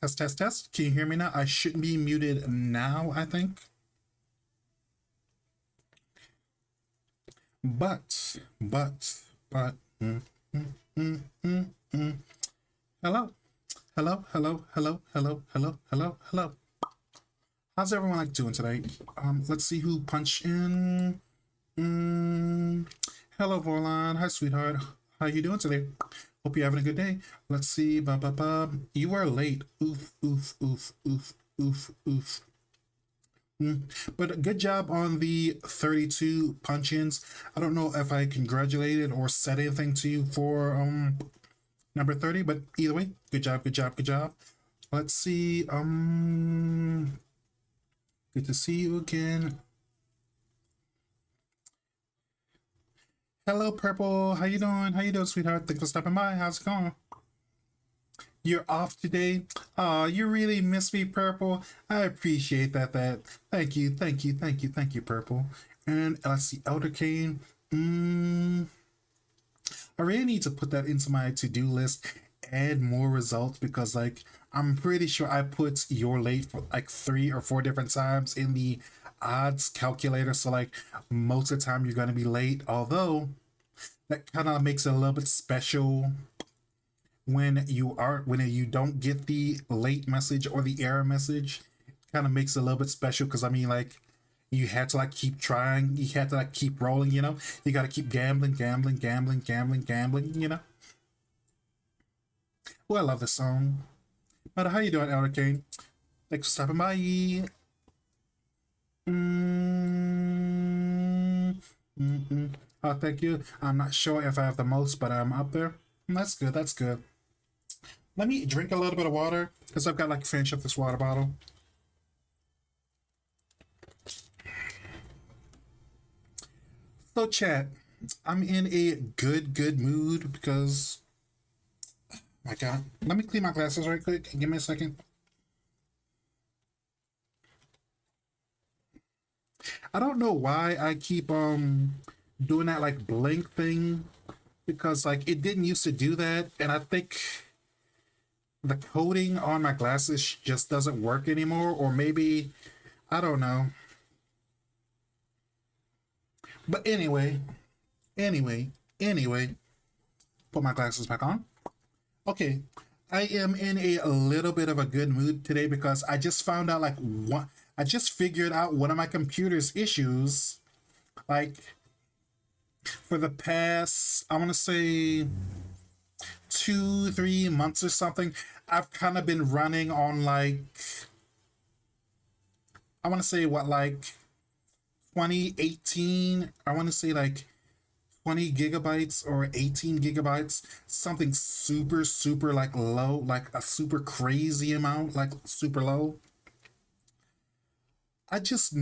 Test, test, test. Can you hear me now? I shouldn't be muted now, I think. But. Mm, mm, mm, mm. Hello, hello. How's everyone like doing today? Let's see who punched in. Mm, hello, Vorlon. Hi, sweetheart. How you doing today? Hope you're having a good day. Let's see. Ba ba ba. You are late. Oof, oof, oof, oof, oof, oof. But good job on the 32 punch-ins. I don't know if I congratulated or said anything to you for number 30, but either way, good job, good job, good job. Let's see. Good to see you again. Hello, Purple. How you doing? How you doing, sweetheart? Thanks for stopping by. How's it going? You're off today. Oh, you really miss me, Purple. I appreciate that. Thank you, thank you, thank you, thank you, Purple. And let's see, Elder Cane. I really need to put that into my to-do list. Add more results because, like, I'm pretty sure I put you're late for like 3 or 4 different times in the odds calculator. So, like, most of the time you're gonna be late. Although that kind of makes it a little bit special when you don't get the late message or the error message. Kind of makes it a little bit special because I mean, like, you had to like keep trying, you had to like keep rolling, you got to keep gambling. Well, I love this song. But how you doing, Elder Kane? Thanks for stopping by. mm Oh, thank you. I'm not sure if I have the most, but I'm up there. That's good, that's good. Let me drink a little bit of water because I've got like finished up this water bottle. So, chat, I'm in a good mood because, my God, let me clean my glasses right quick. Give me a second. I don't know why I keep doing that like blink thing because like it didn't used to do that, and I think the coating on my glasses just doesn't work anymore, or maybe I don't know. But anyway, put my glasses back on. Okay, I am in a little bit of a good mood today because I just found out like what I just figured out one of my computer's issues. Like for the past, I want to say 2, 3 months or something, I've kind of been running on like I want to say what like 2018. I want to say like 20 gigabytes or 18 gigabytes, something super like low, like a super crazy amount, like super low. I just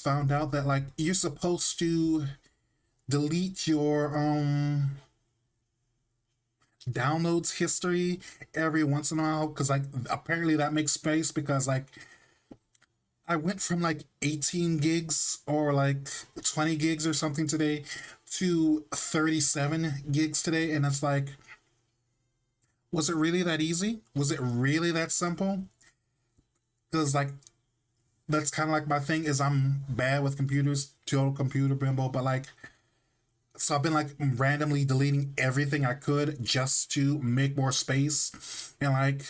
found out that like you're supposed to delete your downloads history every once in a while because like apparently that makes space because like I went from like 18 gigs or like 20 gigs or something today to 37 gigs today, and it's like, was it really that easy? Was it really that simple? Because like that's kind of like my thing is I'm bad with computers, total computer bimbo, but like so I've been like randomly deleting everything I could just to make more space, and like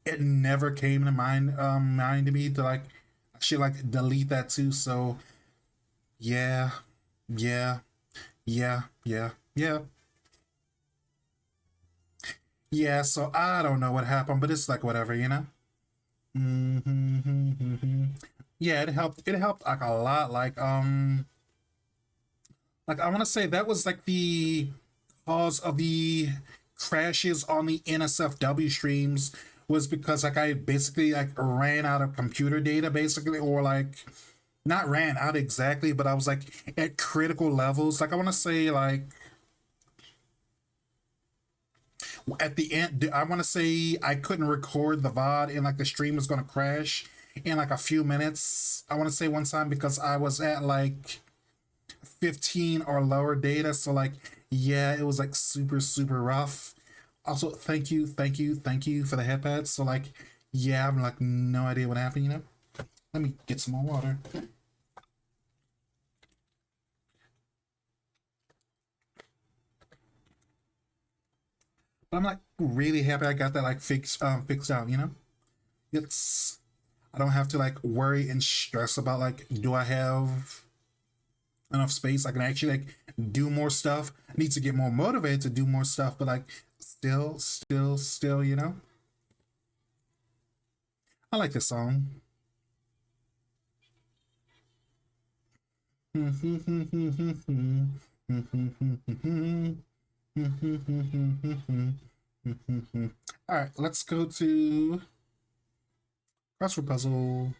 it never came to mind to me to like I should like delete that too. So yeah, yeah, yeah. Yeah, so I don't know what happened, but it's like whatever. Mm-hmm. Yeah, it helped. It helped like a lot. Like I want to say that was like the cause of the crashes on the NSFW streams was because like I basically like ran out of computer data basically, or like not ran out exactly, but I was like at critical levels. Like I want to say like at the end, I want to say I couldn't record the VOD and like the stream was going to crash in like a few minutes. I want to say one time because I was at like 15 or lower data. So like, yeah, it was like super rough. Also, thank you for the headpads. So like, yeah, I'm like no idea what happened. You know. Let me get some more water. But I'm like really happy I got that like fixed out. You know. It's I don't have to like worry and stress about like do I have enough space I can actually like do more stuff. I need to get more motivated to do more stuff, but like still, you know. I like this song. All right, let's go to crossword puzzle.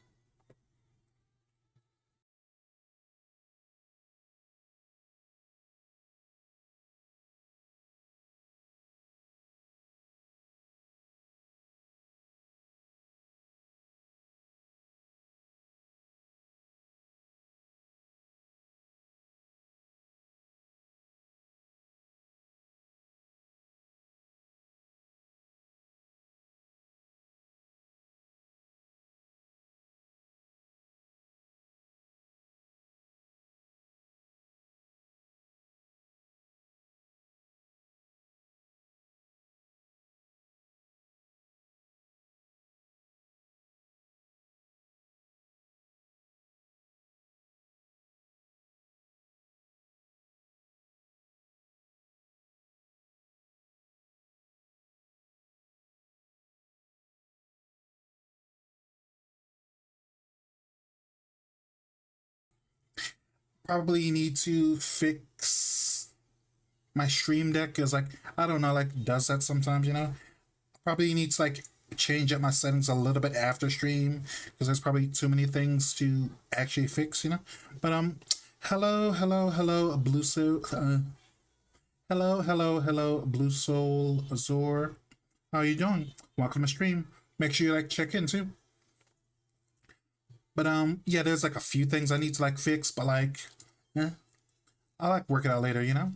Probably need to fix my stream deck because like I don't know like does that sometimes, you know. Probably need to like change up my settings a little bit after stream because there's probably too many things to actually fix, you know. But hello, blue soul, hello, blue soul Azor. How you doing? Welcome to stream. Make sure you like check in too. But yeah, there's like a few things I need to like fix, but like, eh, I like work it out later, you know.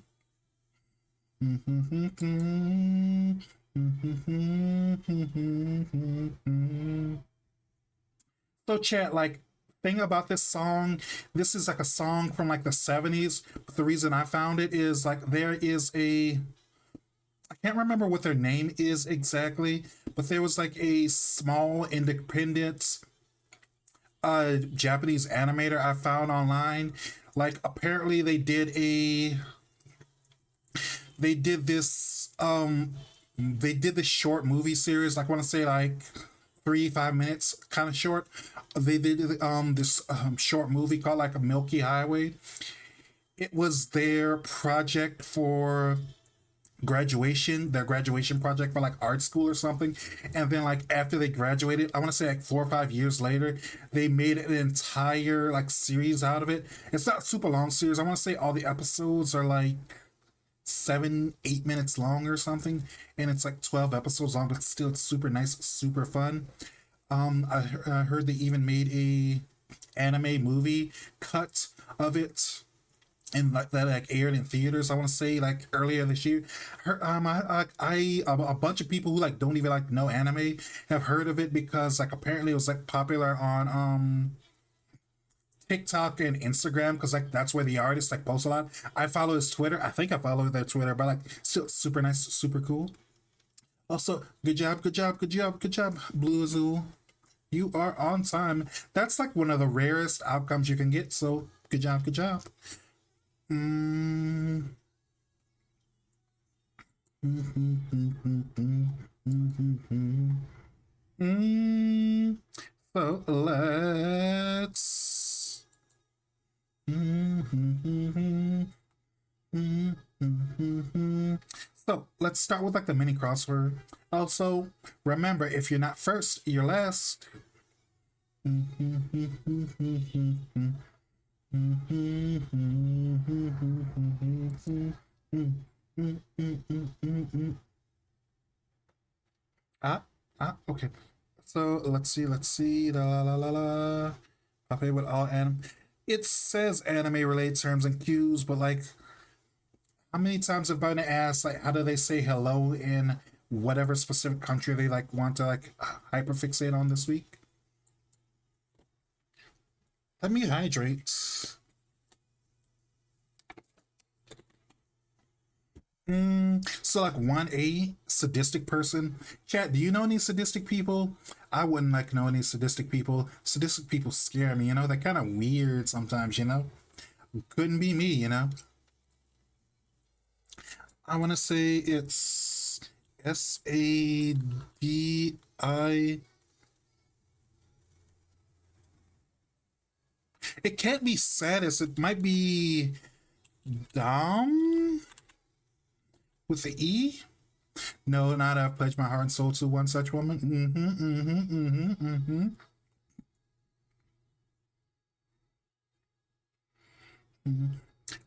So chat, like thing about this song, this is like a song from like the 70s. But the reason I found it is like there is a I can't remember what their name is exactly, but there was like a small independent Japanese animator I found online. Like apparently they did this they did this short movie series, like I want to say like 3 5 minutes kind of short. They did this short movie called like a Milky Highway. It was their project for graduation, their graduation project for like art school or something. And then like after they graduated, I want to say like 4 or 5 years later, they made an entire like series out of it. It's not a super long series. I want to say all the episodes are like 7 8 minutes long or something, and it's like 12 episodes long, but still it's super nice, super fun. I heard they even made a anime movie cut of it and like that like aired in theaters. I want to say like earlier this year. A bunch of people who like don't even like know anime have heard of it because like apparently it was like popular on TikTok and Instagram because like that's where the artists like post a lot. I follow his Twitter. I think I follow their Twitter, but like still super nice, super cool. Also, good job, Blue Azul. You are on time. That's like one of the rarest outcomes you can get. So good job, good job. Mm. Mm. So let's. So let's start with like the mini crossword. Also, remember if you're not first, you're last. Ah, okay. So let's see. La la la la. Okay, with all anime. It says anime related terms and cues, but like, how many times have I been asked like, how do they say hello in whatever specific country they like want to like hyperfixate on this week. Let me hydrate. So like 1A, sadistic person. Chat, do you know any sadistic people? I wouldn't like know any sadistic people. Sadistic people scare me, you know? They're kind of weird sometimes, you know? Couldn't be me, you know? I want to say it's SADI. It can't be saddest. It might be Dom with the E. No, not I pledge my heart and soul to one such woman.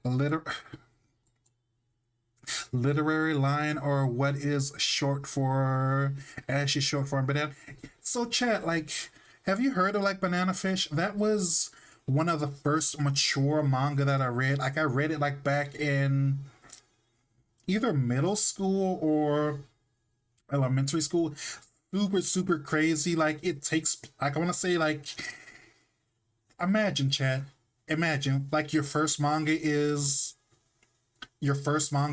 A literary line, or what is short for, as she's short for banana. So chat, like, have you heard of like Banana Fish? That was one of the first mature manga that I read. Like I read it like back in either middle school or elementary school. Super, super crazy. Like it takes like I wanna say like imagine chat. Imagine like your first manga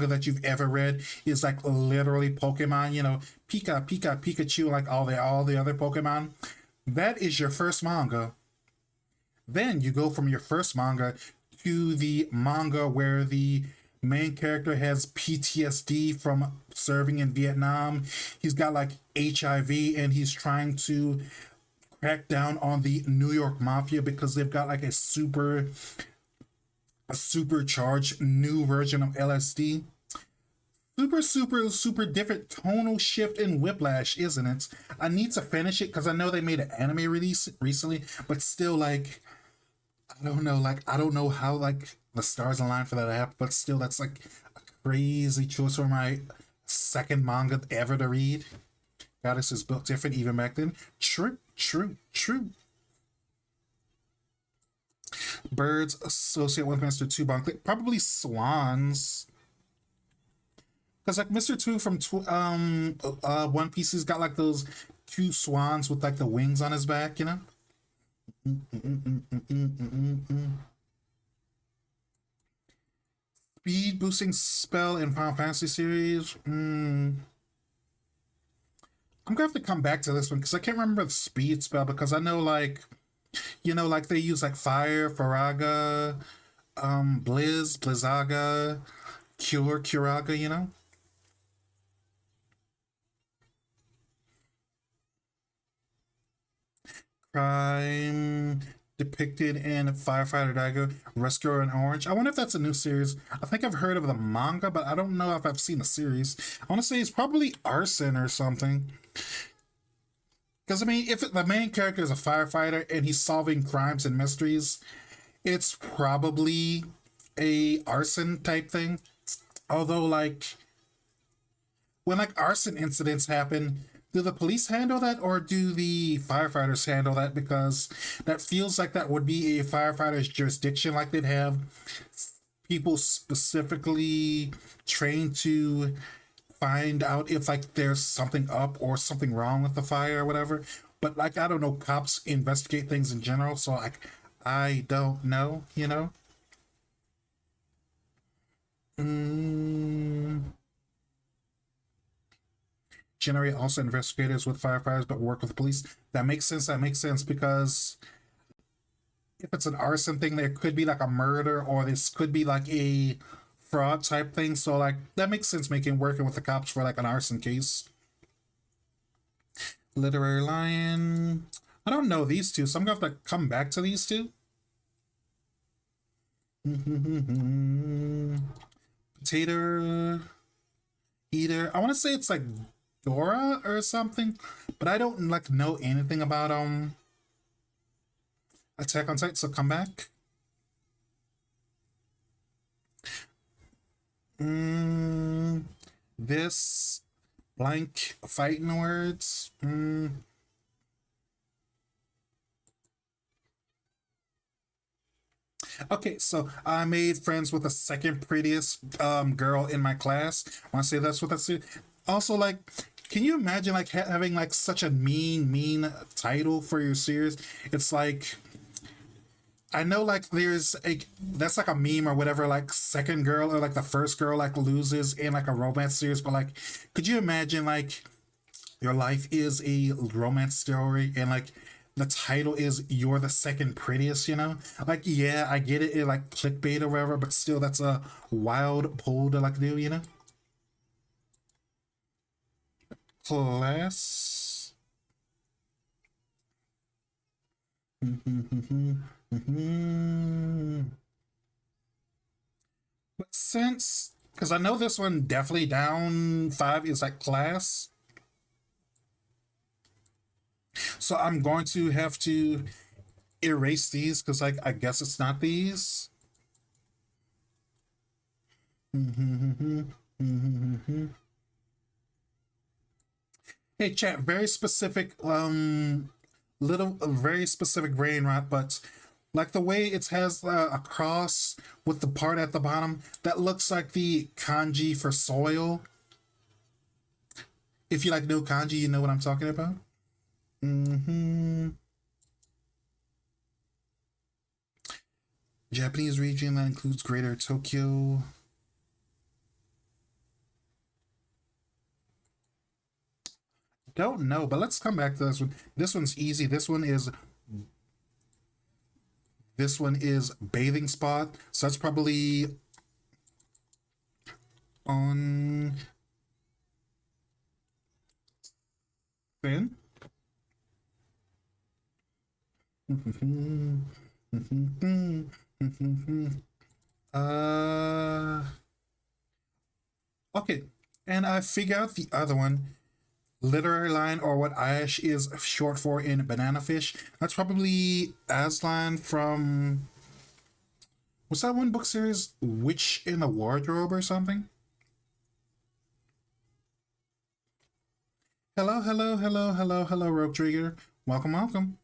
that you've ever read is like literally Pokemon, you know, Pikachu, like all the other Pokemon. That is your first manga. Then you go from your first manga to the manga where the main character has PTSD from serving in Vietnam. He's got like HIV and he's trying to crack down on the New York Mafia because they've got like a supercharged new version of LSD. Super, super, super different tonal shift in Whiplash, isn't it? I need to finish it because I know they made an anime release recently, but still, like, I don't know, like, I don't know how, like, the stars align for that to happen, but still, that's like a crazy choice for my second manga ever to read. Goddess is built different even back then. True, true, true. Birds associate with Mr. Two probably swans. Because like Mr. Two from One Piece, he's got like those two swans with like the wings on his back, you know? Speed boosting spell in Final Fantasy series. I'm gonna have to come back to this one because I can't remember the speed spell because I know like you know like they use like fire, Faraga, Blizzaga, Curaga, you know? Crime depicted in Firefighter Dagger, Rescuer in Orange. I wonder if that's a new series. I think I've heard of the manga, but I don't know if I've seen the series. I want to say it's probably arson or something. Because I mean, if the main character is a firefighter and he's solving crimes and mysteries, it's probably a arson type thing. Although, like when like arson incidents happen, do the police handle that or do the firefighters handle that? Because that feels like that would be a firefighter's jurisdiction. Like they'd have people specifically trained to find out if like there's something up or something wrong with the fire or whatever. But like I don't know, cops investigate things in general, so like I don't know, you know. Mm, generate also investigators with firefighters, but work with police. That makes sense. That makes sense because if it's an arson thing, there could be like a murder, or this could be like a fraud type thing. So like that makes sense. Making working with the cops for like an arson case. Literary lion. I don't know these two, so I'm gonna have to come back to these two. Potato eater. I want to say it's like Dora or something, but I don't like know anything about Attack on Titan. So come back. Mm, this blank fighting words. Okay, so I made friends with the second prettiest girl in my class. I want to say that's what that's. Also, like Can you imagine like having like such a mean title for your series? It's like I know like there's a that's like a meme or whatever, like second girl or like the first girl like loses in like a romance series, but like could you imagine like your life is a romance story and like the title is you're the second prettiest, you know? Like yeah, I get it, like clickbait or whatever, but still that's a wild pull to like do, you know? Class. But since, because I know this one definitely down five is like class, so I'm going to have to erase these because like I guess it's not these. Hey chat, very specific little very specific brain rot, but like the way it has a cross with the part at the bottom that looks like the kanji for soil. If you like know kanji, you know what I'm talking about. Hmm. Japanese region that includes Greater Tokyo. Don't know, but let's come back to this one. This one's easy. This one is bathing spot. So that's probably on fin. uh okay. And I figure out the other one. Literary line, or what Ash is short for in Banana Fish. That's probably Aslan from what's that one book series? Witch in the Wardrobe or something? Hello, hello, hello, hello, hello, Rogue Trigger. Welcome, welcome.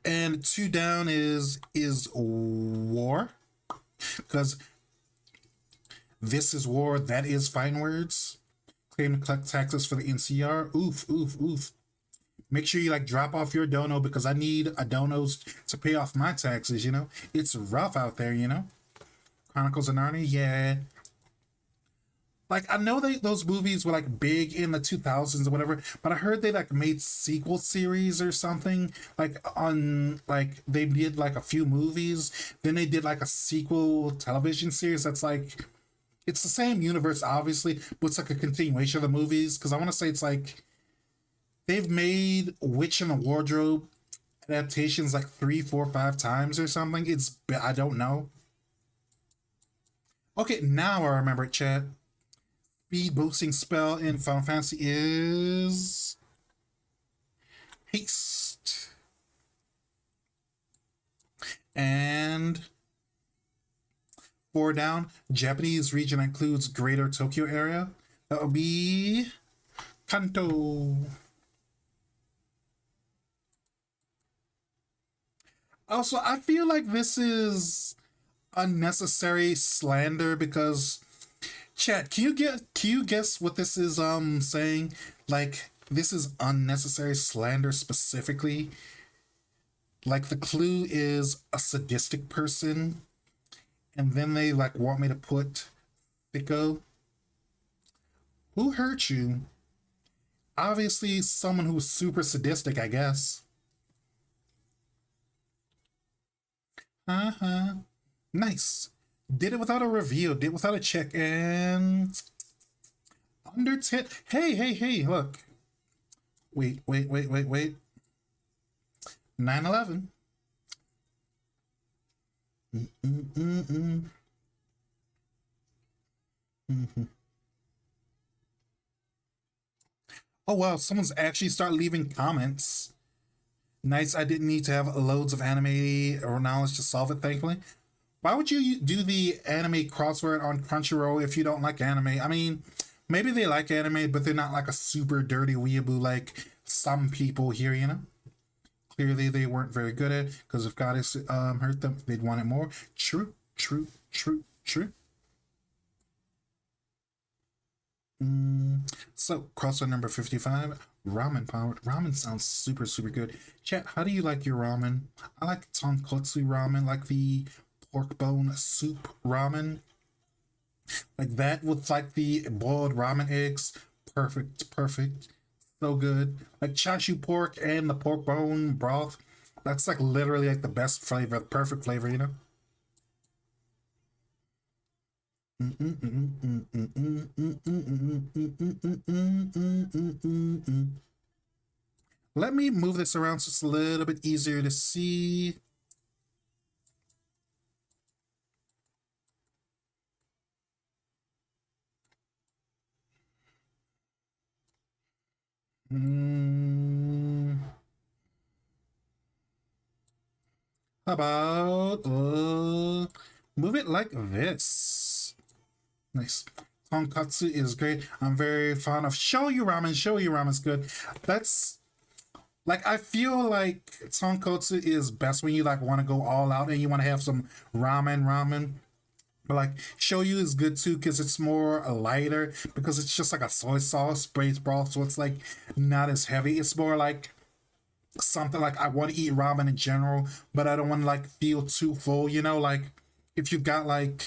And two down is war, because this is war, that is fine words. Claim to collect taxes for the NCR. Oof, oof, oof. Make sure you like drop off your dono because I need a donos to pay off my taxes, you know? It's rough out there, you know? Chronicles of Narnia, yeah. Like I know those movies were like big in the 2000s or whatever, but I heard they like made sequel series or something like on like they did like a few movies, then they did like a sequel television series that's like it's the same universe obviously, but it's like a continuation of the movies because I want to say it's like they've made Witch in the Wardrobe adaptations like three, four, five times or something. I don't know. Okay, now I remember it, chat. Speed boosting spell in Final Fantasy is haste. And four down, Japanese region includes Greater Tokyo area. That will be Kanto. Also, I feel like this is unnecessary slander because chat, can you guess what this is saying? Like this is unnecessary slander specifically. Like the clue is a sadistic person, and then they like want me to put Thicko. Who hurt you? Obviously someone who's super sadistic, I guess. Uh-huh. Nice. Did it without a review, did it without a check, and under 10. Hey, hey, hey, look. Wait, wait, wait, wait, wait. 9/11. Mm-mm-mm-mm. Mm-hmm. Oh wow, someone's actually start leaving comments. Nice, I didn't need to have loads of anime or knowledge to solve it, thankfully. Why would you do the anime crossword on Crunchyroll if you don't like anime? I mean, maybe they like anime, but they're not like a super dirty weeaboo like some people here, you know? Clearly, they weren't very good at it because if Goddess hurt them, they'd want it more. True, true, true, true. So, crossword number 55, ramen powered. Ramen sounds super, super good. Chat, how do you like your ramen? I like tonkotsu ramen, like the pork bone soup ramen. Like that with like the boiled ramen eggs. Perfect, perfect. So good. Like chashu pork and the pork bone broth. That's like literally like the best flavor, the perfect flavor, you know? Let me move this around so it's a little bit easier to see. How about move it like this? Nice. Tonkatsu is great. I'm very fond of shoyu ramen. Shoyu ramen's good. That's like I feel like tonkotsu is best when you like want to go all out and you want to have some ramen. But like shoyu is good too because it's more lighter because it's just like a soy sauce braised broth, so it's like not as heavy. It's more like something like I want to eat ramen in general, but I don't want to like feel too full. You know, like if you've got like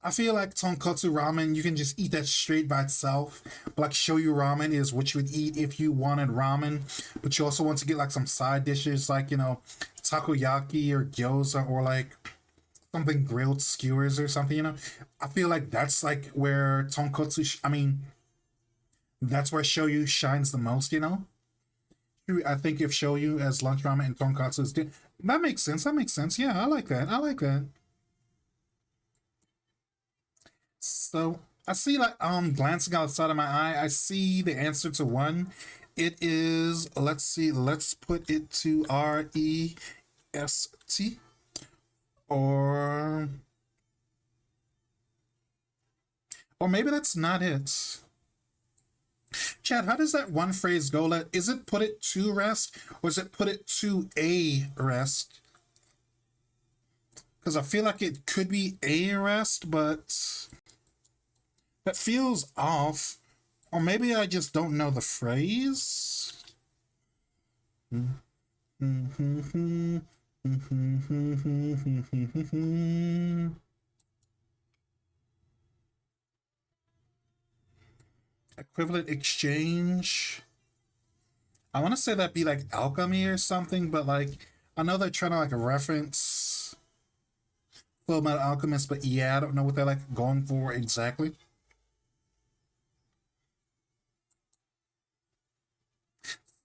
I feel like tonkotsu ramen, you can just eat that straight by itself. But like shoyu ramen is what you would eat if you wanted ramen, but you also want to get like some side dishes like takoyaki or gyoza or like something grilled skewers or something. I feel like that's like where tonkotsu. I mean, that's where shoyu shines the most. I think if shoyu as lunch ramen and tonkatsu is that makes sense. That makes sense. Yeah, I like that. I like that. So I see like glancing outside of my eye, I see the answer to one. It is let's see, let's put it to REST or maybe that's not it. Chad, how does that one phrase go? Is it put it to rest or is it put it to a rest? Because I feel like it could be a rest, but that feels off. Or maybe I just don't know the phrase. Equivalent exchange. I want to say that'd be like alchemy or something, but like I know they're trying to like reference Full Metal Alchemist, but yeah, I don't know what they're like going for exactly.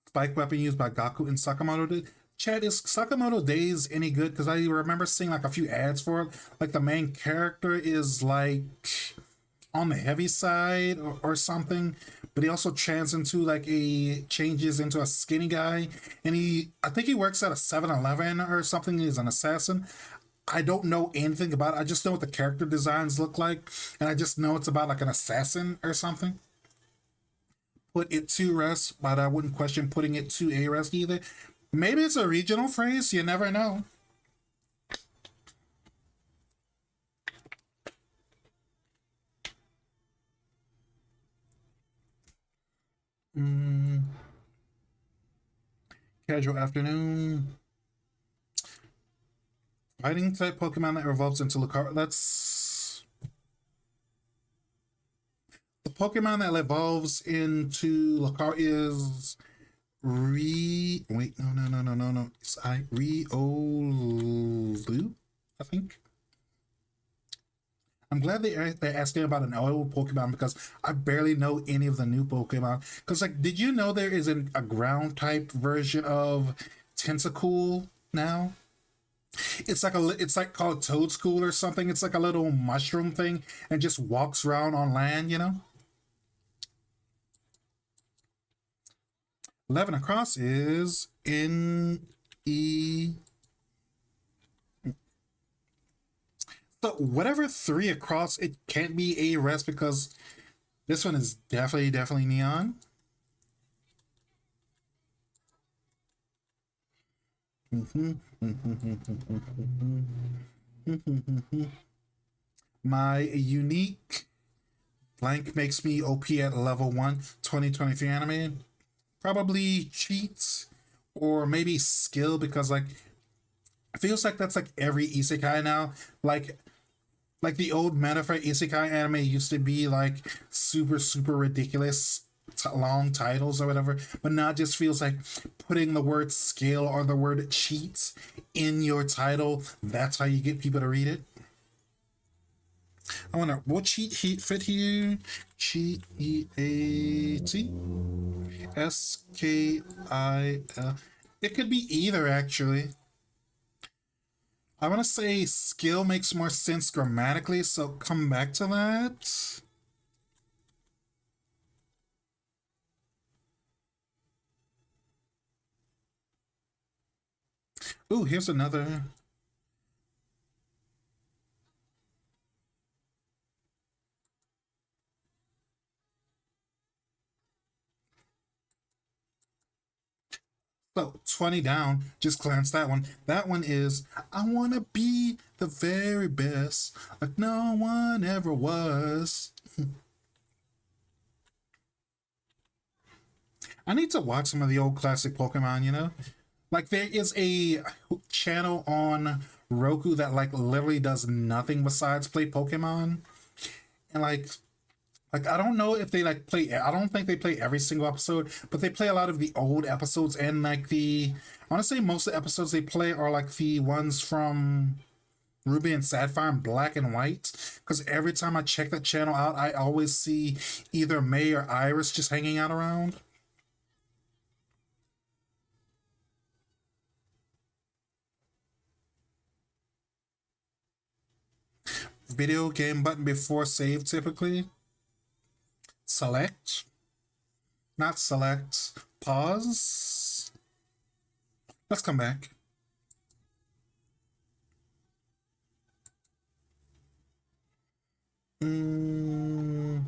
Spike weapon used by Gaku and Sakamoto. Chad, is Sakamoto Days any good? Because I remember seeing like a few ads for it. Like the main character is like on the heavy side or something, but he also changes into a skinny guy, and I think he works at a 7-Eleven or something. He's an assassin. I don't know anything about it. I just know what the character designs look like, and I just know it's about like an assassin or something. Put it to rest, but I wouldn't question putting it to a rest either. Maybe it's a regional phrase. You never know. Mm, casual afternoon. Fighting type Pokemon that evolves into Lucario. That's the Pokemon that evolves into Lucario is Wait, no. It's Riolu, I think. I'm glad they're asking about an old Pokemon because I barely know any of the new Pokemon. Because like, did you know there is a ground type version of Tentacool now? It's like called Toadschool or something. It's like a little mushroom thing and just walks around on land. 11 across is NE. So whatever 3 across, it can't be a rest because this one is definitely neon. My unique blank makes me OP at level 1, 2023 anime. Probably cheats or maybe skill because like it feels like that's like every isekai now. Like the old meta for isekai anime used to be like super ridiculous long titles or whatever, but now it just feels like putting the word skill or the word cheat in your title. That's how you get people to read it. I wonder what cheat heat fit here. Cheat Eskil. It could be either actually. I want to say skill makes more sense grammatically, so come back to that. Ooh, here's another. So 20 down, just glance that one. That one is I wanna be the very best, like no one ever was. I need to watch some of the old classic Pokemon, you know? Like there is a channel on Roku that like literally does nothing besides play Pokemon. And like I don't know if they like play. I don't think they play every single episode, but they play a lot of the old episodes and like the. I want to say most of the episodes they play are like the ones from Ruby and Sapphire and Black and White. Because every time I check that channel out, I always see either May or Iris just hanging out around. Video game button before save typically. Select, not select. Pause. Let's come back. Mm,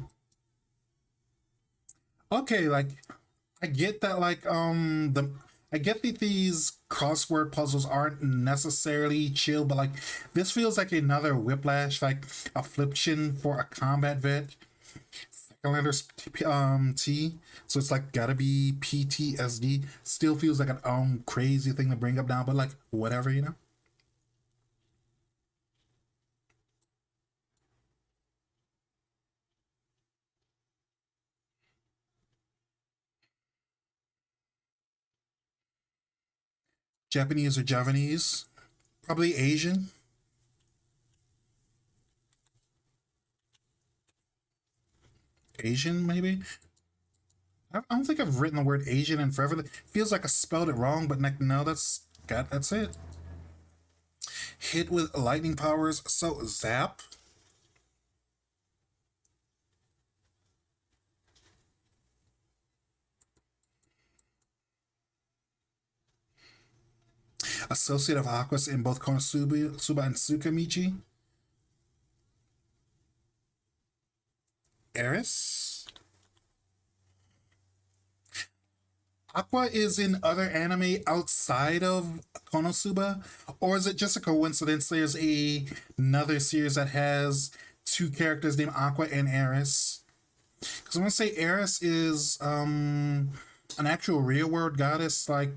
okay, like I get that the I get that these crossword puzzles aren't necessarily chill, but like this feels like another whiplash, like affliction for a combat vet. Second letter's T, so it's like gotta be PTSD. Still feels like an crazy thing to bring up now, but like whatever, you know. Japanese or Javanese, probably Asian. Asian maybe. I don't think I've written the word Asian in forever. It feels like I spelled it wrong, but like no, that's it. Hit with lightning powers. So zap. Associate of Aquas in both Konosuba Suba and Tsukamichi. Eris. Aqua is in other anime outside of Konosuba, or is it just a coincidence? There's another series that has two characters named Aqua and Eris. Because I'm gonna say Eris is an actual real world goddess, like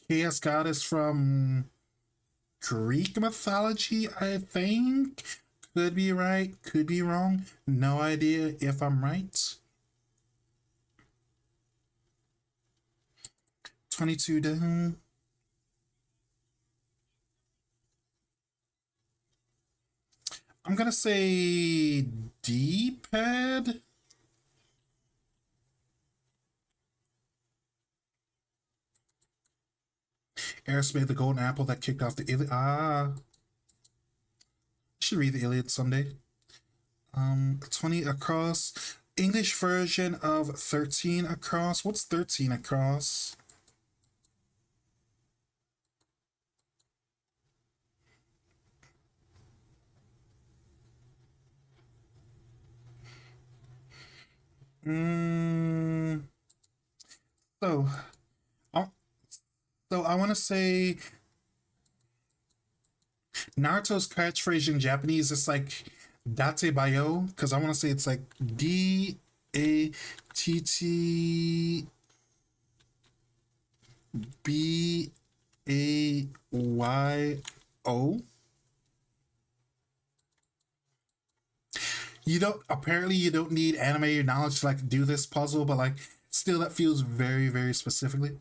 chaos goddess from Greek mythology, I think. Could be right, could be wrong. No idea if I'm right. 22 down. I'm gonna say D pad. Eris made the golden apple that kicked off the Iliad. Ah, should read the Iliad someday. 20 across. English version of 13 across. What's 13 across? Mm, so, I- so I want to say Naruto's catchphrase in Japanese is like "date bayo" because I want to say it's like DATTBAYO. You don't apparently you don't need anime knowledge to like do this puzzle, but like still that feels very, very specifically.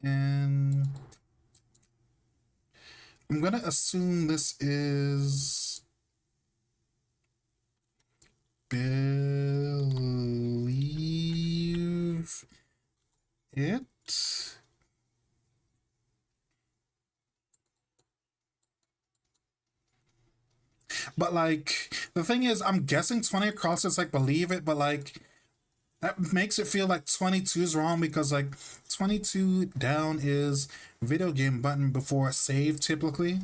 And I'm gonna assume this is believe it. But like the thing is, I'm guessing 20 across is like believe it, but like that makes it feel like 22 is wrong because like 22 down is video game button before save typically.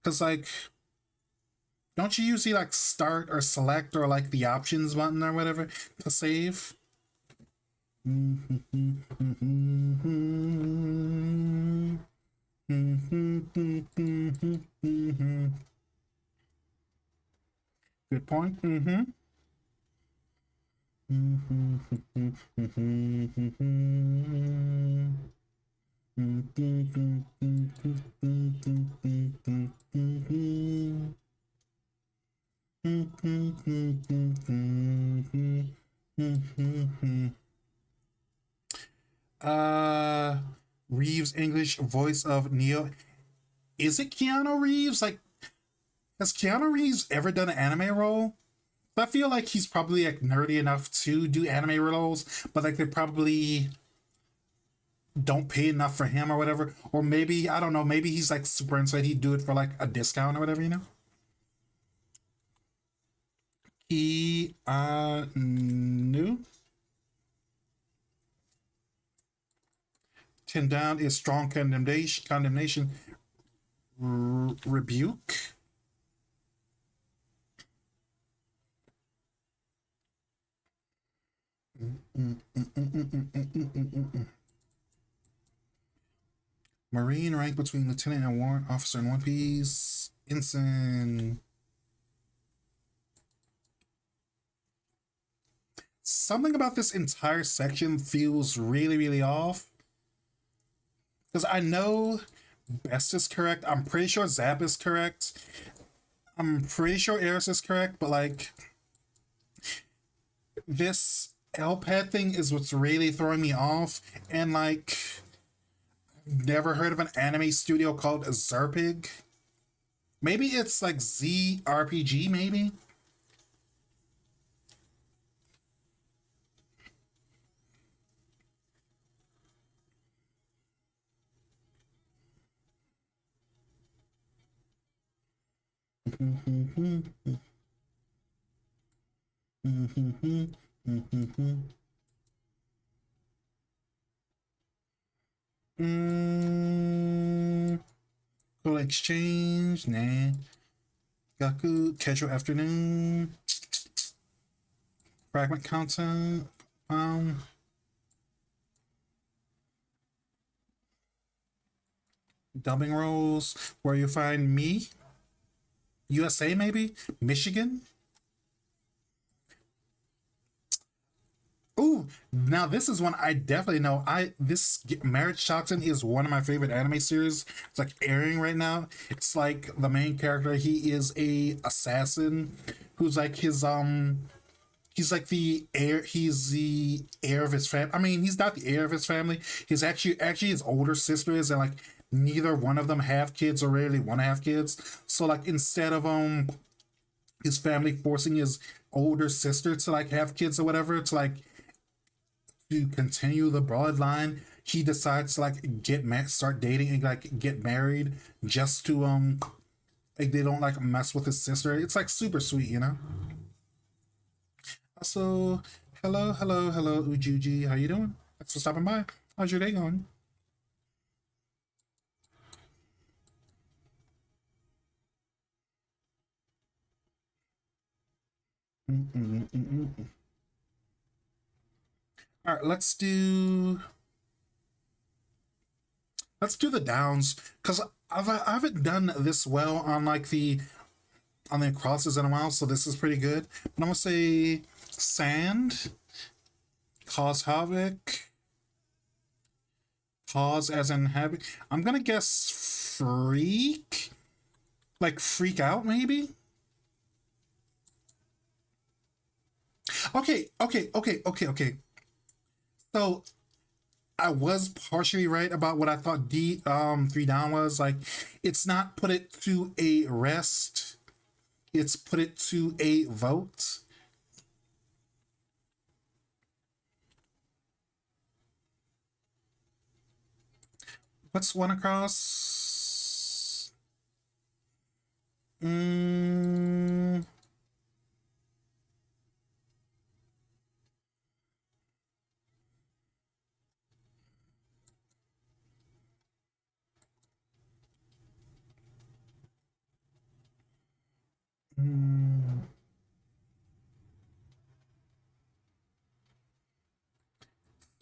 Because like, don't you usually like start or select or like the options button or whatever to save? Good point. Uh, Reeves English voice of Neo. Is it Keanu Reeves? Like, has Keanu Reeves ever done an anime role? I feel like he's probably like nerdy enough to do anime roles, but like they probably don't pay enough for him or whatever. Or maybe I don't know. Maybe he's like super inside. He'd do it for like a discount or whatever, you know. Keanu. 10 down is strong condemnation rebuke. Marine rank between lieutenant and warrant officer in One Piece. Ensign. Something about this entire section feels really, really off. Because I know Best is correct. I'm pretty sure Zap is correct. I'm pretty sure Eris is correct, but like this L-pad thing is what's really throwing me off. And like never heard of an anime studio called Zerpig. Maybe it's like ZRPG, maybe? Mm, cool exchange, nah. Gaku, casual afternoon. Fragment content. Dubbing roles. Where you find me? USA maybe? Michigan? Ooh, now this is one I definitely know. This Marriage Toxin is one of my favorite anime series. It's like airing right now. It's like the main character. He is a assassin who's like he's like the heir. He's the heir of his family. I mean, he's not the heir of his family. He's actually his older sister is, and like neither one of them have kids or really want to have kids. So like instead of his family forcing his older sister to like have kids or whatever to like to continue the bloodline, he decides to like start dating and like get married just to like they don't like mess with his sister. It's like super sweet, you know. Also, hello, Ujuji. How you doing? Thanks for stopping by. How's your day going? Mm-mm-mm-mm. All right, let's do the downs because I haven't done this well on like the crosses in a while, so this is pretty good. But I'm gonna say sand, cause havoc, cause as in havoc. I'm gonna guess freak, like freak out maybe. Okay. So I was partially right about what I thought D three down was. Like it's not put it to a rest, it's put it to a vote. What's one across? Mm, mm,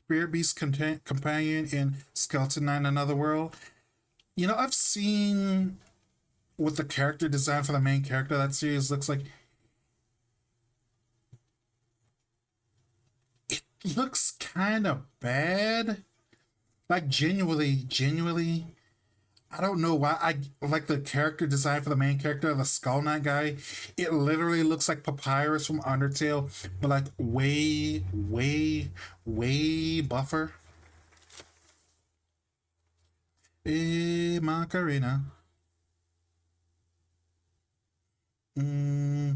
Spirit Beast companion in Skeleton Knight Another World. You know, I've seen what the character design for the main character of that series looks like. It looks kind of bad. Like genuinely, I don't know why I like the character design for the main character, the Skull Knight guy. It literally looks like Papyrus from Undertale, but like way buffer. Macarena. Mm,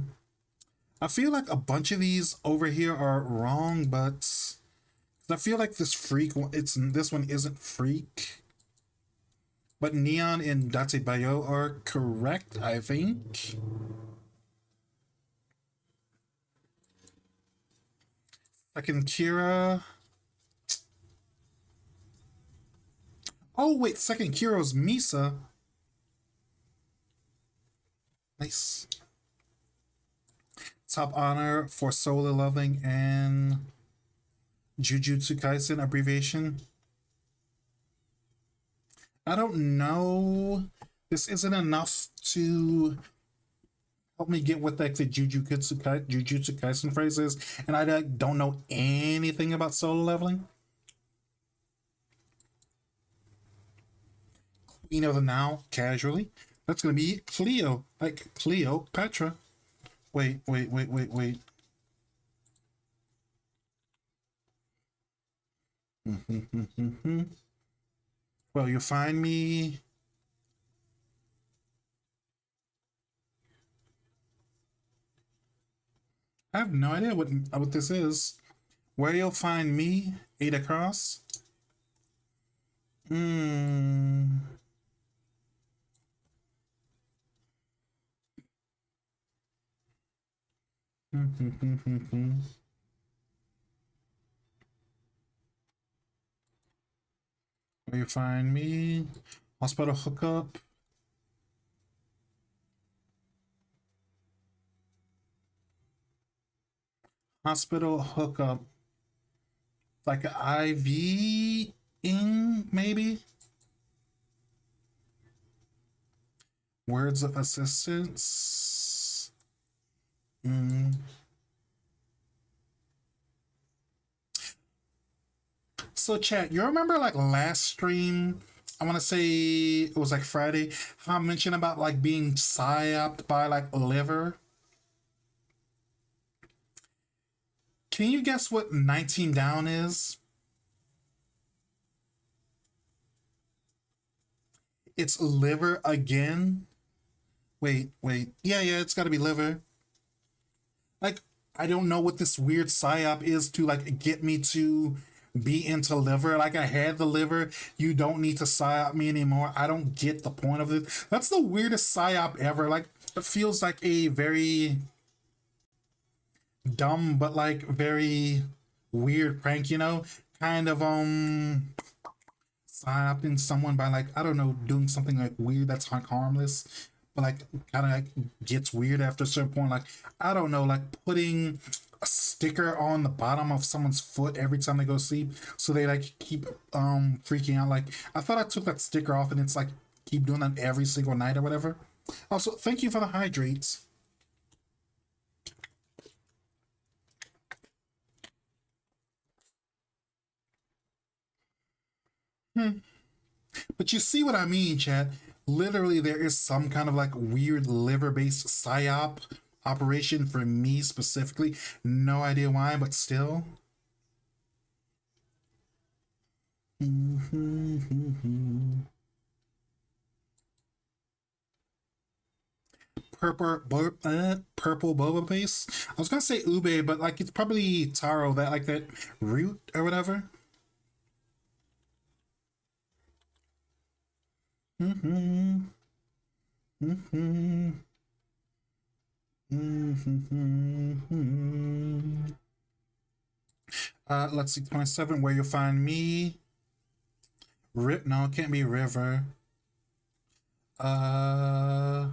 I feel like a bunch of these over here are wrong, but I feel like this freak it's this one isn't freak. But Neon and Date Bayo are correct, I think. Second Kira. Oh wait, second Kira's Misa. Nice. Top honor for solo leveling and Jujutsu Kaisen abbreviation. I don't know. This isn't enough to help me get what like the Jujutsu Kaisen phrase is, and I don't know anything about solo leveling. Queen of the Now, casually. That's gonna be Cleo, like Cleopatra. Wait. Well, you find me. I have no idea what this is. Where you'll find me, Ada Cross. Hmm. Where you find me? Hospital hookup. Hospital hookup. Like an IV ing, maybe? Words of assistance. Mm. So, chat, you remember like last stream? I want to say it was like Friday. How I mentioned about like being psyoped by like liver. Can you guess what 19 down is? It's liver again. Wait. Yeah, it's got to be liver. Like, I don't know what this weird psyop is to like get me to be into liver. Like, I had the liver. You don't need to psyop me anymore. I don't get the point of it. That's the weirdest psyop ever. Like, it feels like a very dumb but like very weird prank, you know? Kind of psyoping someone by like, I don't know, doing something like weird that's like harmless. but like kind of like gets weird after a certain point. Like I don't know, like putting a sticker on the bottom of someone's foot every time they go to sleep, so they like keep freaking out. Like I thought I took that sticker off, and it's like keep doing that every single night or whatever. Also, thank you for the hydrates. But you see what I mean, Chad? Literally, there is some kind of like weird liver based psyop operation for me specifically. No idea why, but still. Purple boba paste. I was gonna say ube, but like it's probably taro, that like that root or whatever. Mm-hmm. Mm-hmm. Mm-hmm. Let's see, 27, where you'll find me. Rip, no, it can't be river. Uh,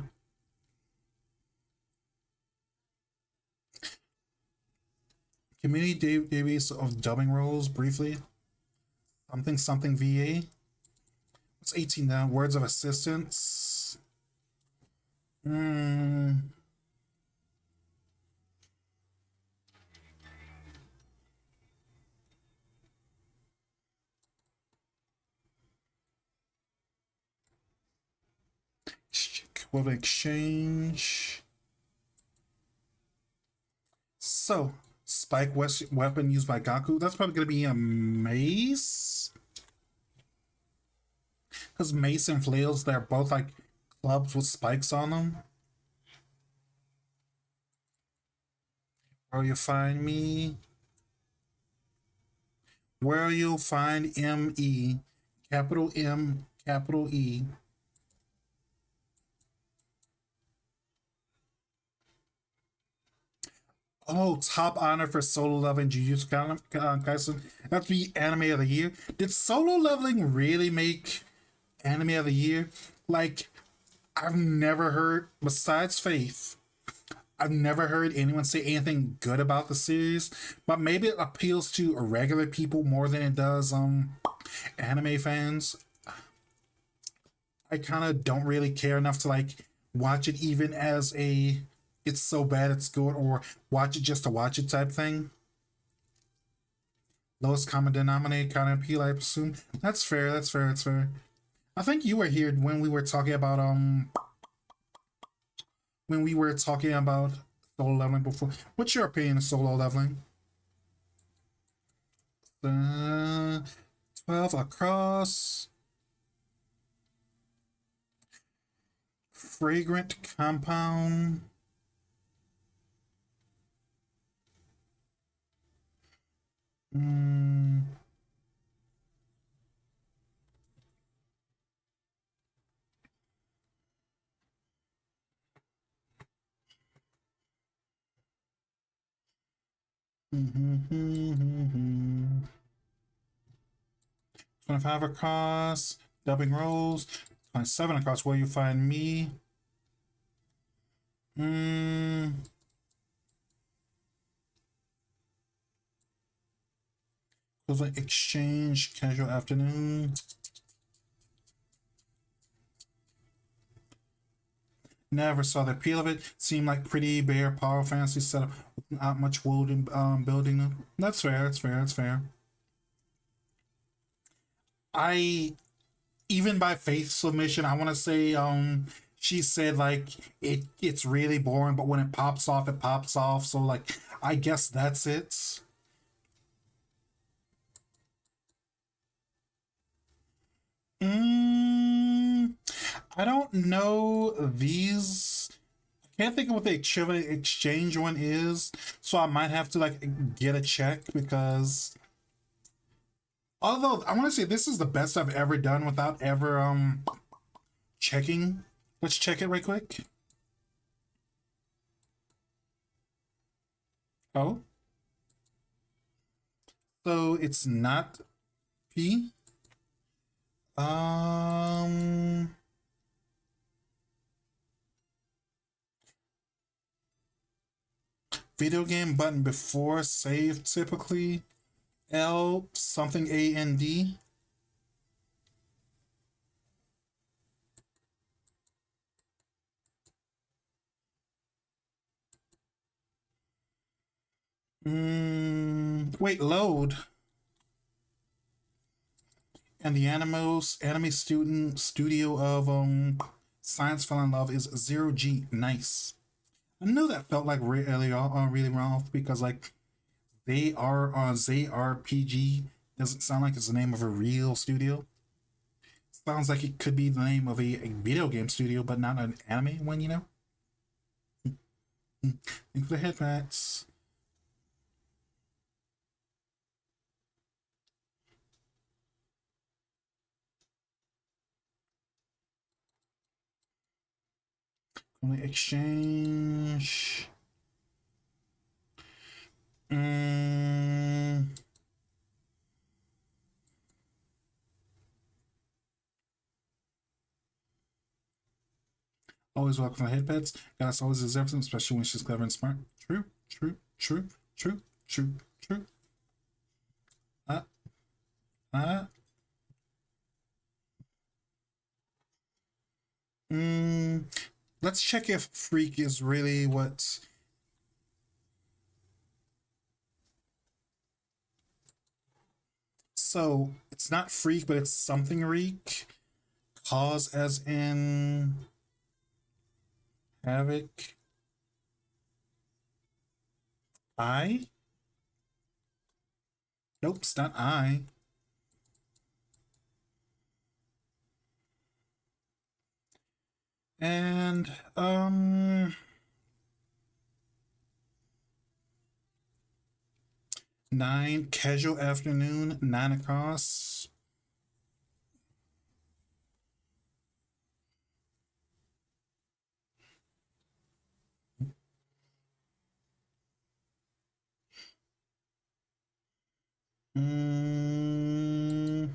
community database of dubbing roles, briefly. Something, something VA. What's 18 now? Words of assistance. Hmm. With exchange. So, weapon used by Gaku. That's probably going to be a mace. Because mace and flails, they're both like clubs with spikes on them. Where you find me? Where you'll find ME. Capital M, capital E. Oh, top honor for solo leveling Jujutsu Kaisen. That'd be anime of the year. Did solo leveling really make anime of the year? Like, I've never heard, besides Faith, I've never heard anyone say anything good about the series. But maybe it appeals to regular people more than it does anime fans. I kind of don't really care enough to like watch it even as a it's so bad it's good, or watch it just to watch it type thing. Lowest common denominator kind of appeal, I assume. That's fair. That's fair. That's fair. I think you were here when we were talking about solo leveling before. What's your opinion of solo leveling? 12 across. Fragrant compound. Mm. Mm-hmm. 25 across. Dubbing rolls. 27 across, where you find me. Mm. Equivalent exchange, casual afternoon. Never saw the appeal of it. Seemed like pretty bare power fantasy setup not much world in building them. That's fair, that's fair, that's fair. I even by Faith submission, I wanna say she said like it's really boring, but when it pops off, it pops off. So like I guess that's it. Mm, I don't know these. I can't think of what the equivalent exchange one is, so I might have to like get a check because although I want to say this is the best I've ever done without ever checking. Let's check it right quick. Oh, so it's not P. Um, Video game button before save typically. L something AND. Wait, load. And the anime student studio of Science Fell in Love is 0G. Nice. I knew that felt like really wrong because like they are on ZRPG doesn't sound like it's the name of a real studio. Sounds like it could be the name of a video game studio, but not an anime one, you know? Think for the headpats. Only exchange. Mm. Always welcome for headpats. Goddess always deserves them, especially when she's clever and smart. True, true, true, true, true, true. Uh, uh. Mm. Let's check if freak is really what. So it's not freak, but it's something reek. Cause as in havoc. I? Nope, it's not I. And 9 casual afternoon, 9 across. Mm.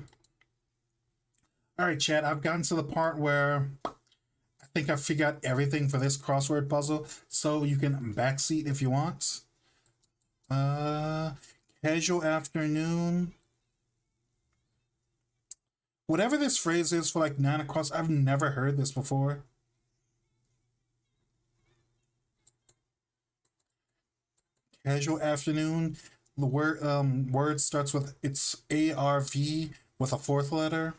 All right, Chad, I've gotten to the part where I think I figured out everything for this crossword puzzle, so you can backseat if you want. Uh, casual afternoon. Whatever this phrase is for like 9 across, I've never heard this before. Casual afternoon. The word starts with it's ARV with a fourth letter.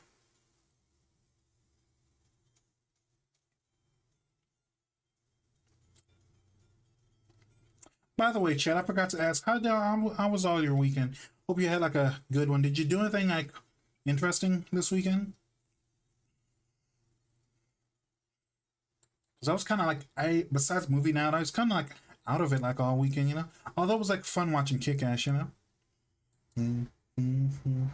By the way, Chad, I forgot to ask how was all your weekend? Hope you had like a good one. Did you do anything like interesting this weekend? Because I was kind of like besides movie night, I was kind of like out of it like all weekend, you know. Although it was like fun watching Kick Ass, you know. Mm-hmm.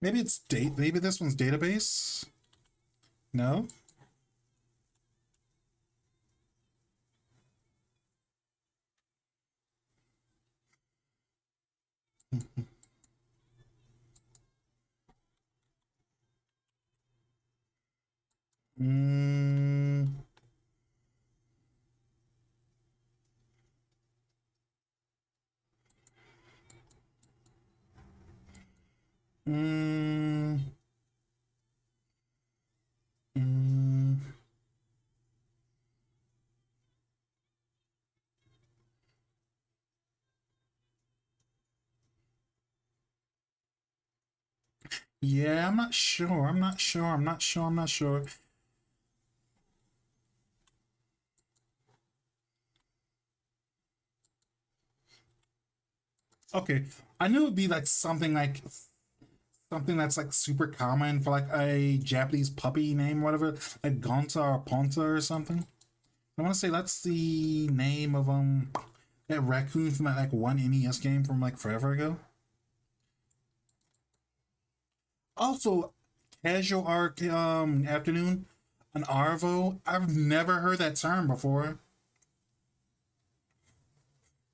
Maybe it's date. Maybe this one's database. No. Mm, mm, mm. Yeah, I'm not sure. I'm not sure. I'm not sure. I'm not sure. Okay, I knew it'd be like something that's like super common for like a Japanese puppy name or whatever, like Gonta or Ponta or something. I want to say that's the name of that raccoon from that like one NES game from like forever ago. Also, casual arc afternoon, an Arvo. I've never heard that term before.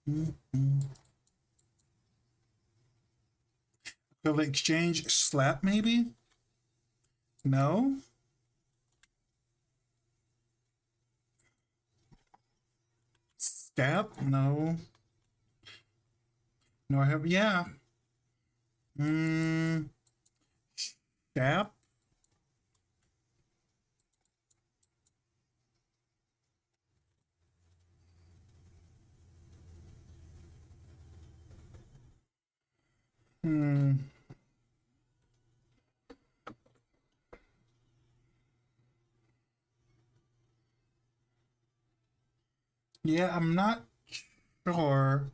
Mm-hmm. Equivalent exchange slap maybe? No. Scab? No. No, I have. Yeah. Hmm. Scab? Hmm. Yeah, I'm not sure.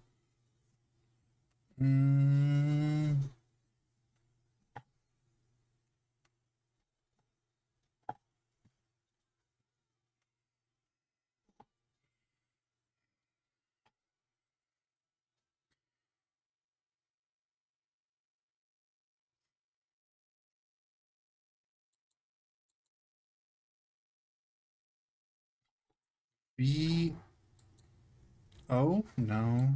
Hmm. B. O? No.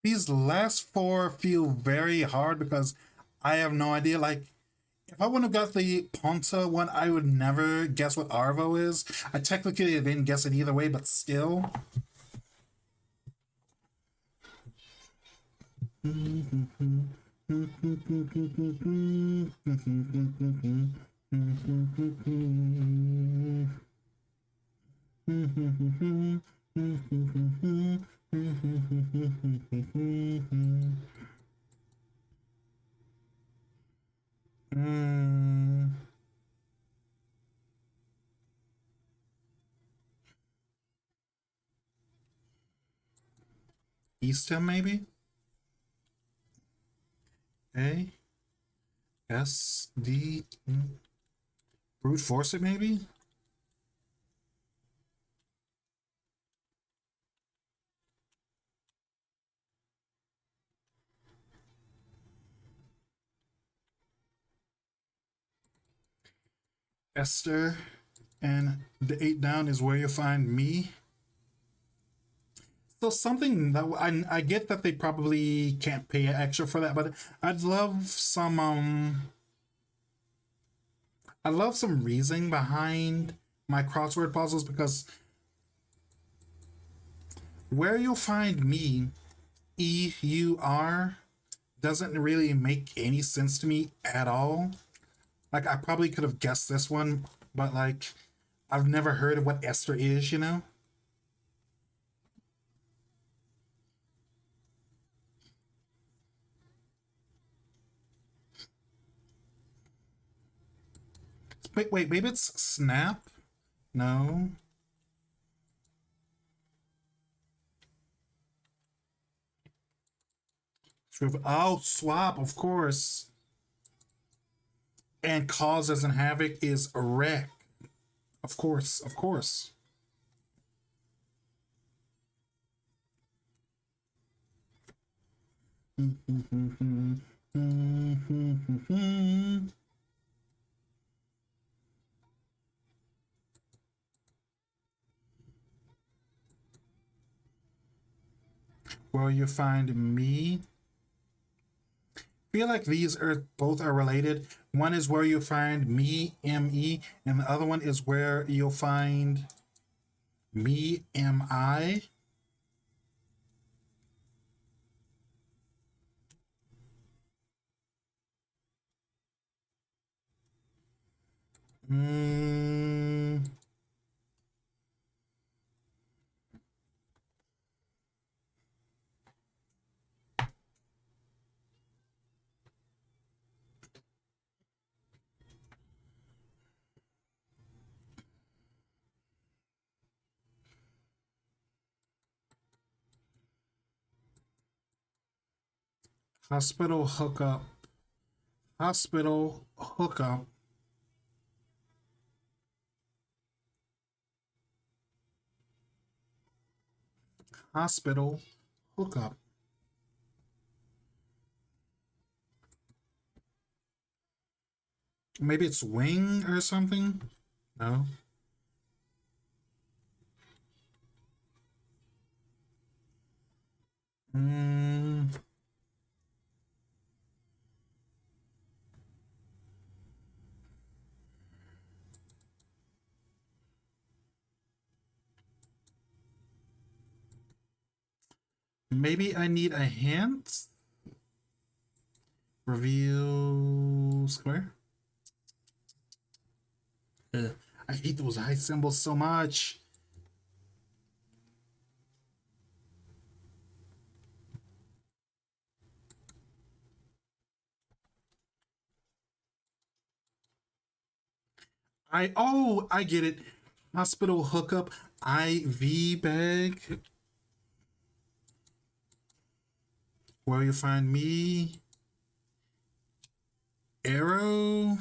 These last four feel very hard because I have no idea. Like, if I wouldn't have got the Ponta one, I would never guess what Arvo is. I technically didn't guess it either way, but still. Mm, Eastham, maybe? A, S, D, Brute Force it, maybe? Esther, and the 8 down is where you'll find me. So something that I get that they probably can't pay extra for that, but I love some reasoning behind my crossword puzzles because where you'll find me, EUR, doesn't really make any sense to me at all. Like I probably could have guessed this one, but like I've never heard of what Esther is, you know? Wait, maybe it's Snap? No. Oh, Swap, of course. And Causes and Havoc is a wreck. Of course, of course. Where you find me. Feel like these are both are related. One is where you find me, M-E, and the other one is where you'll find me, M-I. Mm, hospital hookup. Hospital hookup. Hospital hookup. Maybe it's wing or something? No. Mm, maybe I need a hint. Reveal square. Uh, I hate those high symbols so much. I get it. Hospital hookup, IV bag. Where you find me? Arrow.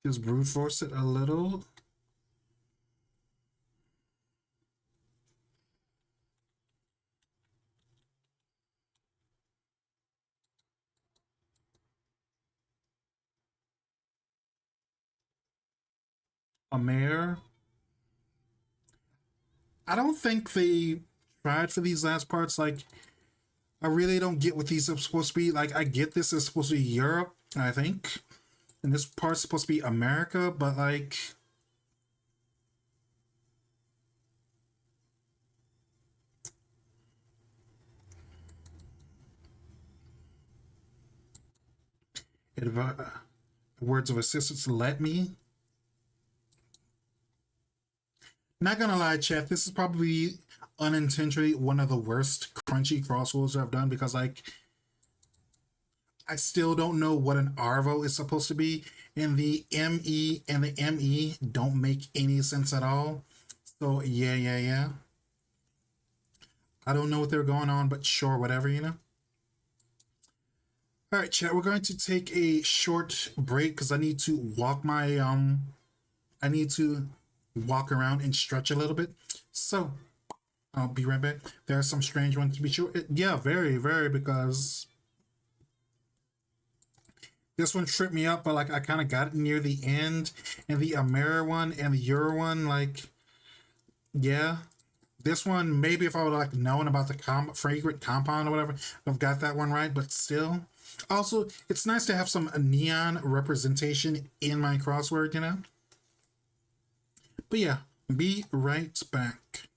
Just brute force it a little. A mare. I don't think they tried for these last parts. Like, I really don't get what these are supposed to be. Like, I get this is supposed to be Europe, I think, and this part's supposed to be America, but like, words of assistance. Let me. Not gonna lie, chat. This is probably unintentionally one of the worst crunchy crosswords I've done because like I still don't know what an arvo is supposed to be, and the me and the me don't make any sense at all. So yeah. I don't know what they're going on, but sure, whatever. All right, chat. We're going to take a short break because I need to walk my I need to walk around and stretch a little bit. So I'll be right back. There are some strange ones to be sure. Yeah, very because this one tripped me up, but like I kind of got it near the end, and the Amera one and the Euro one, like yeah. This one, maybe if I would like known about the fragrant compound or whatever, I've got that one right. But still, also it's nice to have some neon representation in my crossword. But yeah, be right back.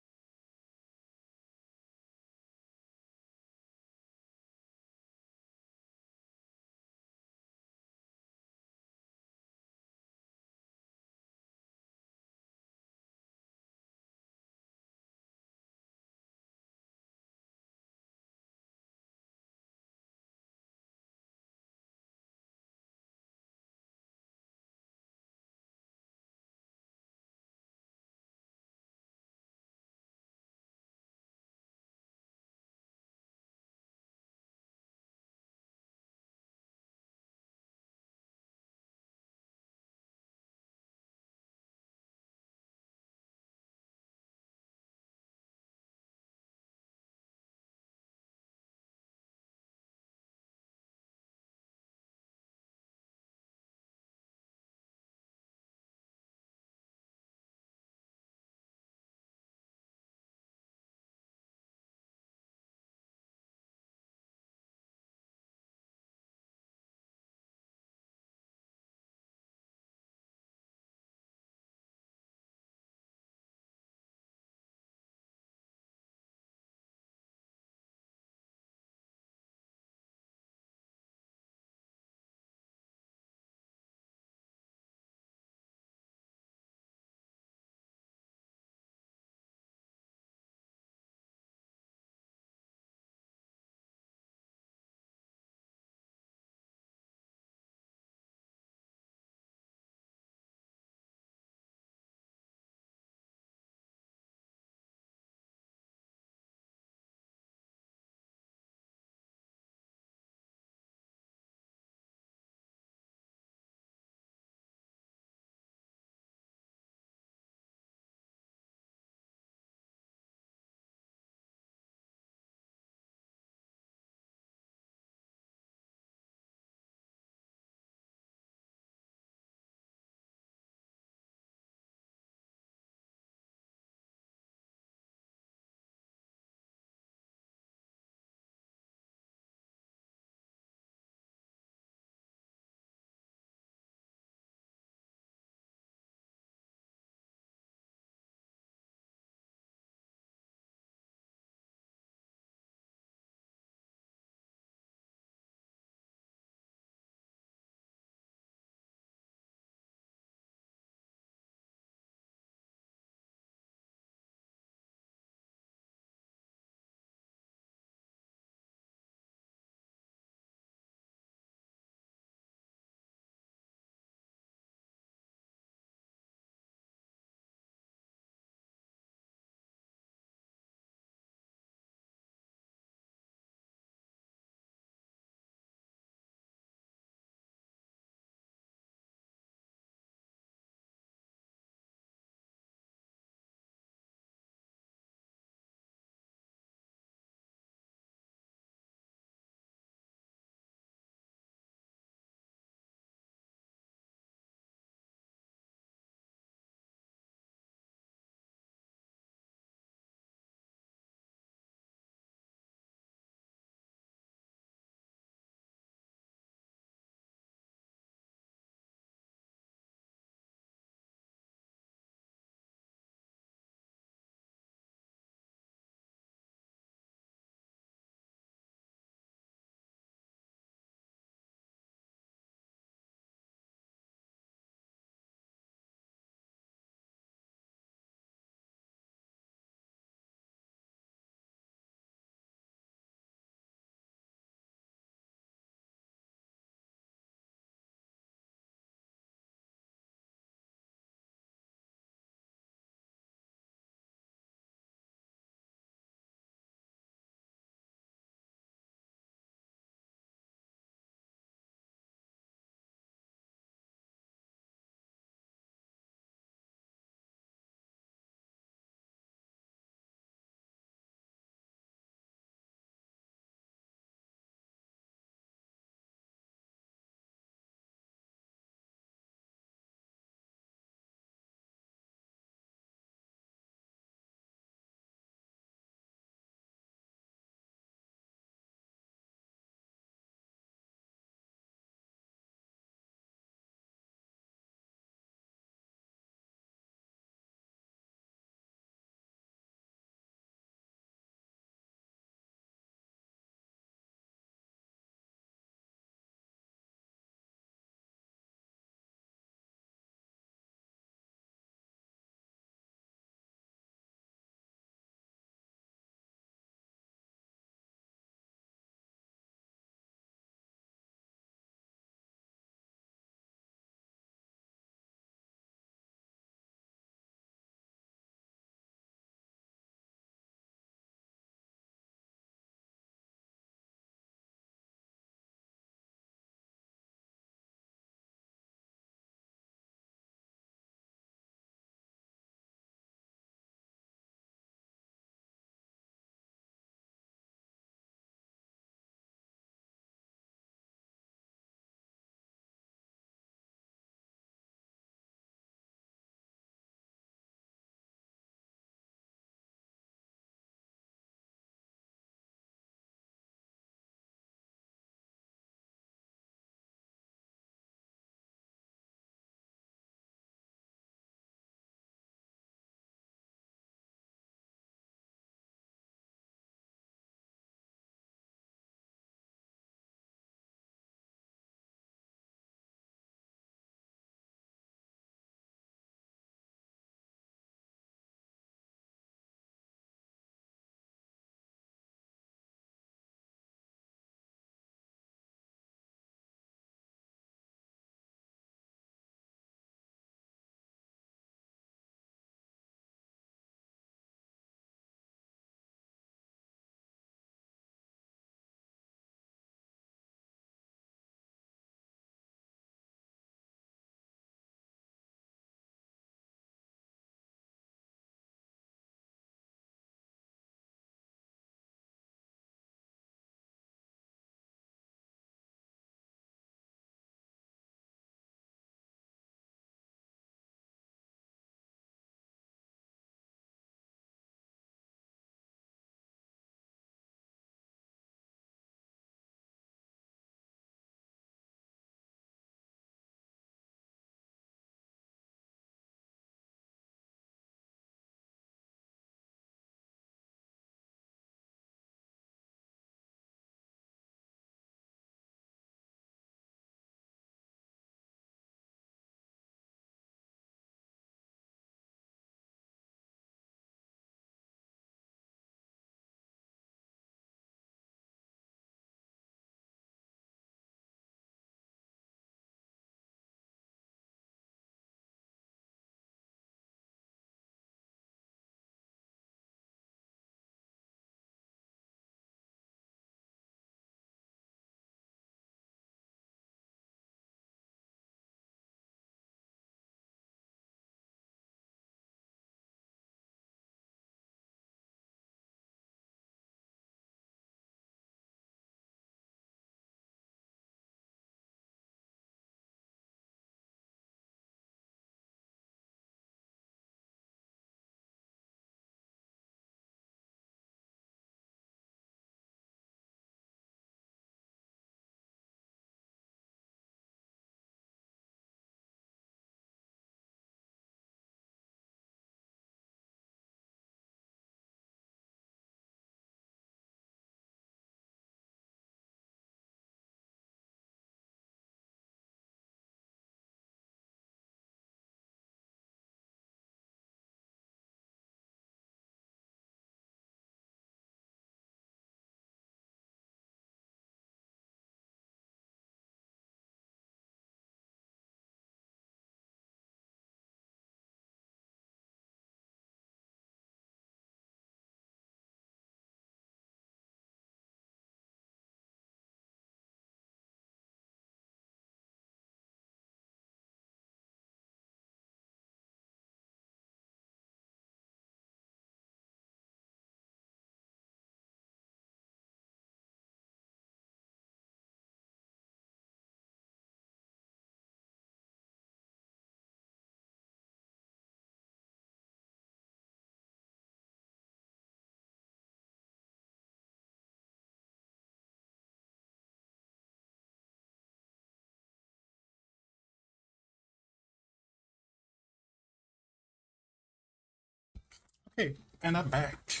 Okay, and I'm back.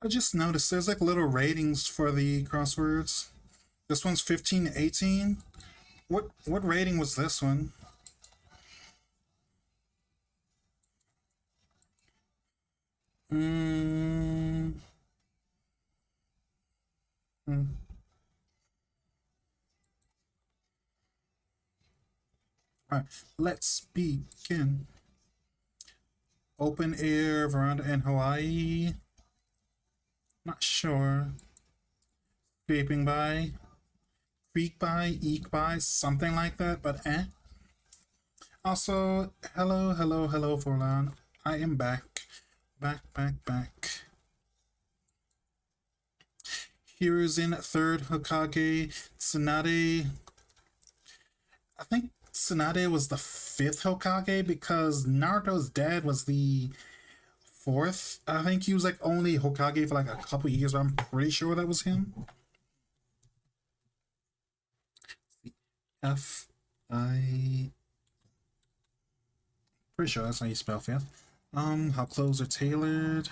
I just noticed there's like little ratings for the crosswords. This one's 15 to 18. What rating was this one? Mm, mm. All right, let's begin. Open air veranda in Hawaii. Not sure. Scraping by, creak by, eek by, something like that, but eh. Also, hello, Forlan. I am back. Back. Hiruzen, third Hokage. Tsunade. I think Tsunade was the fifth Hokage because Naruto's dad was the fourth. I think he was like only Hokage for like a couple years, but I'm pretty sure that was him. F I Pretty sure that's how you spell fifth. How clothes are tailored.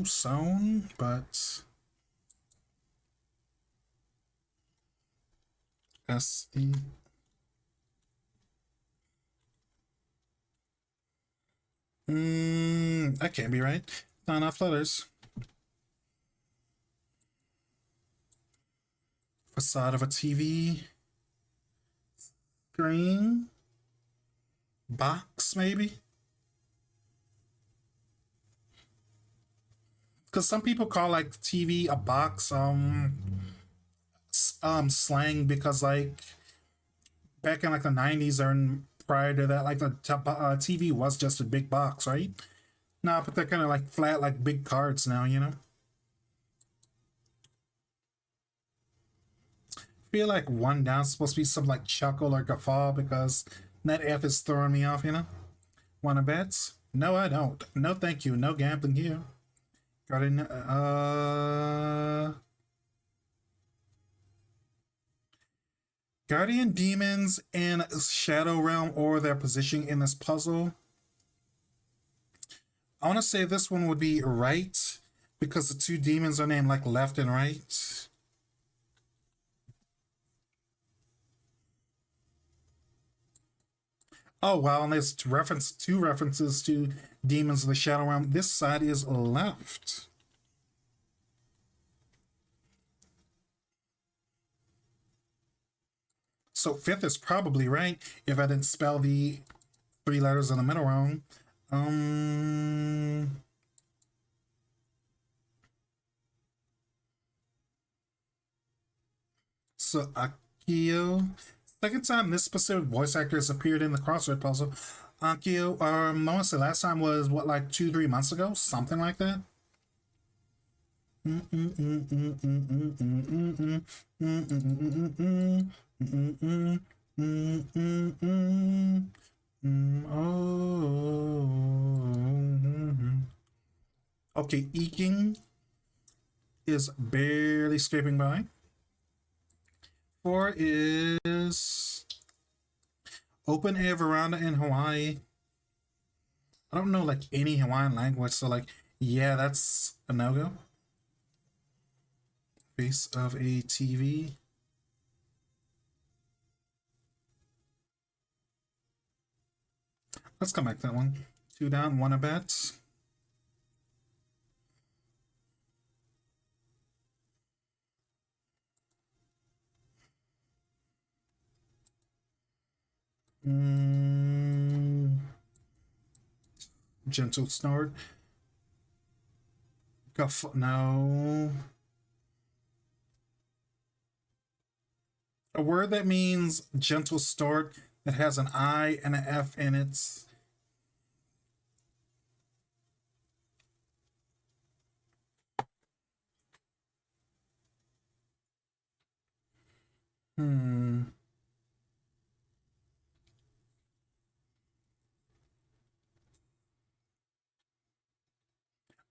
Sewn, but S-E. That can't be right. Not enough letters. Facade of a TV. Screen. Box, maybe? Because some people call like TV a box, slang because like back in like the 90s or prior to that, like the TV was just a big box, right? No, but they're kind of like flat, like big cards now, you know? I feel like one down supposed to be some like chuckle or guffaw because that F is throwing me off, you know? Wanna bets? No, I don't. No, thank you. No gambling here. Guardian, Guardian Demons and Shadow Realm or their positioning in this puzzle. I want to say this one would be right because the two demons are named like left and right. Oh wow, and there's two references to demons of the Shadow Realm. This side is left. So fifth is probably right if I didn't spell the three letters in the middle wrong. Um so Akio. Second time this specific voice actor has appeared in the crossword puzzle. Akio, I want to say last time was what, like 2-3 months ago? Something like that. Okay, eking is barely scraping by. Four is open air veranda in Hawaii. I don't know like any Hawaiian language, so like yeah, that's a no go. Face of a TV. Let's come back to that one. Two down, one a bet. Gentle snort. No. A word that means gentle snort that has an I and an F in it. Hmm.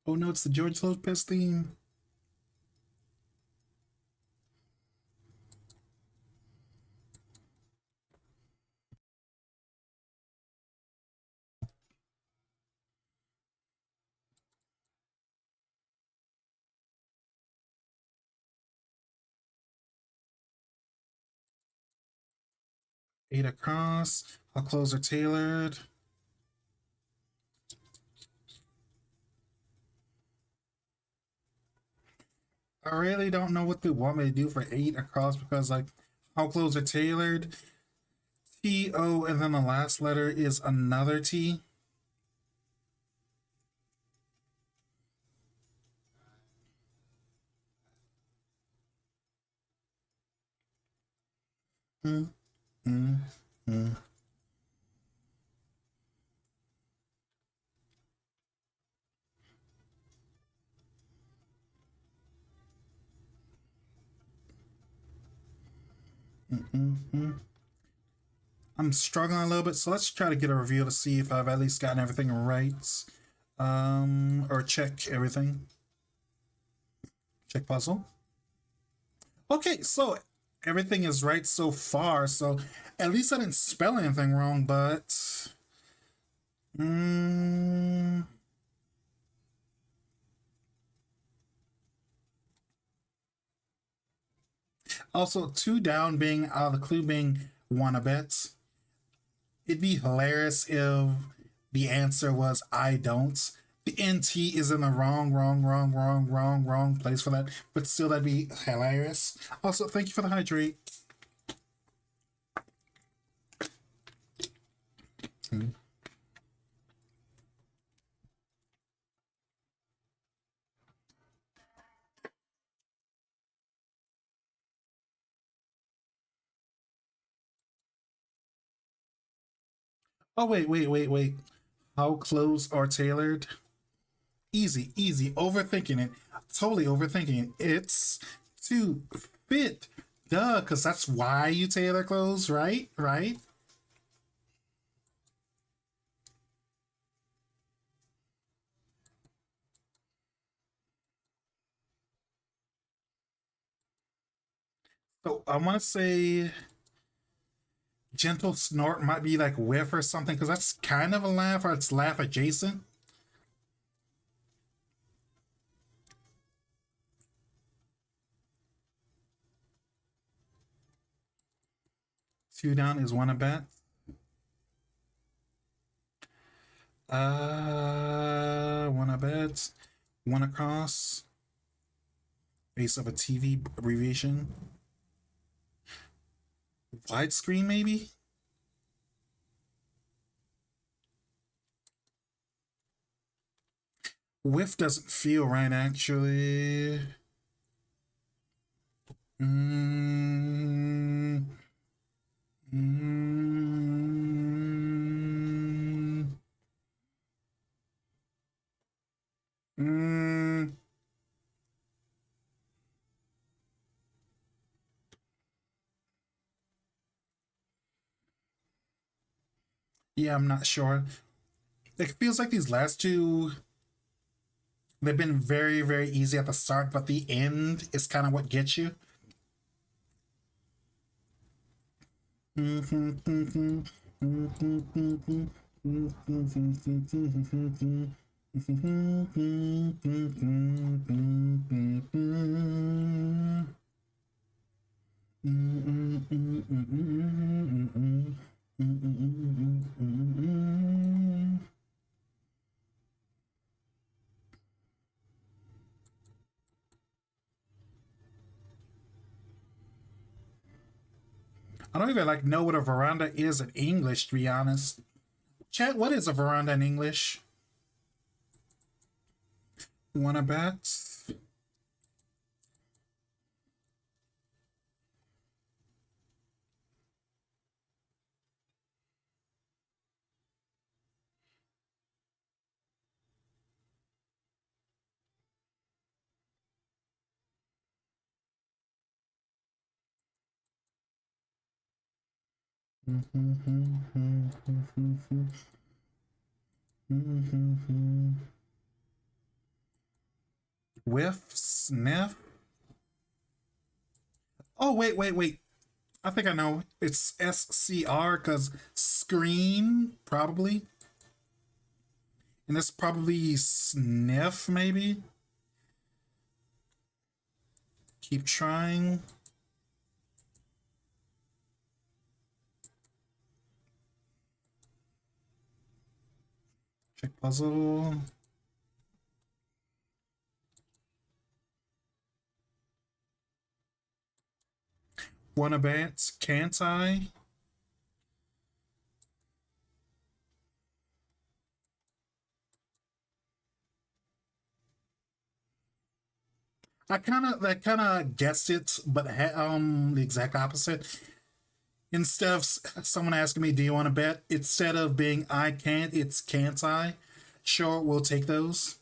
Oh no, it's the George Lopez theme. 8 across. How clothes are tailored. I really don't know what they want me to do for 8 across because, like, how clothes are tailored. T-O, and then the last letter is another T. Mm, mm, mm. Mm-mm. I'm struggling a little bit, so let's try to get a review to see if I've at least gotten everything right. Or check everything. Check puzzle. Okay, so everything is right so far. So at least I didn't spell anything wrong, but mm, also two down being out of the clue being wanna bet. It'd be hilarious if the answer was I don't. The NT is in the wrong place for that, but still that'd be hilarious. Also, thank you for the hydrate. Mm. Oh wait. How clothes are tailored? Easy, easy. Overthinking it. Totally overthinking it. It's to fit. Duh, because that's why you tailor clothes, right? Right? So I want to say gentle snort might be like whiff or something, because that's kind of a laugh, or it's laugh adjacent. Two down is one a bet. One a bet. One across. Base of a TV abbreviation. Widescreen, maybe? Whiff doesn't feel right, actually. Mm, mm, mm. Yeah, I'm not sure. It feels like these last two, they've been very easy at the start, but the end is kind of what gets you. I don't even like know what a veranda is in English, to be honest. Chat, what is a veranda in English? Wanna bet? Whiff, sniff. Oh, wait. I think I know. It's SCR because screen, probably. And it's probably sniff, maybe. Keep trying. Check puzzle. Wanna bet? Can't I? I kind of guessed it, but the exact opposite. Instead of someone asking me, "Do you want to bet?" Instead of being "I can't," it's "Can't I?" Sure, we'll take those.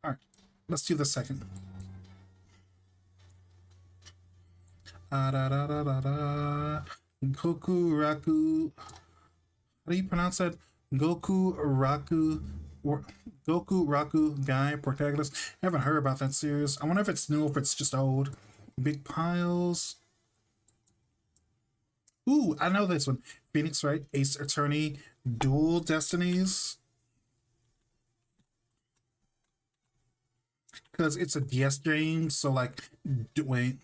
All right, let's do the second. Da, da, da, da, da. Goku Raku. How do you pronounce that? Goku Raku. Or Goku Raku guy protagonist. I haven't heard about that series. I wonder if it's new or if it's just old. Big piles. Ooh, I know this one. Phoenix Wright, Ace Attorney, Dual Destinies. Because it's a DS game, so like, wait.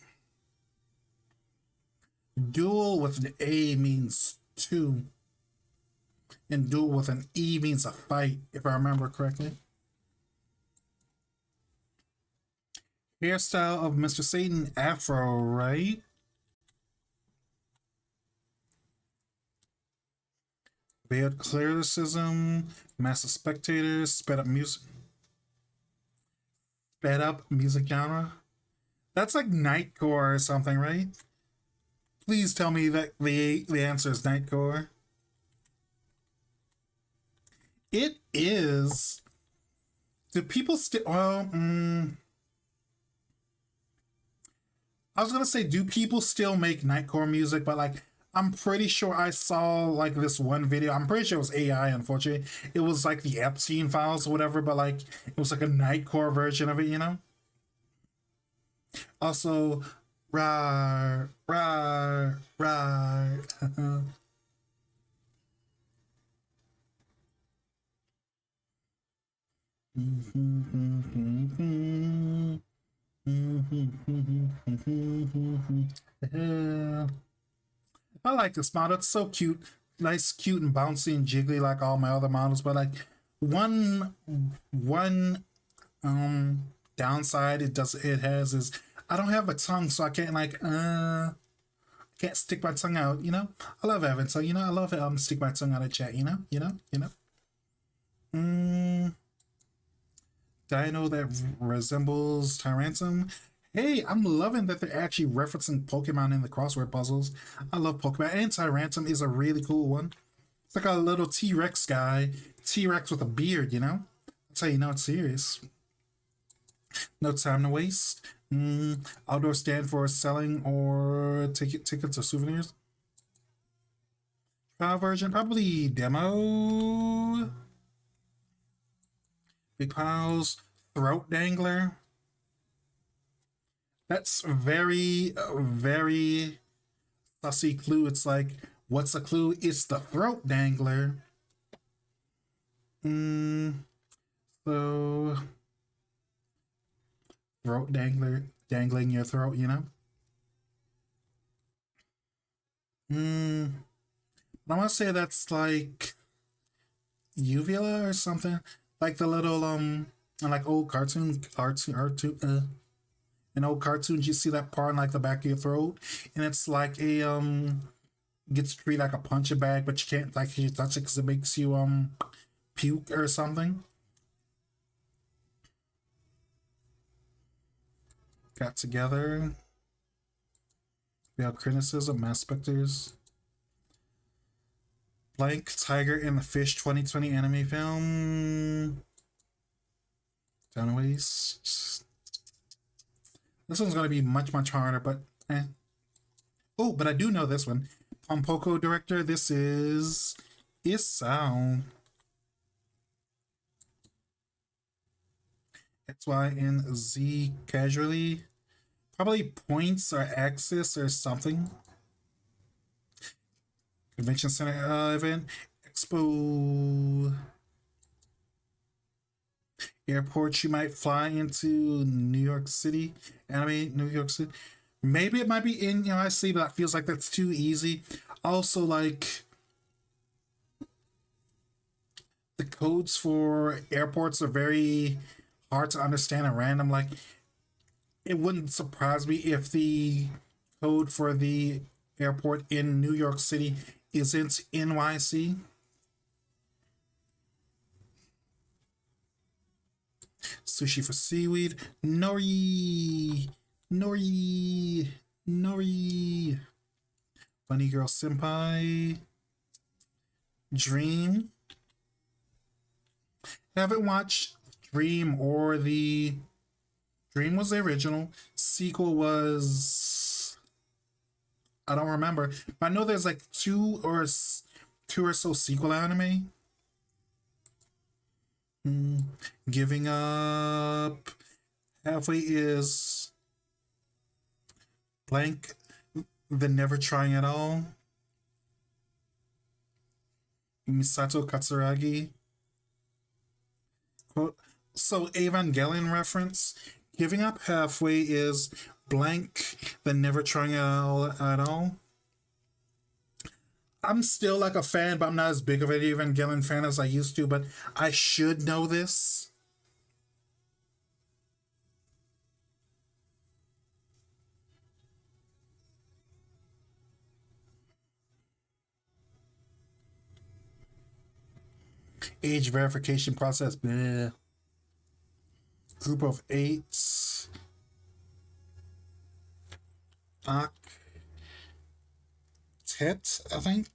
Dual with an A means two, and dual with an E means a fight, if I remember correctly. Hairstyle of Mr. Satan, Afro, right? Veiled clericism, massive spectators, sped up music genre. That's like Nightcore or something, right? Please tell me that the answer is Nightcore. It is. Do people still? Well, I was gonna say, do people still make Nightcore music? But like, I'm pretty sure I saw like this one video. I'm pretty sure it was AI. Unfortunately, it was like the Epstein files or whatever. But like, it was like a Nightcore version of it. You know. Also, rar, rar, rar. I like this model. It's so cute. Nice, cute, and bouncy and jiggly like all my other models. But like one downside it has is I don't have a tongue, so I can't can't stick my tongue out, you know? I love having so I love it stick my tongue out of chat, you know? Mm, Dino that resembles Tyrantum. Hey, I'm loving that they're actually referencing Pokemon in the crossword puzzles. I love Pokemon, and Tyrantum is a really cool one. It's like a little T Rex guy, T Rex with a beard, you know? That's how you know it's serious. No time to waste. Outdoor stand for selling or tickets or souvenirs. Trial version, probably demo. Big piles. Throat dangler. That's very, very sussy clue. It's like, what's the clue? It's the throat dangler. So throat dangler, dangling your throat, you know? I want to say that's like uvula or something. Like the little, like old in old cartoons, you see that part in like the back of your throat, and it's like a gets treated like a punching bag, but you can't like you touch it because it makes you puke or something. Got together. We have criticism, mass specters. Blank Tiger and the Fish 2020 anime film. Down waste. This one's gonna be much harder, but Oh, but I do know this one. Pompoko director. This is Is sound. X, Y, and Z casually. Probably points or axis or something. Convention Center event. Expo. Airport you might fly into New York City. Anime, New York City. Maybe it might be in NYC, but that feels like that's too easy. Also, like the codes for airports are very hard to understand and random. Like it wouldn't surprise me if the code for the airport in New York City isn't NYC. Sushi for seaweed. Nori. Nori. Nori. Bunny Girl Senpai. Dream. Haven't watched Dream or the Dream was the original. Sequel was I don't remember. But I know there's like two or so sequel anime. Hmm. Giving up. Halfway is blank. The never trying at all. Misato Katsuragi. Quote. So Evangelion reference. Giving up halfway is blank. The never trying at all. I'm still like a fan, but I'm not as big of an Evangelion fan as I used to. But I should know this. Age verification process. Bleh. Group of eights. Octet, I think.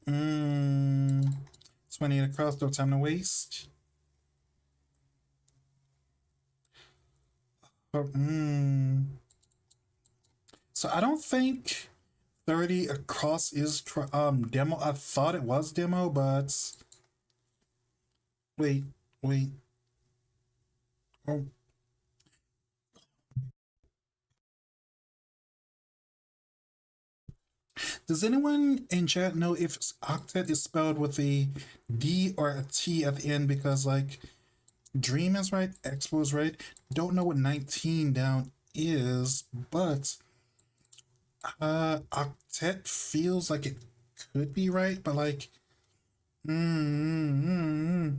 Mm, 28 across, no time to waste. But, so I don't think 30 across is demo. I thought it was demo, but wait, wait. Oh, does anyone in chat know if octet is spelled with a D or a T at the end? Because like Dream is right, Expo is right. Don't know what 19 down is, but octet feels like it could be right, but like mm, mm,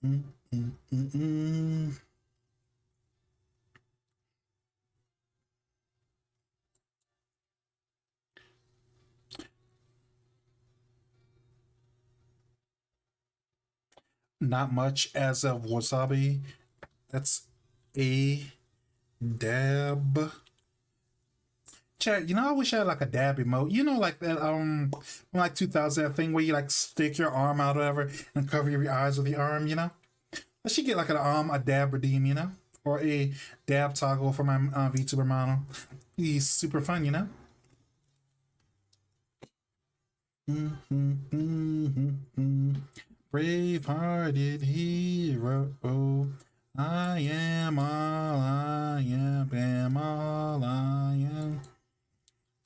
mm, mm, mm, mm, mm. Not much as of wasabi. That's a dab. Chat, I wish I had like a dab emote. Like that like 2000 thing where you like stick your arm out or whatever and cover your eyes with the arm. I should get like a dab redeem. Or a dab toggle for my VTuber model. He's super fun. Mm-hmm, mm-hmm, mm-hmm. Brave-hearted hero. I am all I am all I am.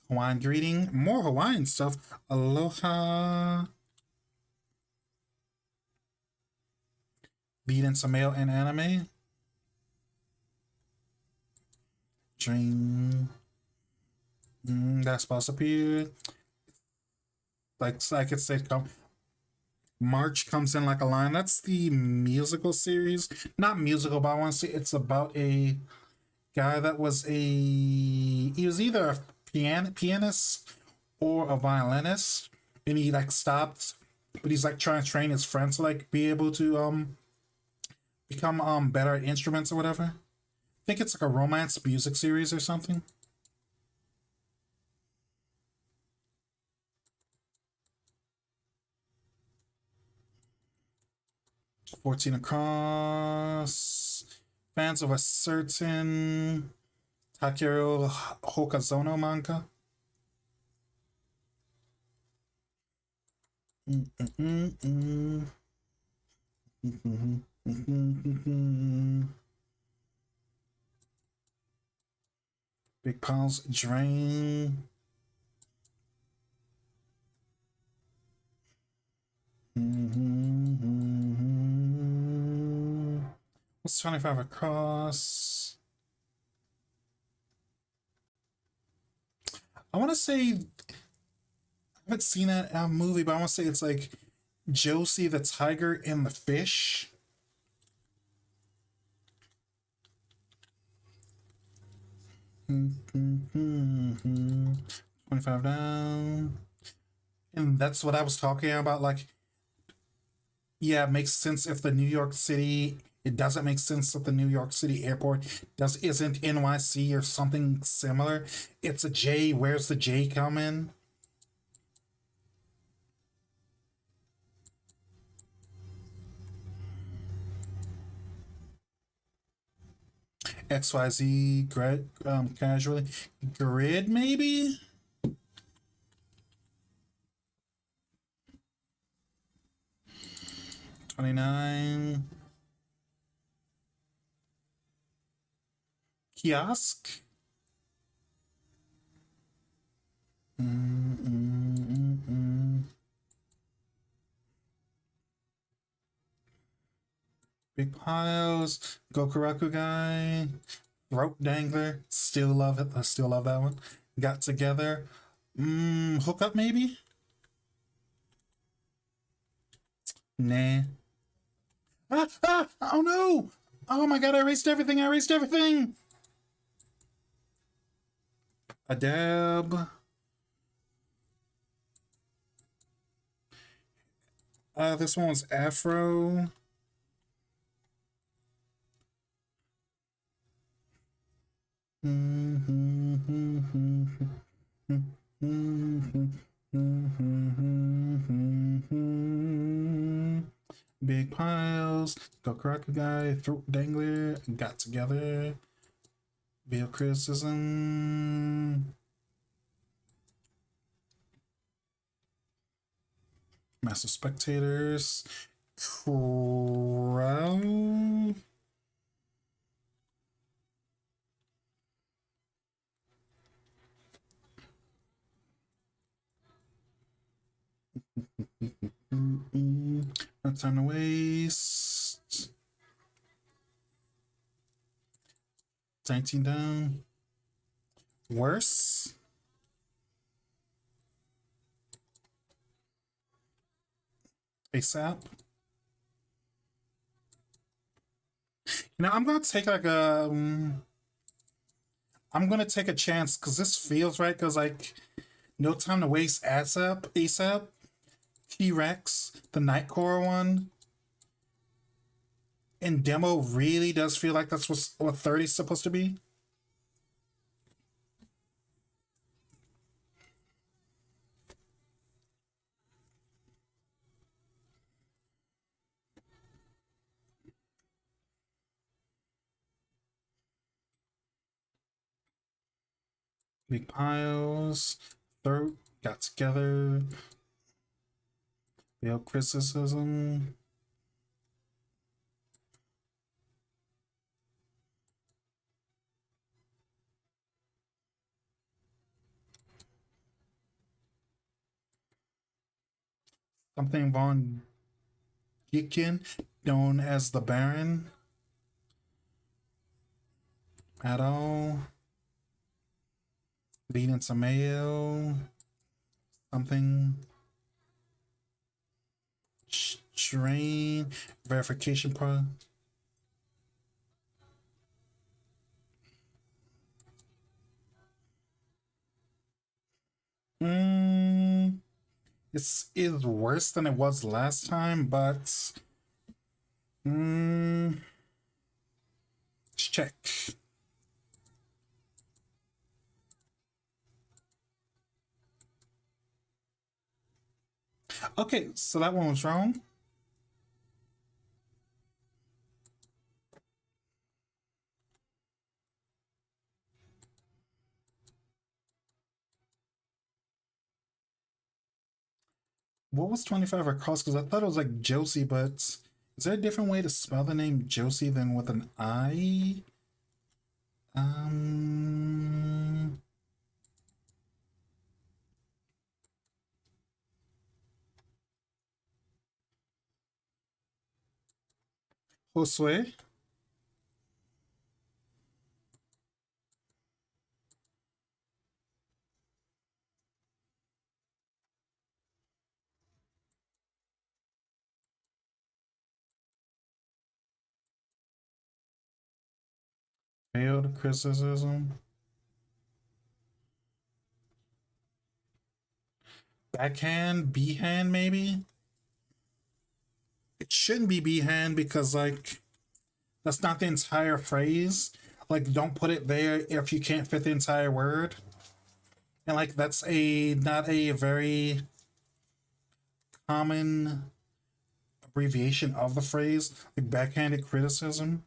Hawaiian greeting, more Hawaiian stuff. Aloha. Beat in some male in anime. Dream. That's supposed to appear. Like it said, March comes in like a line. That's the musical series. Not musical, but I want to say it's about a guy that was he was either a pianist or a violinist, and he like stopped, but he's like trying to train his friends to like be able to become better at instruments or whatever. I think it's like a romance music series or something. 14 across. Fans of a certain Takeru Hokazono manga. Big piles drain. What's 25 across? I want to say I haven't seen that movie, but I want to say it's like Josie the Tiger and the Fish. Mm-hmm. 25 down. And that's what I was talking about. Like, yeah, it makes sense if the New York City. It doesn't make sense if the New York City airport isn't NYC or something similar. It's a J. Where's the J come in? XYZ grid, casually. Grid, maybe? $29. Kiosk? Big piles. Gokuraku guy. Rope dangler. Still love it. I still love that one. Got together. Hook up maybe? Nah. Oh no! Oh my god, I erased everything! I erased everything! A dab. This one was Afro. Big piles. Go Cracker Guy. Throat Dangler. Got together. Veil Criticism. Massive Spectators. Crow. No time to waste. 19 down. Worse. ASAP. You know, I'm gonna take like a. I'm gonna take a chance because this feels right. Because like, no time to waste. ASAP. ASAP. T-Rex, the Nightcore one, and demo really does feel like that's what 30 is supposed to be. Big piles. Third got together. Real criticism. Something Von Gikin, known as the Baron. At all. Lead into mail. Something. Strain. Verification pro. It's is worse than it was last time, but let's check. Okay, so that one was wrong. What was 25 across? Because I thought it was like Josie, but is there a different way to spell the name Josie than with an I? Um, Josue? Failed criticism. Backhand, B-hand, maybe? It shouldn't be B-hand because, like, that's not the entire phrase. Like, don't put it there if you can't fit the entire word. And, like, that's a not a very common abbreviation of the phrase, like backhanded criticism.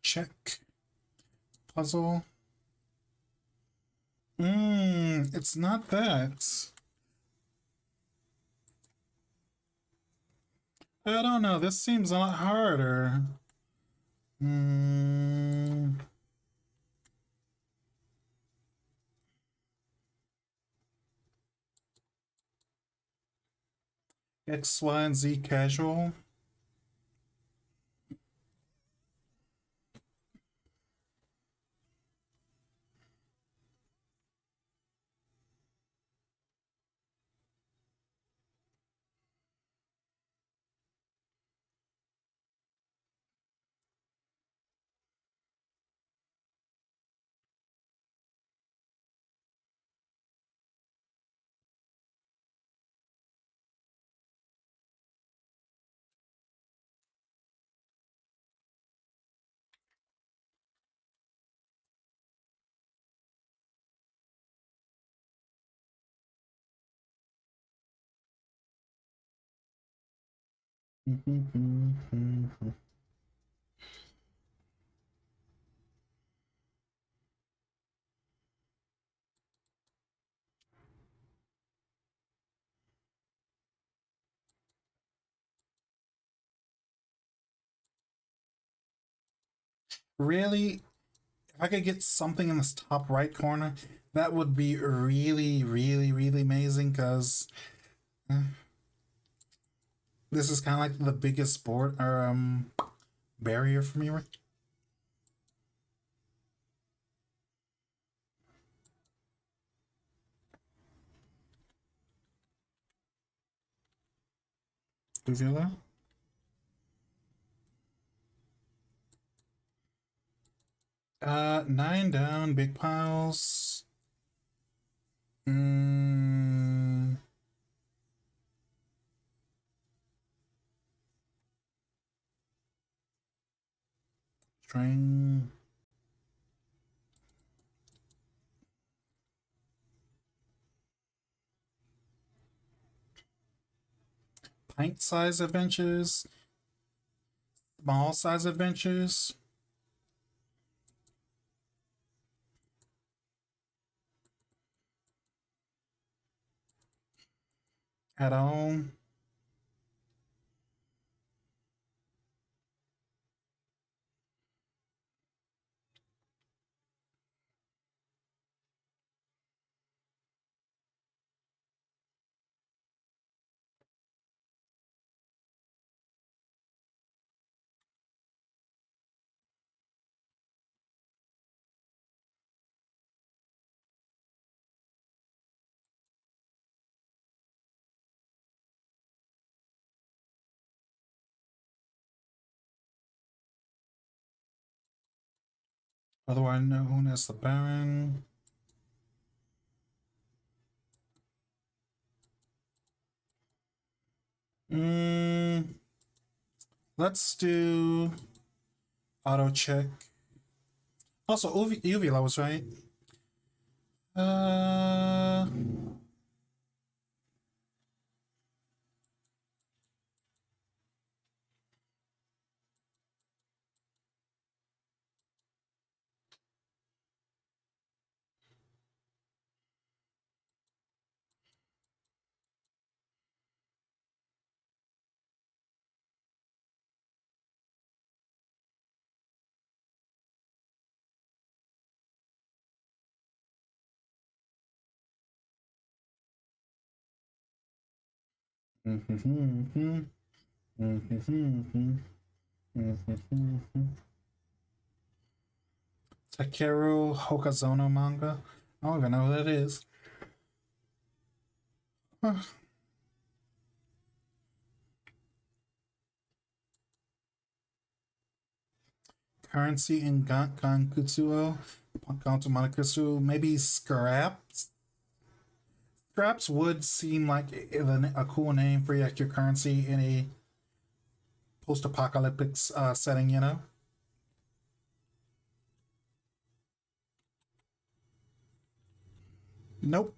Check. Puzzle. It's not that. I don't know. This seems a lot harder. Mm, X, Y, and Z casual. Really, if I could get something in this top right corner, that would be really, really, really amazing because this is kind of like the biggest board or barrier for me. Right? Do you feel that? 9 down, big piles. Mm, String. Pint size adventures. Small size adventures. At all. otherwise known as the Baron. Mm, let's do auto check. Also, Uvula was right. Uh, Takeru Hokazono manga. I don't even know who that is. Currency in Gankutsuo. Ganto Monokutsu. Maybe scraps. Scraps would seem like a cool name for like your currency in a post-apocalyptic setting, you know. Nope.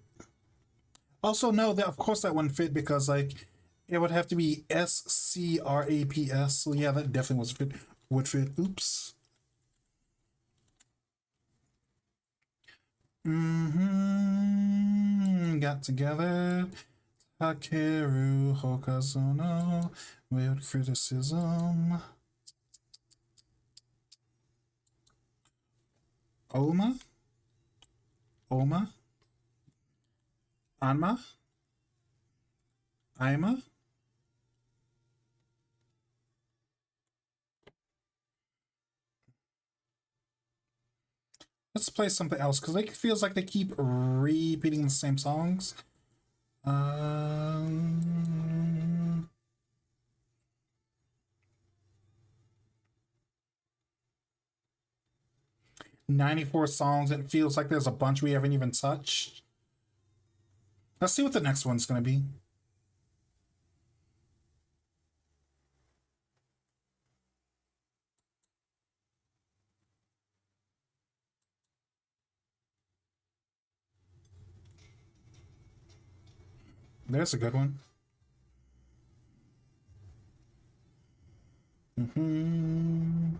Also, no. That of course that wouldn't fit because like it would have to be SCRAPS. So yeah, that definitely was fit. Would fit. Oops. Got together. Takeru Hokazono. Weird criticism. Oma. Oma. Anma. Ima. Let's play something else because it feels like they keep repeating the same songs. 94 songs. It feels like there's a bunch we haven't even touched. Let's see what the next one's going to be. There's a good one. Mm-hmm.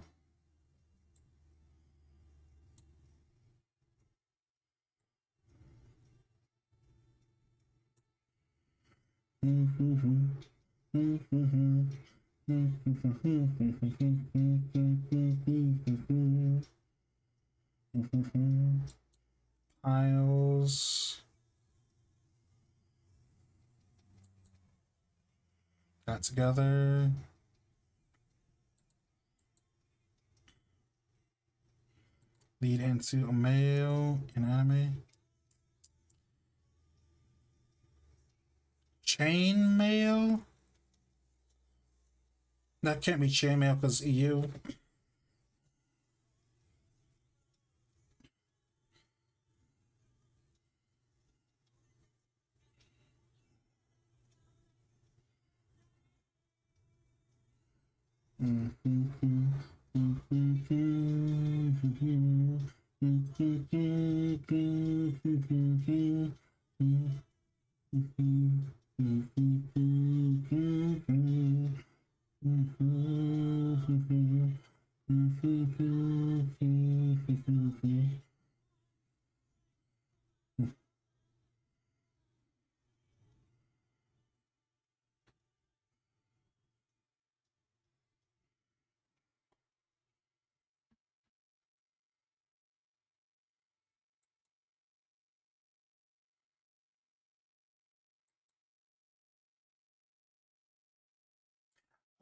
Mm-hmm. Mm-hmm. Piles. Got together. Lead into a male in anime. Chain mail? That can't be chain mail because EU.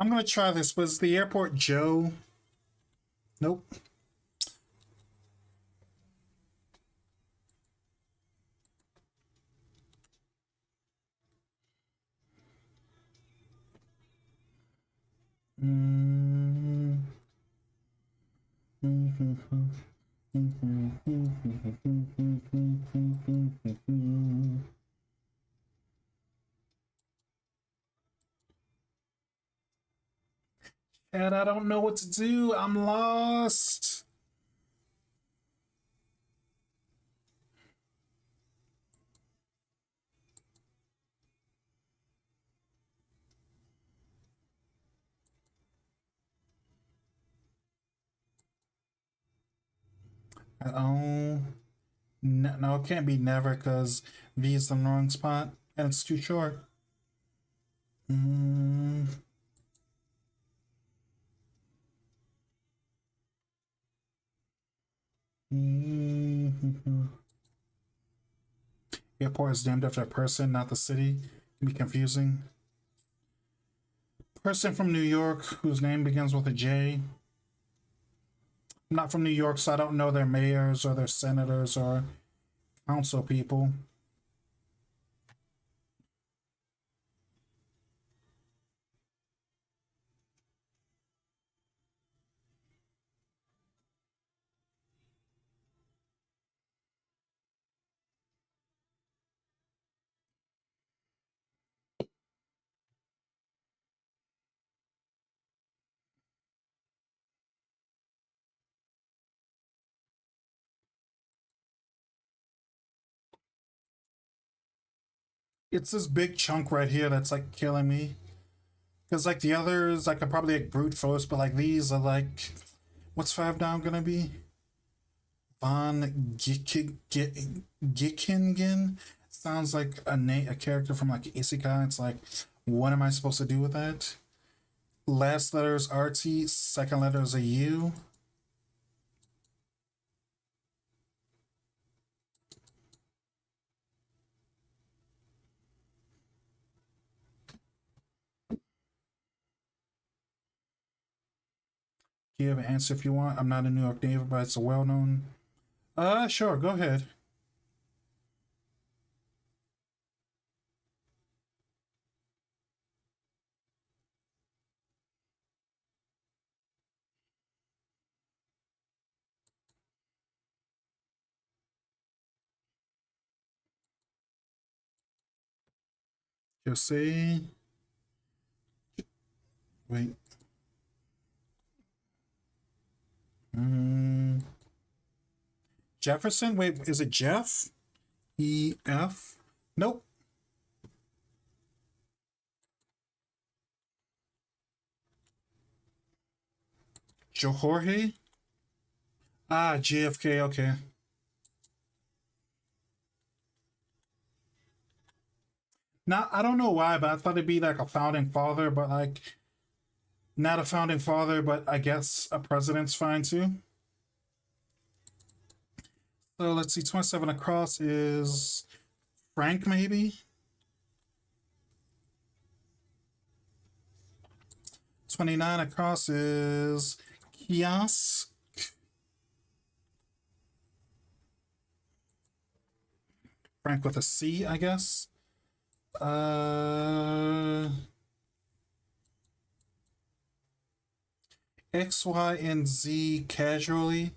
I'm gonna try this. Was the airport Joe? Nope. And I don't know what to do. I'm lost. Oh, no, no, it can't be never because V is the wrong spot and it's too short. Mm, mm, Airport is named after a person, not the city. Can be confusing. Person from New York whose name begins with a J. I'm not from New York, so I don't know their mayors or their senators or council people. It's this big chunk right here that's like killing me. Because like the others, I could probably like brute force, but like these are like, what's five down gonna be? Von Gickingen sounds like a character from like Isekai. It's like, what am I supposed to do with that? Last letter is RT, second letter is a U. You have an answer if you want. I'm not a New York native, but it's a well known. Sure, go ahead. Just say. Wait. Mm, Jefferson? Wait, is it Jeff? EF? Nope. Jorge? Ah, JFK, okay. Now, I don't know why, but I thought it'd be like a founding father, but like, not a founding father, but I guess a president's fine too. So let's see, 27 across is Frank, maybe? 29 across is Kios. Frank with a C, I guess. Uh, X, Y, and Z casually.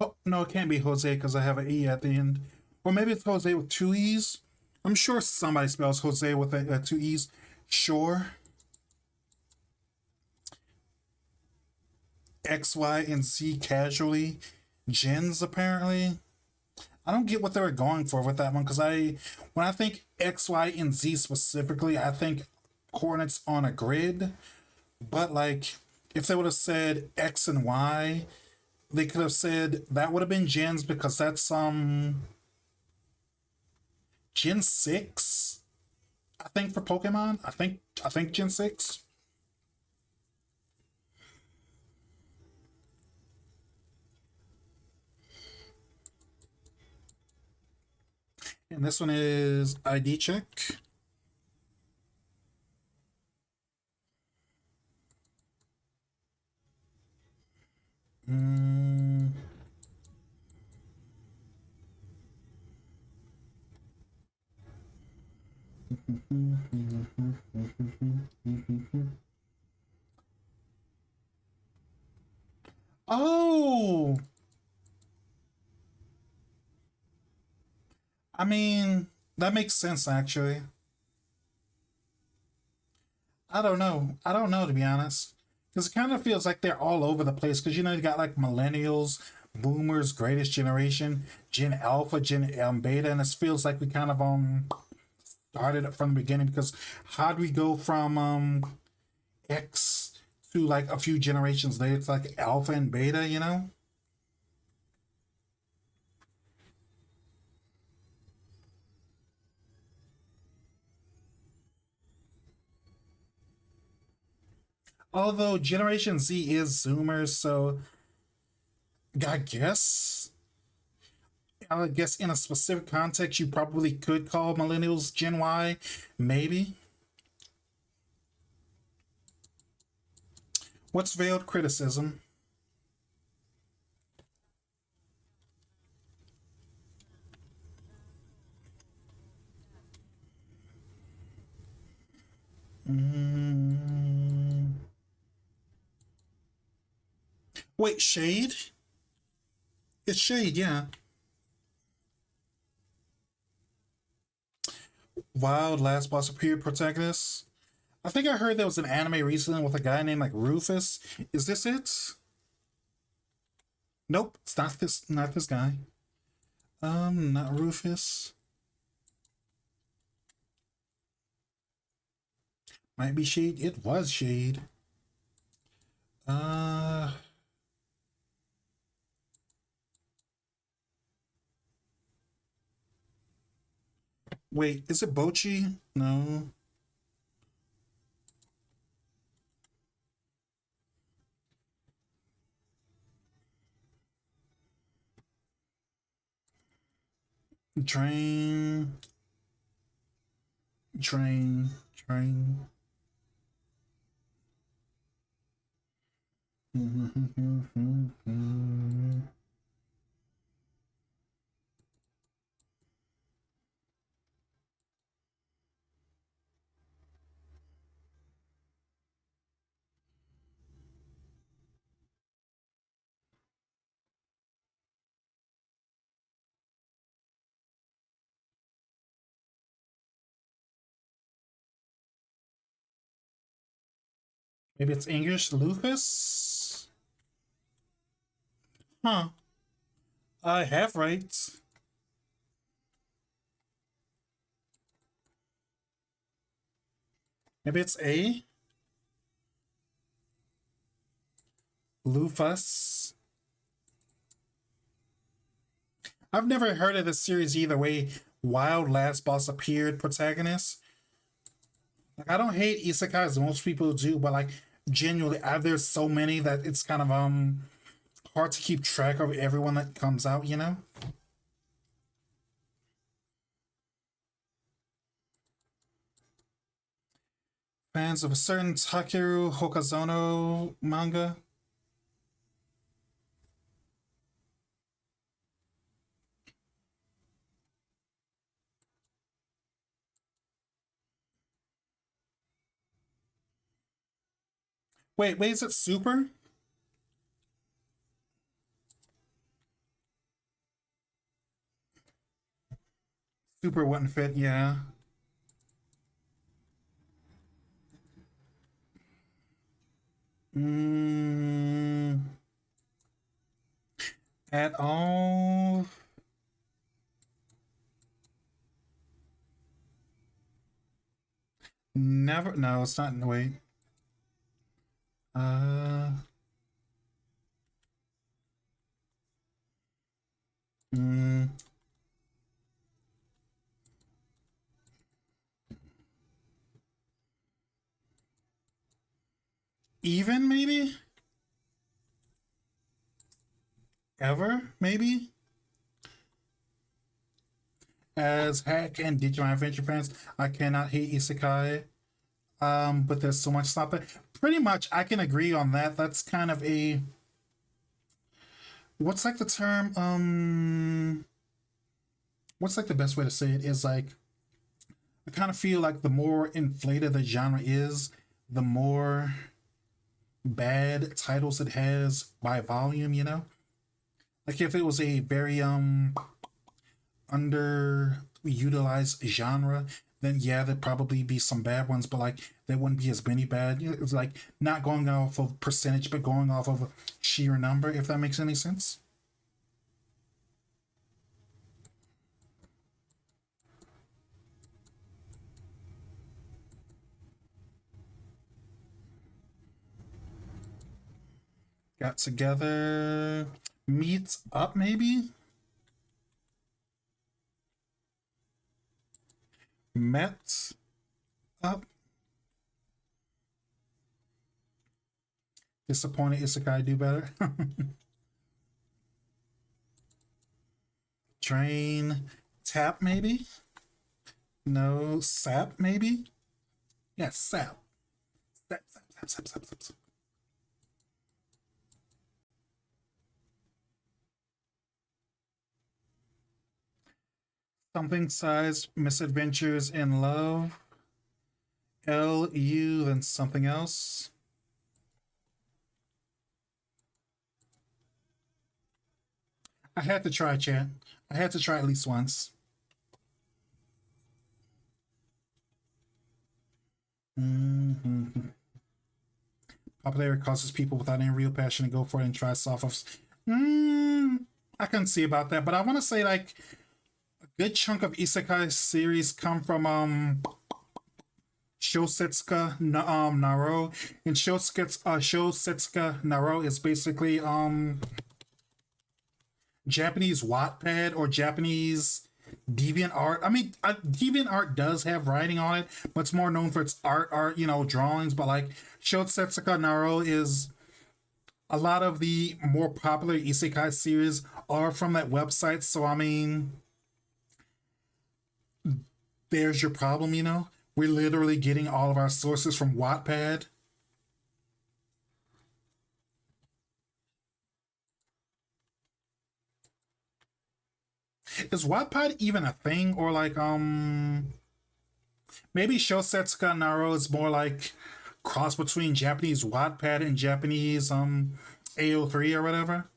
Oh, no, it can't be Jose because I have an E at the end. Or maybe it's Jose with two E's. I'm sure somebody spells Jose with two E's. Sure. X, Y, and Z casually. Gens, apparently. I don't get what they were going for with that one because when I think X, Y, and Z specifically, I think coordinates on a grid. But like, if they would have said X and Y, they could have said that would have been gens because that's Gen 6, I think, for Pokemon. I think Gen 6. And this one is ID check. Mm, Oh, I mean, that makes sense actually. I don't know. I don't know to be honest, because it kind of feels like they're all over the place. Because you got like millennials, boomers, greatest generation, Gen Alpha, Gen Beta, and it feels like we kind of started it from the beginning. Because how do we go from X to like a few generations later? It's like Alpha and Beta, you know. Although Generation Z is Zoomers, so I guess I guess in a specific context, you probably could call millennials Gen Y, maybe. What's veiled criticism? Mm, wait, shade? It's shade, yeah. Wild last boss of period protagonist. I think I heard there was an anime recently with a guy named like Rufus. Is this it? Nope, it's not this. Not this guy. Not Rufus. Might be shade. It was shade. Uh, wait, is it Bochi? No. Train, train. Maybe it's English Lufus? Huh. I have rights. Maybe it's A? Lufus? I've never heard of this series either way. Wild last boss appeared protagonist. Like I don't hate isekais, most people do, but like genuinely, there's so many that it's kind of hard to keep track of everyone that comes out. Fans of a certain Takeru Hokazono manga. Wait, is it Super? Super wouldn't fit, yeah. Mm, at all? Never. No, it's not. Wait. Uh. Mm, even maybe. Ever maybe. As hack and Digimon Adventure fans, I cannot hate Isekai. But there's so much stuff that pretty much I can agree on that. That's kind of a what's like the term? What's like the best way to say it is like I kind of feel like the more inflated the genre is, the more bad titles it has by volume, you know? Like if it was a very underutilized genre, then yeah, there'd probably be some bad ones, but like there wouldn't be as many bad. You know, it's like not going off of percentage, but going off of sheer number, if that makes any sense. Got together, meets up maybe, met up, disappointed isekai do better. Train, tap maybe, no, sap maybe, yeah, sap, sap. Something size misadventures in love. LU, then something else. I had to try, chat. I had to try at least once. Mm-hmm. Popularity causes people without any real passion to go for it and try soft offs. Mm, I can see about that, but I want to say like a good chunk of isekai series come from Shosetsuka Naro, and Shosetsuka Naro is basically Japanese Wattpad or Japanese Deviant Art. I mean, Deviant Art does have writing on it, but it's more known for its art, you know, drawings. But like Shosetsuka Naro is a lot of the more popular isekai series are from that website. So I mean, there's your problem. You know, we're literally getting all of our sources from Wattpad. Is Wattpad even a thing, or like maybe Shosetsuka Naro is more like cross between Japanese Wattpad and Japanese AO3 or whatever.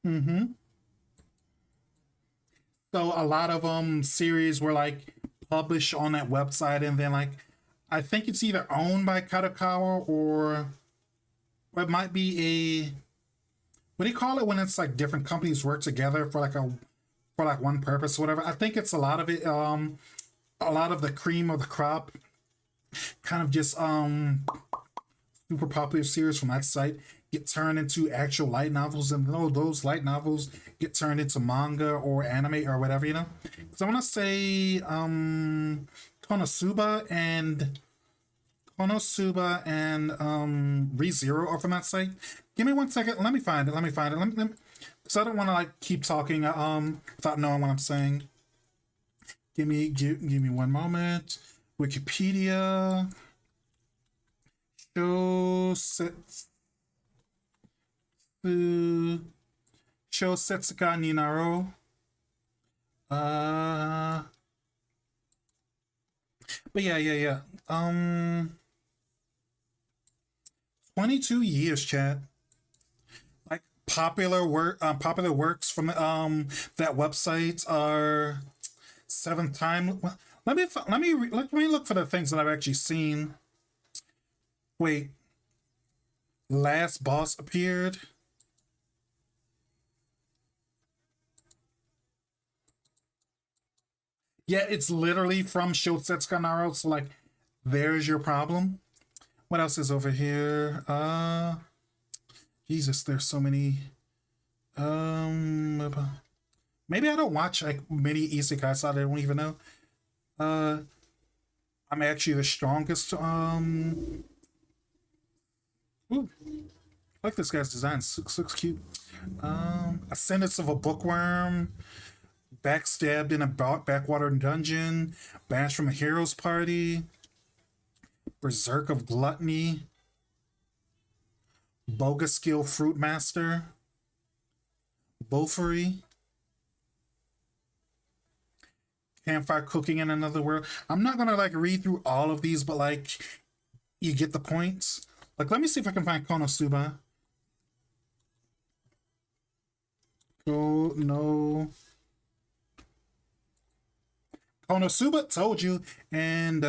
Mm-hmm. So a lot of series were like published on that website, and then like I think it's either owned by Kadokawa or it might be a what do you call it when it's like different companies work together for like a for like one purpose or whatever. I think it's a lot of it a lot of the cream of the crop kind of just super popular series from that site get turned into actual light novels, and those light novels get turned into manga or anime or whatever, you know. So I want to say Konosuba and ReZero are from that site. Give me 1 second. Let me find it. Let me find it. Because I don't want to like keep talking without knowing what I'm saying. Give me one moment. Wikipedia. Shosetsu Shosetsuka Ninaro. Uh, but yeah. 22 years, chat. Like popular works from that website are seventh time. Well, let me look for the things that I've actually seen. Wait, last boss appeared. Yeah, it's literally from Shosetsuka Naro. So like, there's your problem. What else is over here? Jesus, there's so many. Um, maybe I don't watch like many isekai, so I don't even know. Uh, I'm actually the strongest. Ooh, I like this guy's design. Looks cute. Ascendance of a Bookworm. Backstabbed in a backwater dungeon. Banished from a hero's party. Berserk of Gluttony. Bogus Skill Fruit Master, Bofery, Campfire Cooking in Another World. I'm not gonna like read through all of these, but like you get the points. Like, let me see if I can find Konosuba. Oh no. Konosuba, told you. And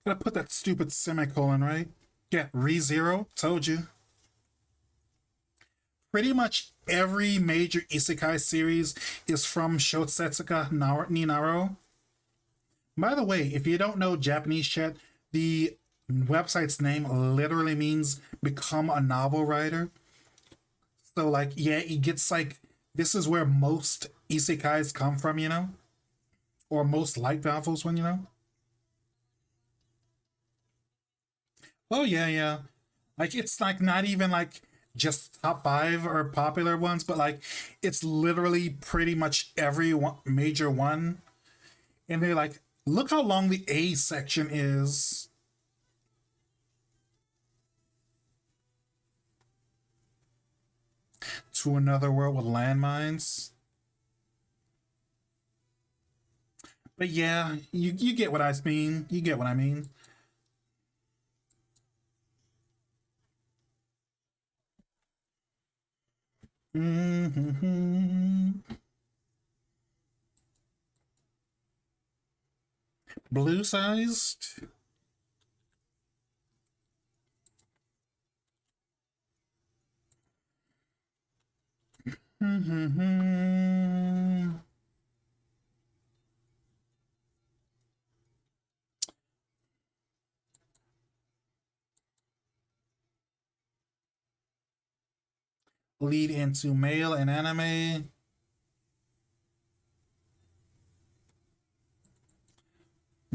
gotta put that stupid semicolon, right? Yeah, re-zero, told you. Pretty much every major isekai series is from Shotsetsuka Ninaro. By the way, if you don't know Japanese chat, the website's name literally means become a novel writer. So like, yeah, it gets like this is where most isekais come from, you know, or most light novels, when you know. Oh yeah, yeah. Like it's like not even like just top five or popular ones, but like it's literally pretty much every one, major one. And they're like, look how long the A section is. To Another World with Landmines. But yeah, you get what I mean. You get what I mean. Mm-hmm. Blue sized. Mm-hmm. Lead into male in anime.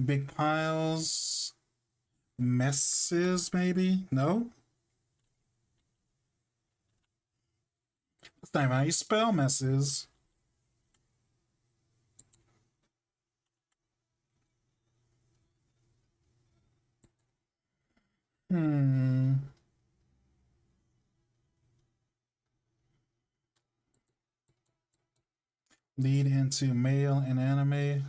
Big piles. Messes, maybe? No? That's not even how you spell messes. Hmm. Lead into male in anime.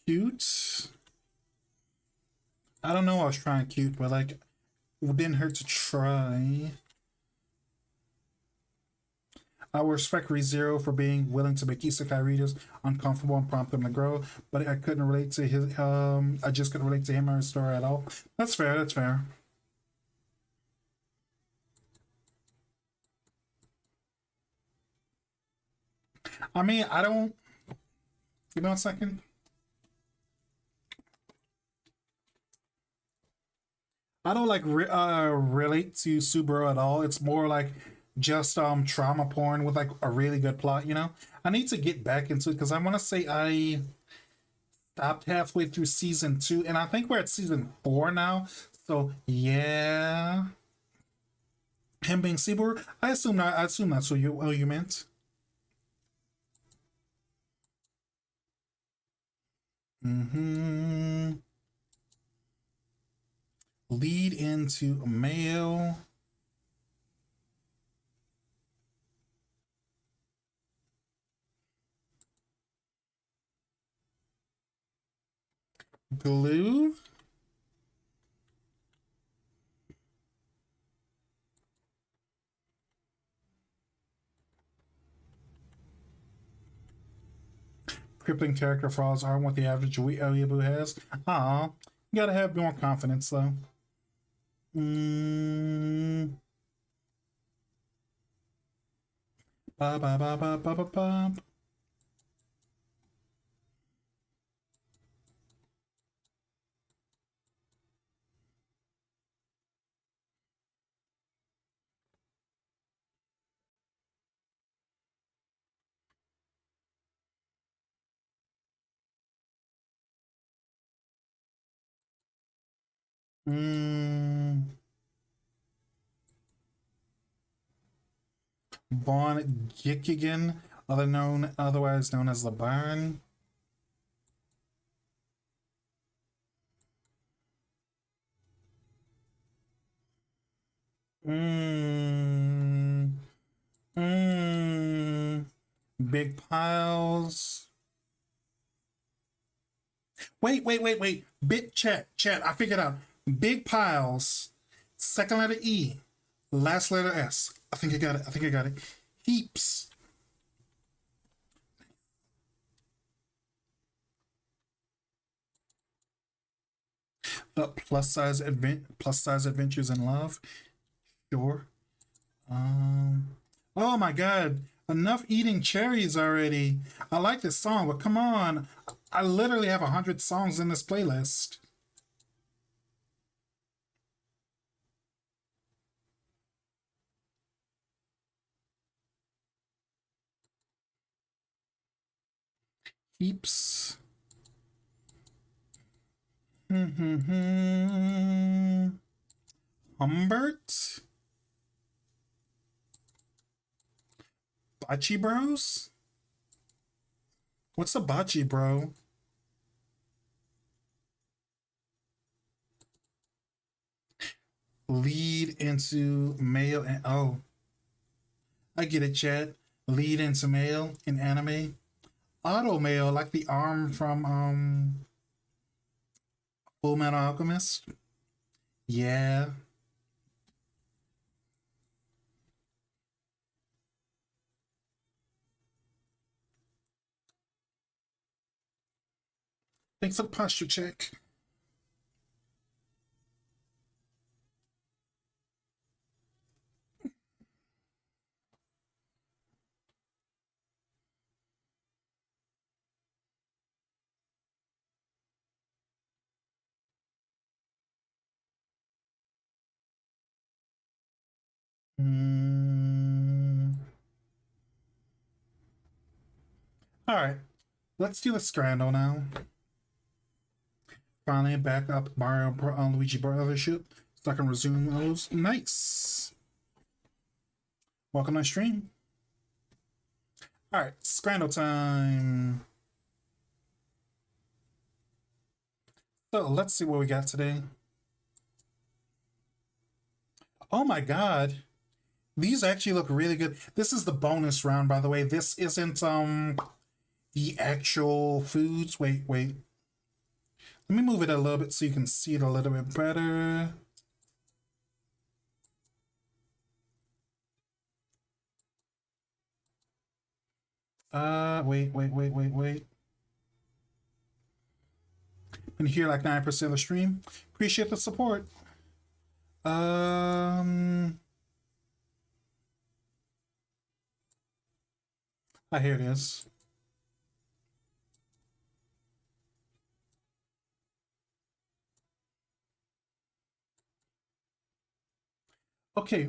Cute. I don't know. I was trying cute, but like, it didn't hurt to try. I will respect ReZero for being willing to make isekai readers uncomfortable and prompt them to grow, but I couldn't relate to his. I just couldn't relate to him or his story at all. That's fair. That's fair. I mean, I don't. Give me 1 second. I don't like relate to Subaru at all. It's more like just trauma porn with like a really good plot. You know, I need to get back into it because I want to say I stopped halfway through season two, and I think we're at season four now. So yeah, him being Subaru, I assume not. I assume that's what you meant. Mm-hmm. Lead into a male. Glue. Crippling character flaws aren't what the average weeaboo has. Aw, you gotta have more confidence though. Mm. Ba ba ba ba ba ba ba. Mm. Von Gikigan. otherwise known as the barn. Mmm. Mmm. Big piles. Wait. Big chat. I figured out. Big piles. Second letter E. Last letter S. I think I got it. Heaps. The plus size adventures in love. Sure. Oh my god. Enough eating cherries already. I like this song, but come on. I literally have 100 songs in this playlist. Heaps. Humbert? Bocce Bros? What's a bocce bro? Lead into male and oh, I get it, chat. Lead into male in anime. Auto male, like the arm from Full Metal Alchemist. Yeah. Thanks for the posture check. Mm. All right, let's do the Scrandle now. Finally, back up Mario Luigi Brothership so I can resume those. Nice. Welcome to stream. All right, Scrandle time. So let's see what we got today. Oh my god. These actually look really good. This is the bonus round, by the way. This isn't the actual foods. Wait. Let me move it a little bit so you can see it a little bit better. Wait. Been here like 9% of the stream. Appreciate the support. Here it is. Okay.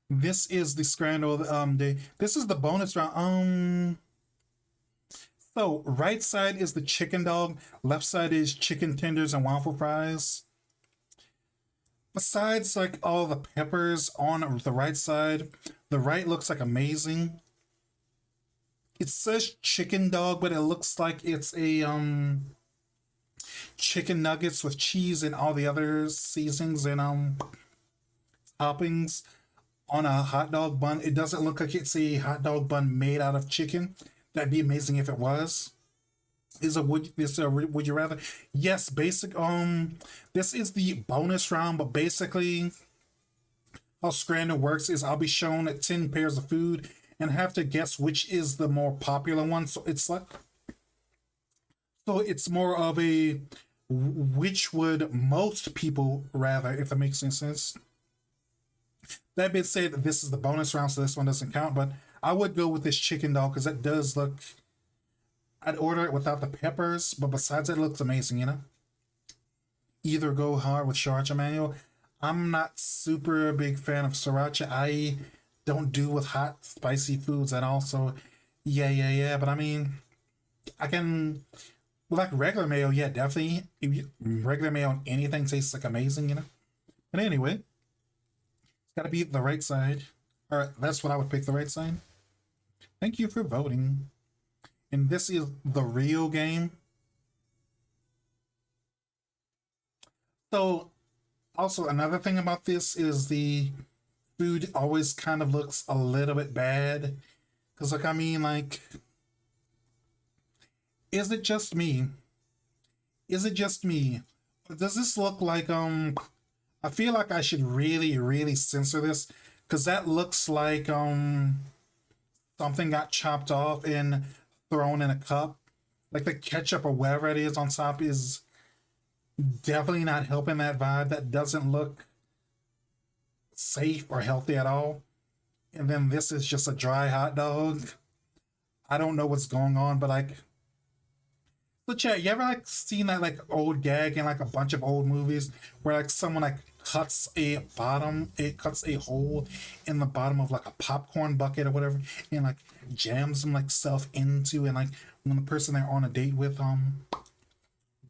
This is the Scrandle day. This is the bonus round. So right side is the chicken dog, left side is chicken tenders and waffle fries. Besides like all the peppers on the right side, the right looks like amazing. It says chicken dog, but it looks like it's a chicken nuggets with cheese and all the other seasonings and toppings on a hot dog bun. It doesn't look like it's a hot dog bun made out of chicken. That'd be amazing if it was. Would you rather? Yes, basic this is the bonus round, but basically how Scrandle works is I'll be shown 10 pairs of food and have to guess which is the more popular one. So it's more of a which would most people rather, if that makes any sense. That being said, this is the bonus round, so this one doesn't count, but I would go with this chicken dog because that does look. I'd order it without the peppers, but besides it looks amazing, you know? Either go hard with sriracha mayo. I'm not super big fan of sriracha. I don't do with hot, spicy foods at all, so yeah. But I mean, I can. Like regular mayo, yeah, definitely. Regular mayo on anything tastes like amazing, you know? But anyway, it's gotta be the right side. Alright, that's what I would pick, the right side. Thank you for voting. And this is the real game. So, also another thing about this is the food always kind of looks a little bit bad. Cause like I mean, like, is it just me? Is it just me? Does this look like I feel like I should really, really censor this because that looks like something got chopped off and thrown in a cup. Like the ketchup or whatever it is on top is definitely not helping that vibe. That doesn't look safe or healthy at all. And then this is just a dry hot dog. I don't know what's going on, but like, so chat, you ever like seen that like old gag in like a bunch of old movies where like someone like it cuts a hole in the bottom of like a popcorn bucket or whatever, and like jams some like stuff into, and like when the person they're on a date with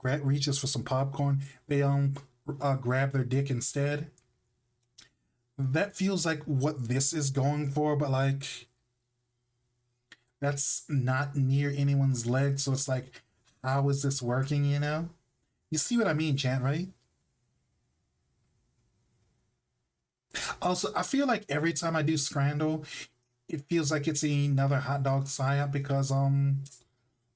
reaches for some popcorn, they grab their dick instead. That feels like what this is going for, but like that's not near anyone's leg, so it's like, how is this working, you know? You see what I mean, chat, right? Also, I feel like every time I do Scrandle, it feels like it's another hot dog psyop because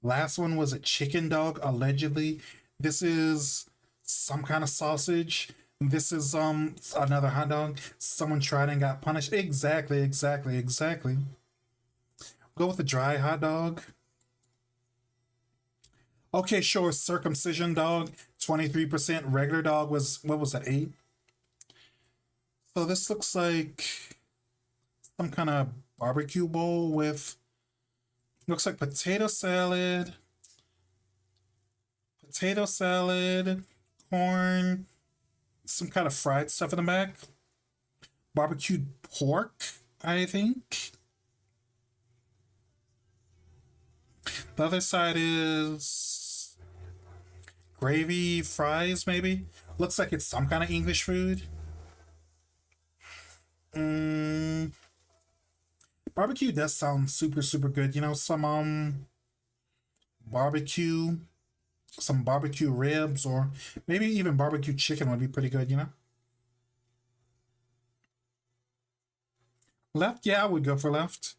last one was a chicken dog allegedly. This is some kind of sausage. This is another hot dog. Someone tried and got punished. Exactly, exactly, exactly. Go with the dry hot dog. Okay, sure. Circumcision dog, 23%. Regular dog was, what was that, 8? So this looks like some kind of barbecue bowl with, looks like potato salad, corn, some kind of fried stuff in the back, barbecued pork, I think. The other side is gravy, fries, maybe. Looks like it's some kind of English food. Mm, barbecue does sound super, super good. You know, barbecue, some barbecue ribs, or maybe even barbecue chicken would be pretty good. You know, left, yeah, I would go for left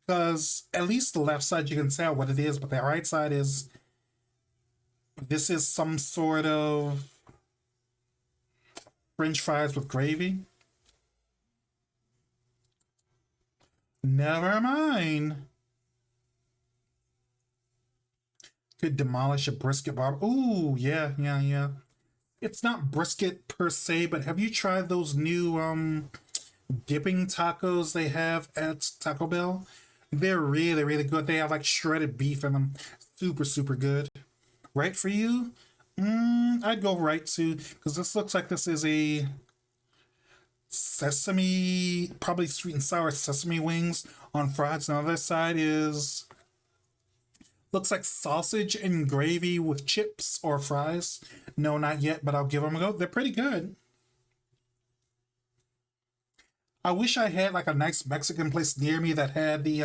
because at least the left side you can tell what it is, but the right side is, this is some sort of French fries with gravy. Never mind. Could demolish a brisket bar. Ooh, yeah, yeah, yeah. It's not brisket per se, but have you tried those new dipping tacos they have at Taco Bell? They're really, really good. They have like shredded beef in them. Super, super good. Right for you? I'd go right too, because this looks like this is a sesame, probably sweet and sour sesame wings on fries. And the other side is, looks like sausage and gravy with chips or fries. No, not yet, but I'll give them a go. They're pretty good. I wish I had like a nice Mexican place near me that had the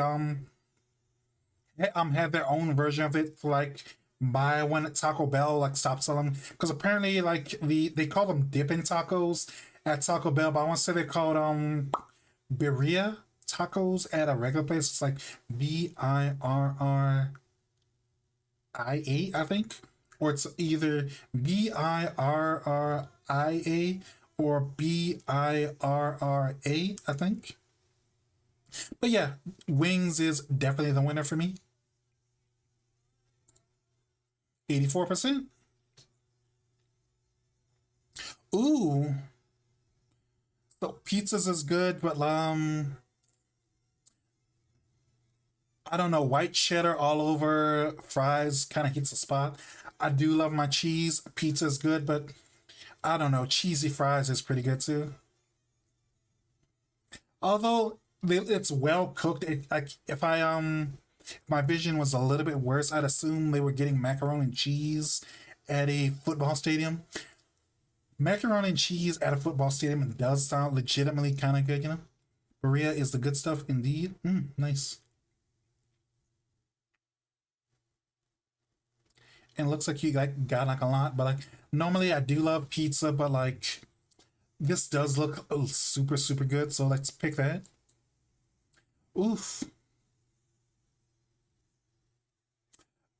had their own version of it for like buy one at Taco Bell, like stop selling, because apparently like they call them dipping tacos at Taco Bell, but I want to say they're called birria tacos at a regular place. It's like BIRRIA, I think, or it's either BIRRIA or BIRRA, I think. But yeah, wings is definitely the winner for me. 84%. Ooh, so pizzas is good, but I don't know, white cheddar all over fries kind of hits a spot. I do love my cheese. Pizza is good, but I don't know, cheesy fries is pretty good too. Although it's well cooked, like if I my vision was a little bit worse, I'd assume they were getting macaroni and cheese at a football stadium. Macaroni and cheese at a football stadium does sound legitimately kind of good, you know. Maria is the good stuff indeed. Nice. And it looks like you like got like a lot, but like normally I do love pizza, but like this does look super super good. So let's pick that. Oof.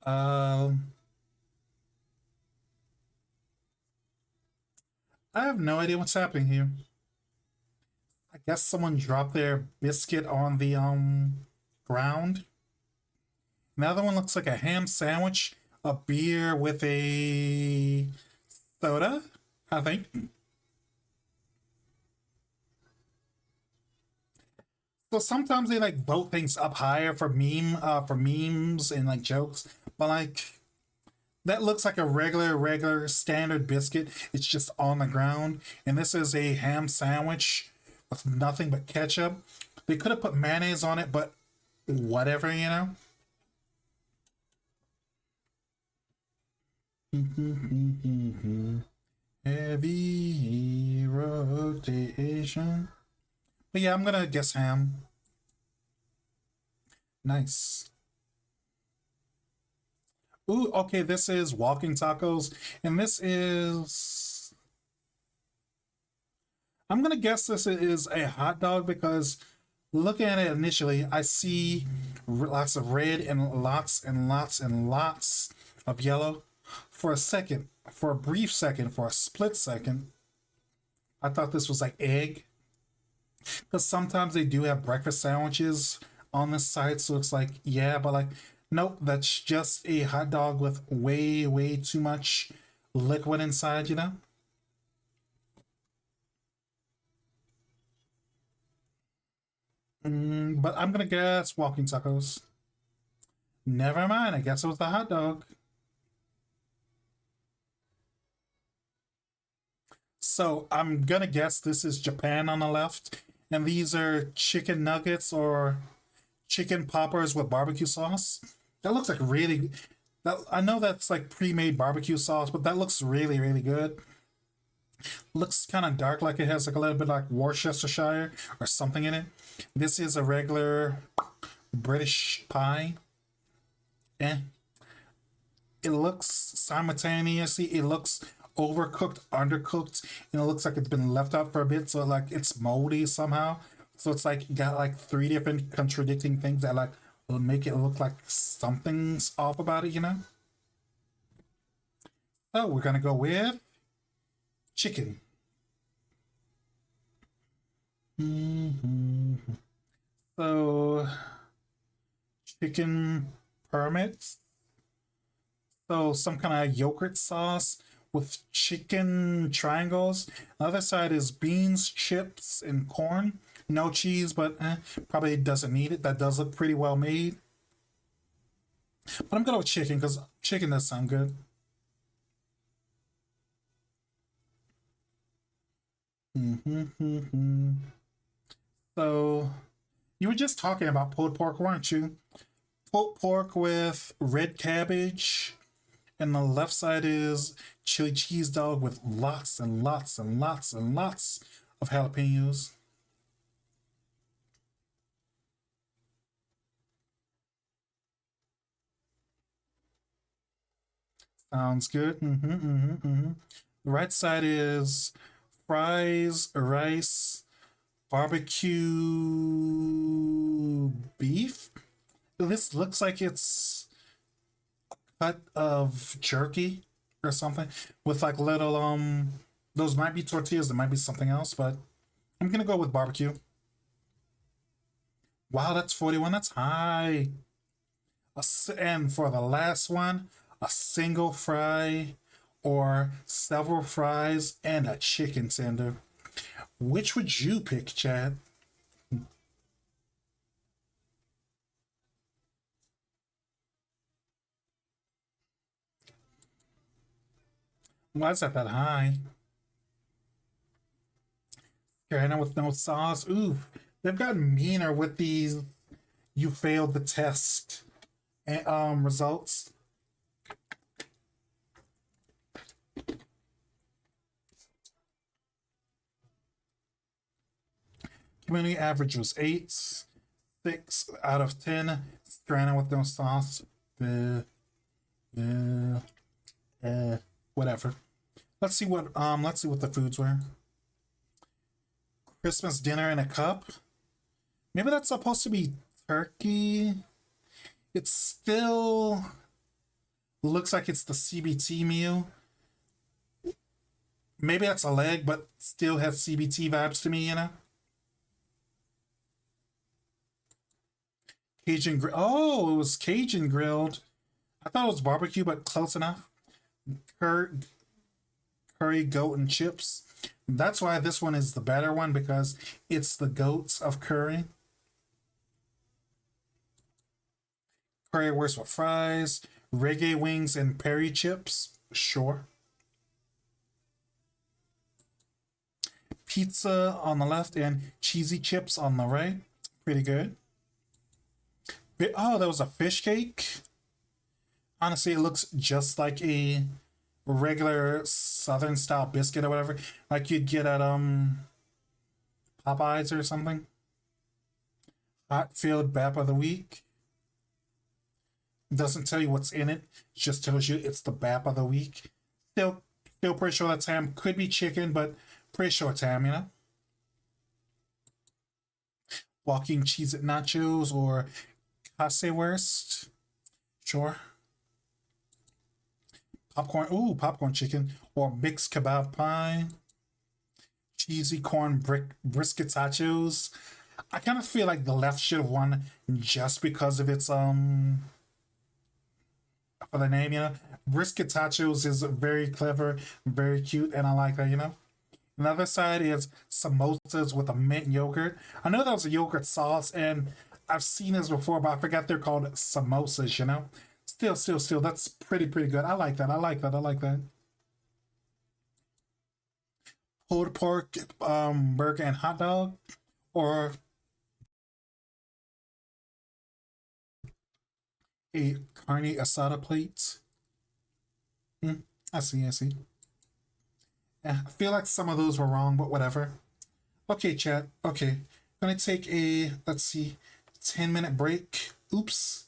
Um, I have no idea what's happening here. I guess someone dropped their biscuit on the ground. Another one looks like a ham sandwich, a beer with a soda, I think. So sometimes they like vote things up higher for memes and like jokes, but like that looks like a regular standard biscuit. It's just on the ground, and this is a ham sandwich with nothing but ketchup. They could have put mayonnaise on it, but whatever, you know. Heavy rotation. But yeah, I'm gonna guess ham. Nice. Ooh, okay, this is walking tacos, and this is. I'm gonna guess this is a hot dog because looking at it initially, I see lots of red and lots and lots and lots of yellow. For a second, for a brief second, for a split second, I thought this was like egg because sometimes they do have breakfast sandwiches on this site, so it's like yeah, but like nope, that's just a hot dog with way too much liquid inside, you know. But I'm gonna guess walking tacos. Never mind. I guess it was the hot dog. So I'm gonna guess this is Japan on the left, and these are chicken nuggets or chicken poppers with barbecue sauce. That looks like really. That I know that's like pre-made barbecue sauce, but that looks really good. Looks kind of dark, like it has like a little bit like Worcestershire or something in it. This is a regular British pie. Eh, it looks simultaneously, it looks overcooked, undercooked, and it looks like it's been left out for a bit, so like it's moldy somehow. So it's like got like three different contradicting things that like will make it look like something's off about it, you know? So we're gonna go with chicken. Mhm. So chicken permits. So some kind of yogurt sauce with chicken triangles. The other side is beans, chips, and corn. No cheese, but probably doesn't need it. That does look pretty well made. But I'm going with chicken because chicken does sound good. Mm-hmm. So you were just talking about pulled pork, weren't you? Pulled pork with red cabbage, and the left side is chili cheese dog with lots and lots and lots and lots of jalapenos. Sounds good. The right side is fries, rice, barbecue beef. This looks like it's cut of jerky or something with like little those might be tortillas, there might be something else, but I'm gonna go with barbecue. Wow, that's 41. That's high. And for the last one, a single fry or several fries and a chicken tender. Which would you pick, Chad? Why is that high? Carolina with no sauce. Ooh, they've gotten meaner with these. You failed the test results. Community average was 8, 6 out of 10. Stranded with no sauce. Yeah. Uh, whatever. Let's see what the foods were. Christmas dinner in a cup. Maybe that's supposed to be turkey. It still looks like it's the CBT meal. Maybe that's a leg, but still has CBT vibes to me, you know? Cajun grill. Oh, it was Cajun grilled. I thought it was barbecue, but close enough. Cur- Curry, goat, and chips. That's why this one is the better one because it's the goats of curry. Currywurst with fries, reggae wings, and peri chips. Sure. Pizza on the left and cheesy chips on the right. Pretty good. Oh, that was a fish cake. Honestly, it looks just like a regular Southern style biscuit or whatever, like you'd get at Popeyes or something. Hot filled Bap of the Week. Doesn't tell you what's in it, just tells you it's the Bap of the Week. Still pretty sure that's ham. Could be chicken, but pretty sure it's ham, you know? Walking cheese at nachos or Wurst. Sure. Popcorn. Ooh, popcorn chicken. Or mixed kebab pie. Cheesy corn brisket tachos. I kind of feel like the left should have won just because of its for the name, you know. Brisket tachos is very clever, very cute, and I like that, you know. Another side is samosas with a mint yogurt. I know that was a yogurt sauce, and I've seen this before, but I forgot they're called samosas, you know. Still, that's pretty good. I like that. I like that. I like that. Pulled pork, burger, and hot dog, or a carne asada plate. Hmm, I see. Yeah, I feel like some of those were wrong, but whatever. Okay, chat. Okay. Gonna take a, let's see, 10-minute break. Oops.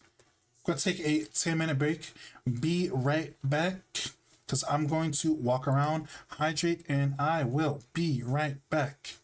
Gonna take a 10-minute break. Be right back. Because I'm going to walk around, hydrate, and I will be right back.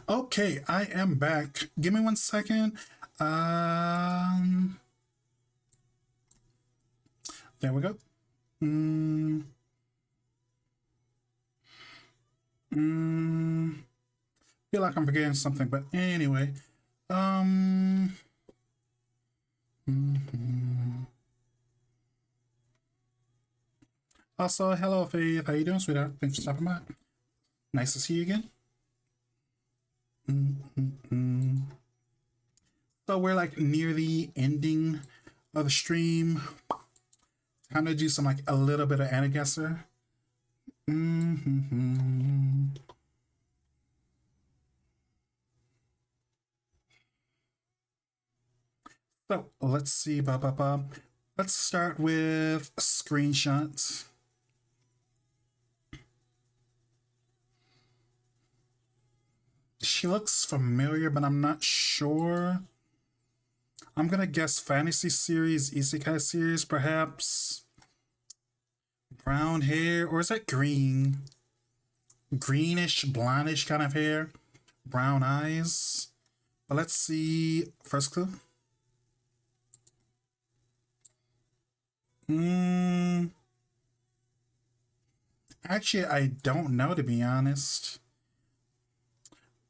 Okay, I am back. Give me 1 second. Um, there we go. Mm, mm, feel like I'm forgetting something, but anyway. Um, mhm. Also, hello, Faith. How you doing, sweetheart? Thanks for stopping by. Nice to see you again. Mm-mm-mm. So we're like near the ending of the stream. Time to do some like a little bit of Anna Guesser. Mm-hmm. So let's see. Let's start with screenshots. She looks familiar, but I'm not sure. I'm gonna guess fantasy series, isekai series, perhaps. Brown hair, or is that green? Greenish, blondish kind of hair, brown eyes. But let's see. First clue. Hmm. Actually, I don't know, to be honest.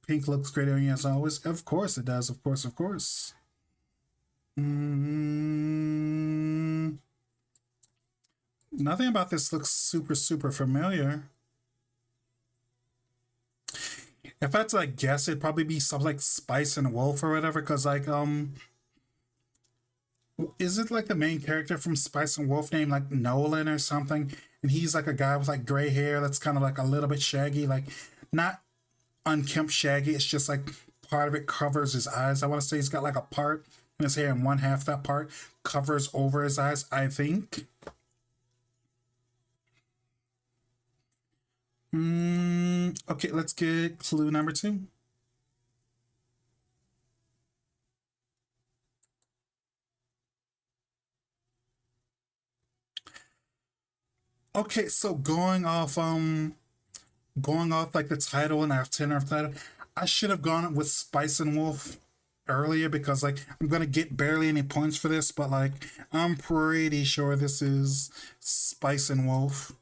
Pink looks great on you as always. Of course it does. Of course, of course. Mm, nothing about this looks super, super familiar. If I had to like guess, it'd probably be something like Spice and Wolf or whatever. Cause like is it like the main character from Spice and Wolf named like Nolan or something? And he's like a guy with like gray hair that's kind of like a little bit shaggy, like not unkempt shaggy. It's just like part of it covers his eyes. I want to say he's got like a part in his hair, and one half that part covers over his eyes, I think. Okay, let's get clue number two. Okay, so going off like the title and our tenor of title, I should have gone with Spice and Wolf earlier because like I'm gonna get barely any points for this, but like I'm pretty sure this is Spice and Wolf.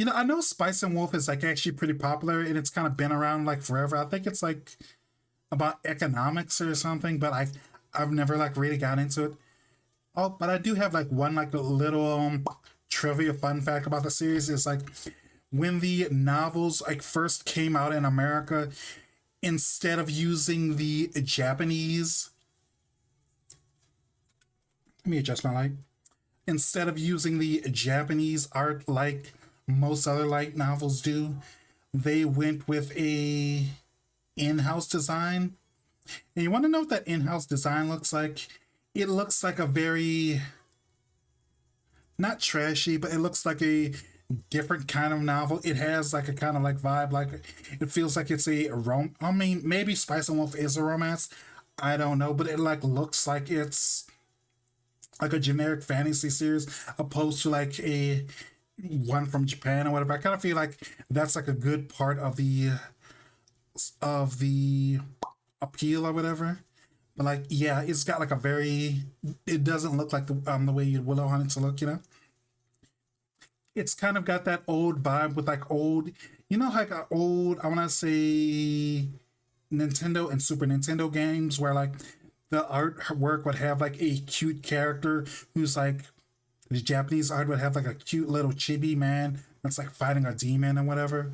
I know Spice and Wolf is like actually pretty popular and it's kind of been around like forever. I think it's like about economics or something, but I've never like really got into it. Oh, but I do have like one like a little trivia fun fact about the series is like when the novels like first came out in America, instead of using the Japanese, let me adjust my light. Instead of using the Japanese art like most other light novels do, they went with a in-house design. And you want to know what that in-house design looks like? It looks like a very not trashy, but it looks like a different kind of novel. It has like a kind of like vibe, like it feels like it's a rom. I mean, maybe Spice and Wolf is a romance. I don't know, but it like looks like it's like a generic fantasy series opposed to like a one from Japan or whatever. I kind of feel like that's like a good part of the appeal or whatever. But like, yeah, it's got like a very. It doesn't look like the way you'd willow want it to look. It's kind of got that old vibe with like old, like a old. I want to say Nintendo and Super Nintendo games where like the artwork would have like a cute character who's like the Japanese art would have like a cute little chibi man that's like fighting a demon or whatever.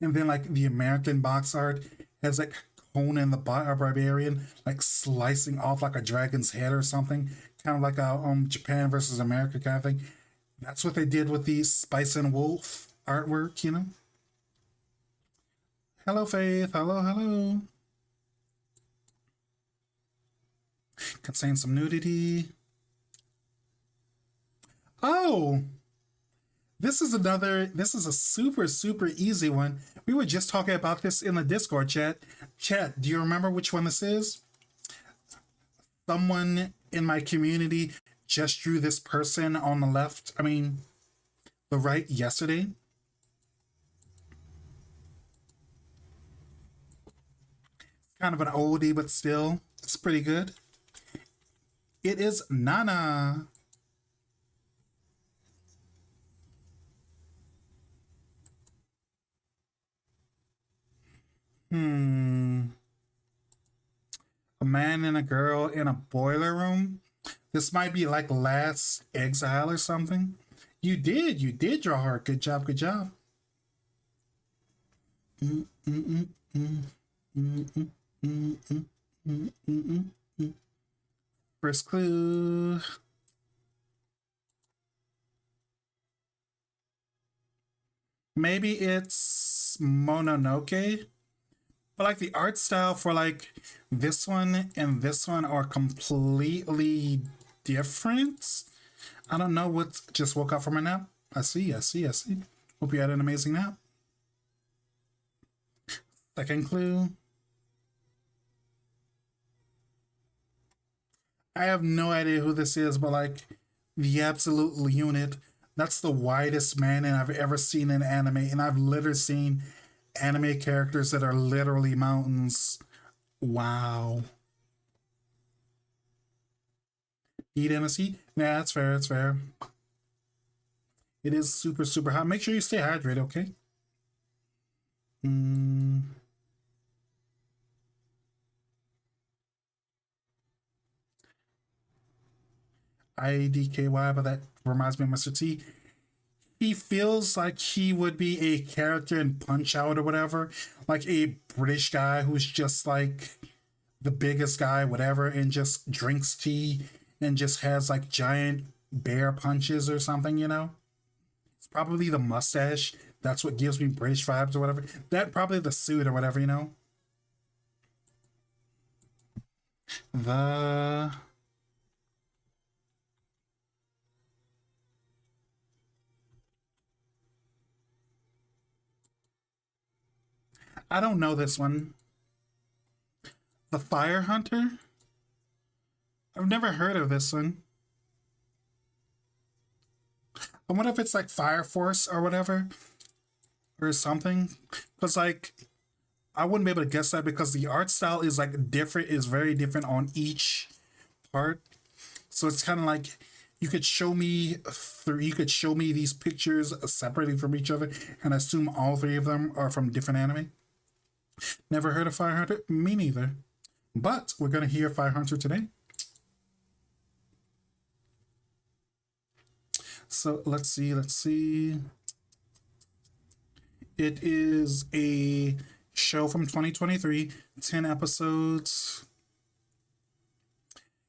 And then like the American box art has like Conan the Barbarian like slicing off like a dragon's head or something, kind of like a Japan versus America kind of thing. That's what they did with the Spice and Wolf artwork. Hello, Faith. Hello, hello. Contain some nudity. Oh, this is a super, super easy one. We were just talking about this in the Discord chat. Chat, do you remember which one this is? Someone in my community just drew this person on the left, I mean, the right yesterday. Kind of an oldie, but still, it's pretty good. It is Nana. Hmm. A man and a girl in a boiler room. This might be like Last Exile or something. You did draw her. Good job, good job. Mm, mm, mm, mm, mm, mm, mm, mm, mm, mm, mm. First clue. Maybe it's Mononoke. But like the art style for like this one and this one are completely different. I don't know what just woke up from a nap. I see, I see, I see. Hope you had an amazing nap. Second clue. I have no idea who this is, but like the absolute unit. That's the widest man I've ever seen in anime, and I've literally seen anime characters that are literally mountains. Wow. Eat Hennessy? Yeah, that's fair. That's fair. It is super, super hot. Make sure you stay hydrated, okay? Mm, IDKY, but that reminds me of Mr. T. He feels like he would be a character in Punch Out or whatever, like a British guy who's just like the biggest guy, whatever, and just drinks tea and just has like giant bear punches or something, you know? It's probably the mustache. That's what gives me British vibes or whatever. That probably the suit or whatever, you know? The I don't know this one. The Fire Hunter? I've never heard of this one. I wonder if it's like Fire Force or whatever or something. Because like I wouldn't be able to guess that because the art style is like different, is very different on each part. So it's kind of like you could show me these pictures separately from each other and assume all three of them are from different anime. Never heard of Fire Hunter? Me neither. But we're gonna hear Fire Hunter today. So let's see, let's see. It is a show from 2023, 10 episodes.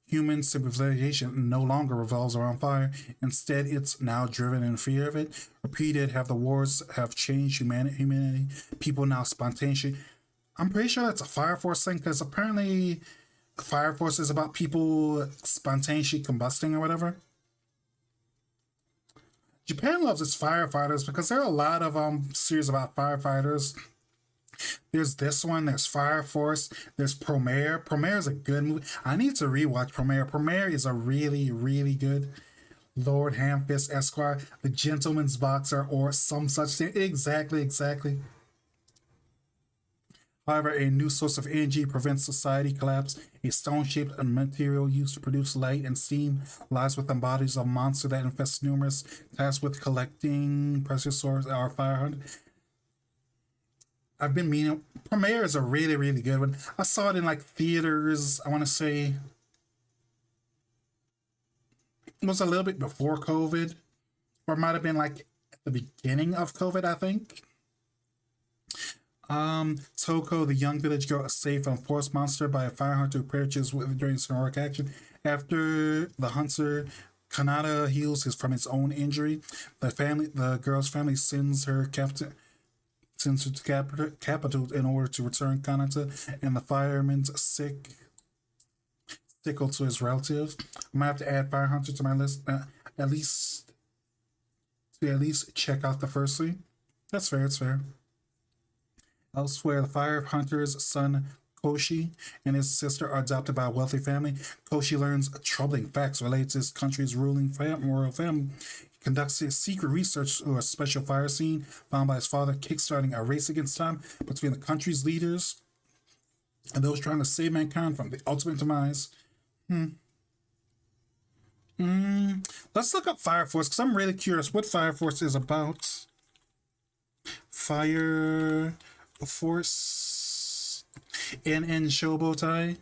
Human civilization no longer revolves around fire. Instead, it's now driven in fear of it. Repeated have the wars have changed humanity. People now spontaneously. I'm pretty sure that's a Fire Force thing because apparently Fire Force is about people spontaneously combusting or whatever. Japan loves its firefighters because there are a lot of series about firefighters. There's this one. There's Fire Force. There's Promare. Promare is a good movie. I need to rewatch Promare. Promare is a really, really good Lord Hamfist Esquire, the Gentleman's Boxer, or some such thing. Exactly, exactly. However, a new source of energy prevents society collapse. A stone-shaped material used to produce light and steam lies within bodies of monster that infests numerous, tasked with collecting precious source or fire hunter. I've been meaning. Premiere is a really, really good one. I saw it in like theaters. I want to say it was a little bit before COVID, or it might have been like at the beginning of COVID. I think. Toko, the young village girl, is saved from a forest monster by a fire hunter who perishes with during some heroic action. After the hunter Kanata heals from his own injury, the girl's family sends her to capital in order to return Kanata and the fireman's sickle to his relatives. I might have to add Fire Hunter to my list at least at least check out the first three. That's fair. It's fair. Elsewhere, the Fire Hunter's son Koshi and his sister are adopted by a wealthy family. Koshi learns troubling facts related to his country's royal family. He conducts his secret research to a special fire scene found by his father, kickstarting a race against time between the country's leaders and those trying to save mankind from the ultimate demise. Let's look up Fire Force because I'm really curious what Fire Force is about. Fire Force in Shobotai.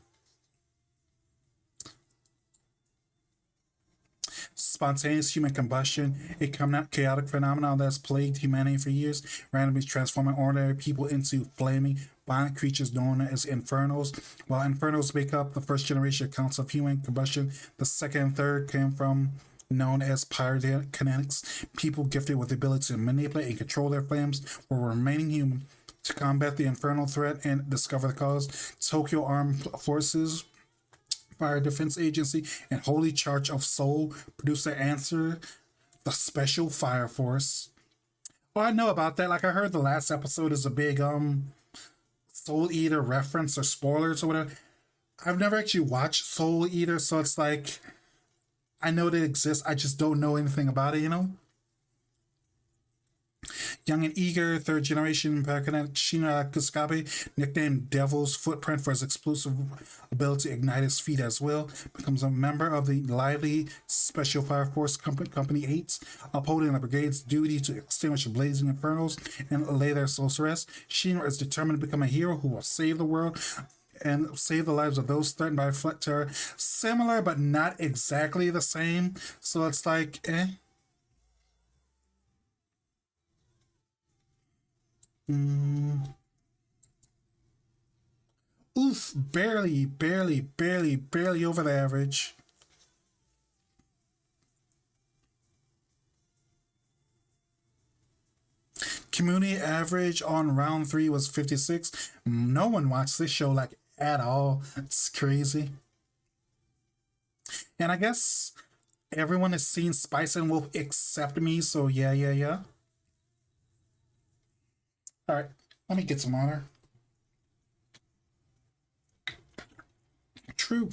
Spontaneous human combustion, a chaotic phenomenon that's plagued humanity for years, randomly transforming ordinary people into flaming, violent creatures known as infernos. While infernos make up the first generation accounts of human combustion, the second and third came from known as pyrokinetics, people gifted with the ability to manipulate and control their flames while remaining human. To combat the infernal threat and discover the cause, Tokyo Armed Forces Fire Defense Agency and Holy Church of Soul produced their answer, the Special Fire Force. Well, I know about that. Like I heard the last episode is a big Soul Eater reference or spoilers or whatever. I've never actually watched Soul Eater, so it's like I know that it exists. I just don't know anything about it, you know? Young and eager, third generation parakinetic Shina Kuskabe, nicknamed Devil's Footprint for his explosive ability to ignite his feet as well, becomes a member of the lively Special Fire Force Company 8, upholding the brigade's duty to extinguish blazing infernos and lay their souls to rest. Shina is determined to become a hero who will save the world and save the lives of those threatened by flood terror. Similar, but not exactly the same. So it's like, eh. Oof, barely over the average. Community average on round three was 56. No one watched this show like at all. It's crazy. And I guess everyone has seen Spice and Wolf except me, so yeah. Alright, let me get some water. True.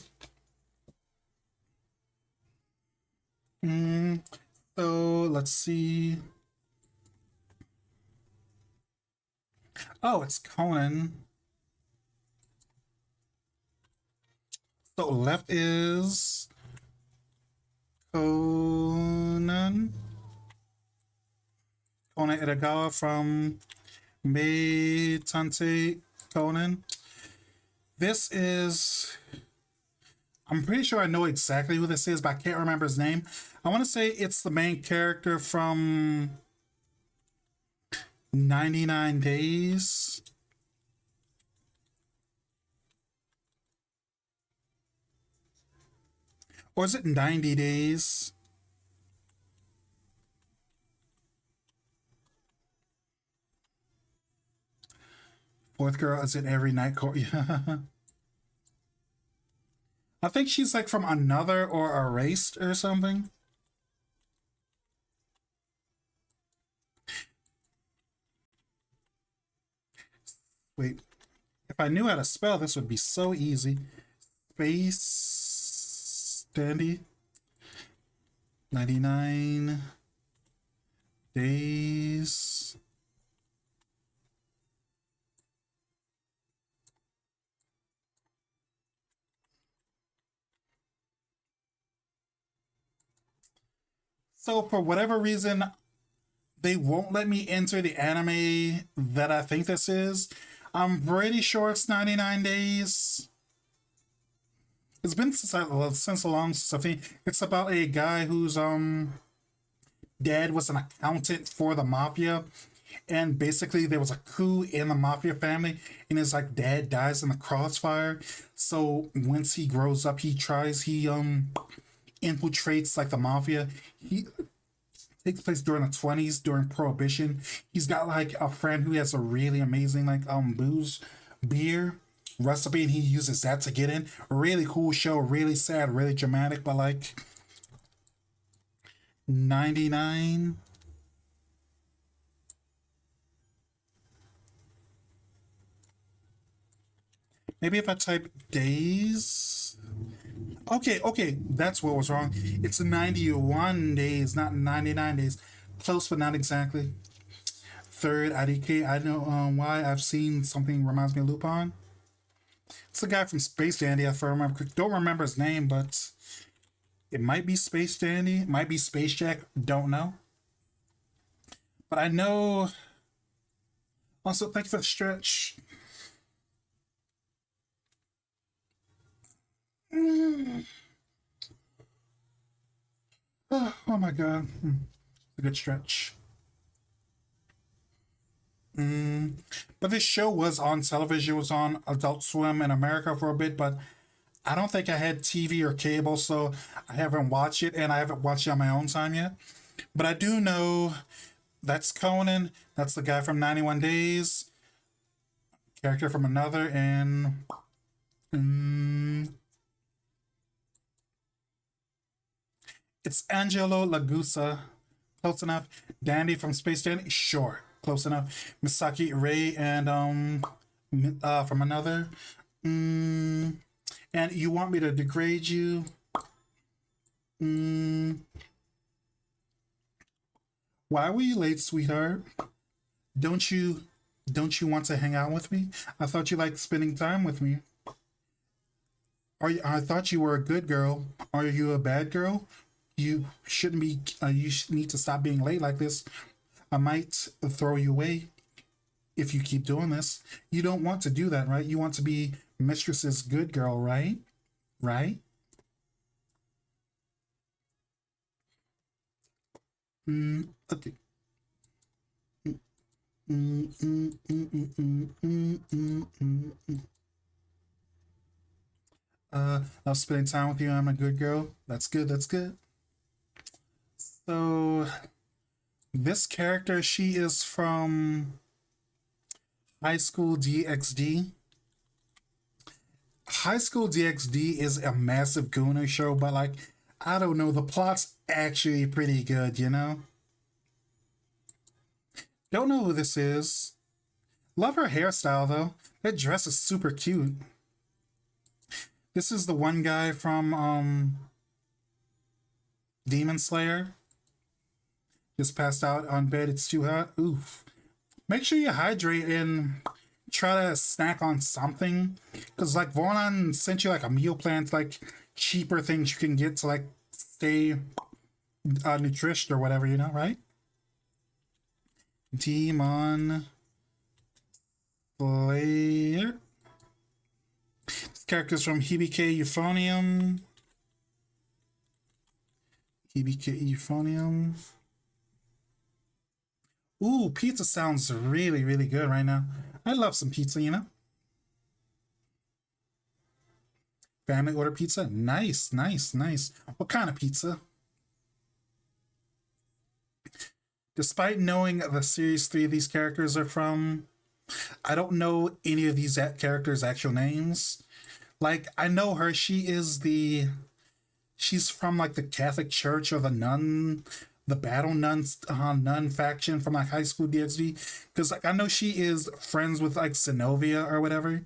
So let's see. Oh, it's Conan. So left is Conan. Conan Itagawa from Meitante Conan. This is. I'm pretty sure I know exactly who this is, but I can't remember his name. I want to say it's the main character from 99 Days. Or is it 90 Days? Fourth girl is in every night court. Yeah. I think she's like from Another or Erased or something. Wait, if I knew how to spell, this would be so easy. Space Dandy 99 days. So for whatever reason, they won't let me enter the anime that I think this is. I'm pretty sure it's 99 days. It's been since a long since I think it's about a guy whose dad was an accountant for the mafia, and basically there was a coup in the mafia family, and his like dad dies in the crossfire. So once he grows up, he infiltrates like the mafia. He takes place during the 20s during prohibition. He's got like a friend who has a really amazing like booze beer recipe, and he uses that to get in. A really cool show, really sad, really dramatic, but like 99. Maybe if I type days. Okay, that's what was wrong. It's 91 days, not 99 days. Close, but not exactly. Third, IDK. I know why. I've seen something reminds me of Lupin. It's the guy from Space Dandy. If I remember, don't remember his name, but it might be Space Dandy, it might be Space Jack. Don't know, but I know. Also, thank you for the stretch. Mm. Oh my god, a good stretch. Mm. But this show was on television. It was on Adult Swim in America for a bit, but I don't think I had TV or cable, so I haven't watched it, and I haven't watched it on my own time yet. But I do know that's Conan. That's the guy from 91 Days, character from another, and mm, it's Angelo Lagusa. Close enough. Dandy from Space Dandy. Sure, close enough. Misaki Ray and from another. Mm, and you want me to degrade you? Mm, why were you late, sweetheart? Don't you don't you want to hang out with me? I thought you liked spending time with me. I thought you were a good girl. Are you a bad girl? You shouldn't be. Need to stop being late like this. I might throw you away if you keep doing this. You don't want to do that, right? You want to be mistress's good girl, right? Right? Okay. Mm, mm, mm, mm, mm, mm, mm, mm, mm. I'll spending time with you. I'm a good girl. That's good. That's good. So this character, she is from High School DxD. High School DxD is a massive Gooner show, but like, I don't know, the plot's actually pretty good, you know? Don't know who this is. Love her hairstyle though. That dress is super cute. This is the one guy from Demon Slayer. Just passed out on bed. It's too hot. Oof. Make sure you hydrate and try to snack on something. Because, like, Voron sent you, like, a meal plan to, like, cheaper things you can get to, like, stay nutritious or whatever, you know, right? Demon Slayer. This character's from Hibike Euphonium. Hibike Euphonium. Ooh, pizza sounds really, really good right now. I love some pizza, you know? Family order pizza? Nice, nice, nice. What kind of pizza? Despite knowing the series 3 of these characters are from, I don't know any of these characters' actual names. Like, I know her, she's from like the Catholic Church or the nun, the battle nuns, nun faction from like High School DxD. Because like I know she is friends with like Zenobia or whatever.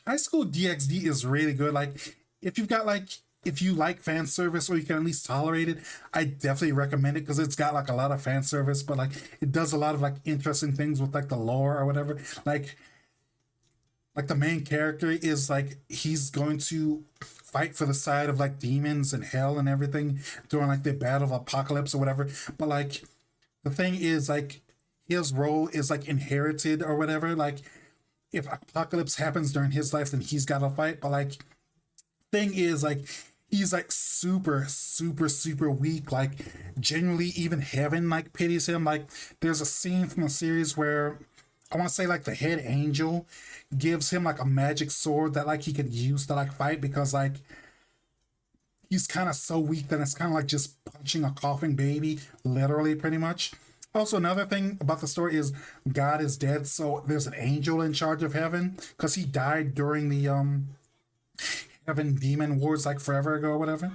High School DxD is really good. Like if you've got like if you like fan service or you can at least tolerate it, I definitely recommend it because it's got like a lot of fan service, but like it does a lot of like interesting things with like the lore or whatever. Like the main character is like he's going to fight for the side of like demons and hell and everything during like the battle of apocalypse or whatever. But like the thing is like his role is like inherited or whatever. Like if apocalypse happens during his life, then he's got to fight. But like thing is like he's like super super super weak. Like genuinely even heaven like pities him. Like there's a scene from a series where I want to say like the head angel gives him like a magic sword that like he could use to like fight because like he's kind of so weak that it's kind of like just punching a coughing baby, literally, pretty much. Also, another thing about the story is God is dead, so there's an angel in charge of heaven because he died during the heaven demon wars like forever ago or whatever.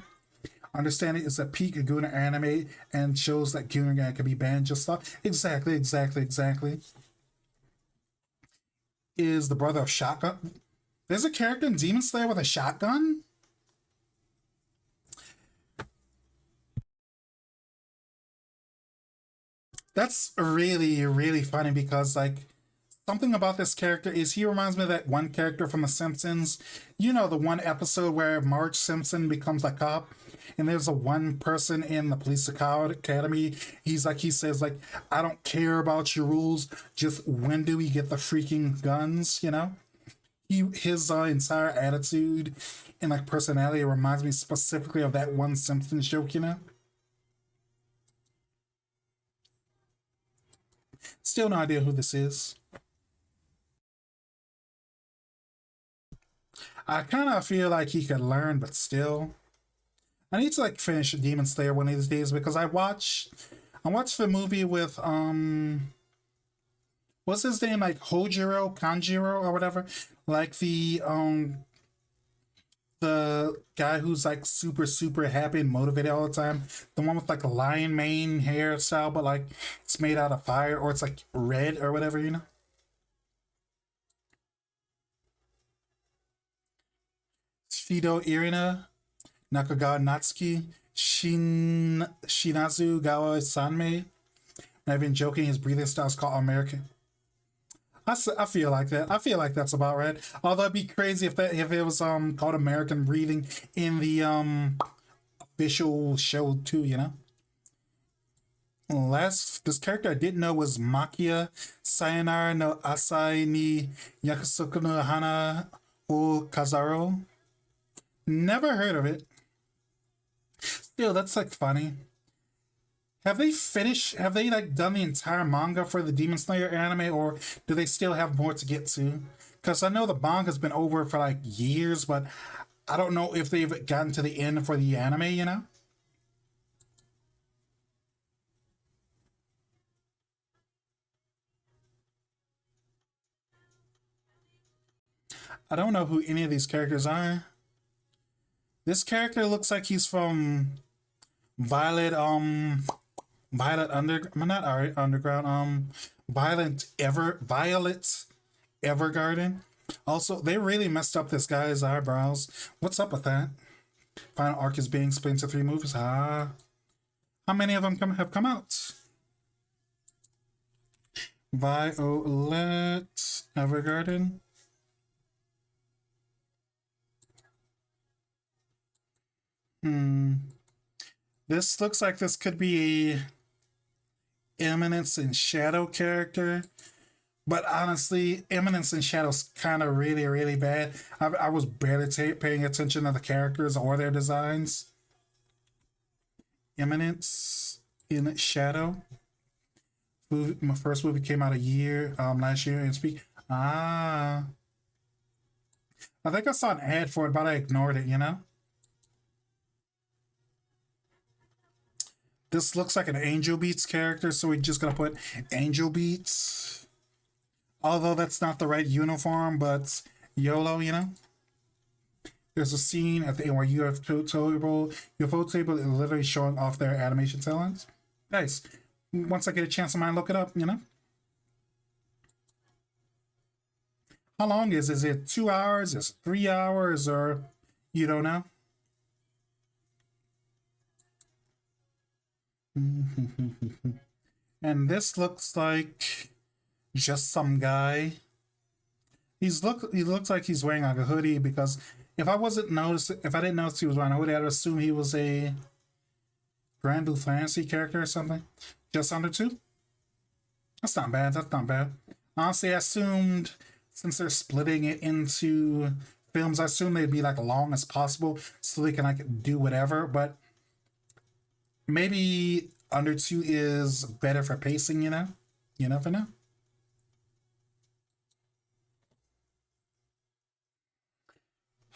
Understanding is a peak of Guna anime and shows that Guna can be banned just stuff. Exactly, exactly, exactly. Is the brother of Shotgun. There's a character in Demon Slayer with a shotgun? That's really, really funny because, like, something about this character is he reminds me of that one character from The Simpsons. You know, the one episode where Marge Simpson becomes a cop, and there's a one person in the police academy. He's like, he says like, I don't care about your rules. Just when do we get the freaking guns? You know, his entire attitude and like personality reminds me specifically of that one Simpsons joke. You know. Still no idea who this is. I kind of feel like he could learn, but still. I need to like finish Demon Slayer one of these days because I watched the movie with what's his name, like Hojiro Kanjiro or whatever, like the guy who's like super happy and motivated all the time, the one with like a lion mane hairstyle, but like it's made out of fire or it's like red or whatever, you know. Shido Irina, Nakagawa Natsuki, Shinazu Gawa Sanmei. And I've been joking, his breathing style is called American. I feel like that. I feel like that's about right. Although it'd be crazy if it was called American breathing in the official show too, you know? Last this character I didn't know was Makia Sayonara no Asai ni Yakusoku no Hana o Kazaro. Never heard of it. Still, that's like funny. Have they finished? Have they like done the entire manga for the Demon Slayer anime, or do they still have more to get to? Because I know the manga's been over for like years, but I don't know if they've gotten to the end for the anime. You know? I don't know who any of these characters are. This character looks like he's from Violet. Violet Under. Not Underground. Violet Evergarden. Also, they really messed up this guy's eyebrows. What's up with that? Final arc is being split into three movies. Ah, how many of them have come out? Violet Evergarden. Hmm. This looks like this could be a Eminence and Shadow character. But honestly, Eminence and Shadow's kind of really bad. I was barely paying attention to the characters or their designs. Eminence in Shadow. My first movie came out last year and speak. Ah, I think I saw an ad for it, but I ignored it. You know, this looks like an Angel Beats character, so we're just gonna put Angel Beats. Although that's not the right uniform, but YOLO, you know. There's a scene at the end where your photo table is literally showing off their animation talents. Nice. Once I get a chance, I might look it up, you know. How long is it 2 hours? Is it 3 hours? Or you don't know? And this looks like just some guy. He looks like he's wearing like a hoodie because if I didn't notice he was wearing a hoodie, I'd assume he was a Grand Blue Fantasy character or something. Just under two? That's not bad. That's not bad. Honestly, I assumed since they're splitting it into films, I assume they'd be like long as possible so they can like do whatever. But maybe under two is better for pacing, you know? You never know.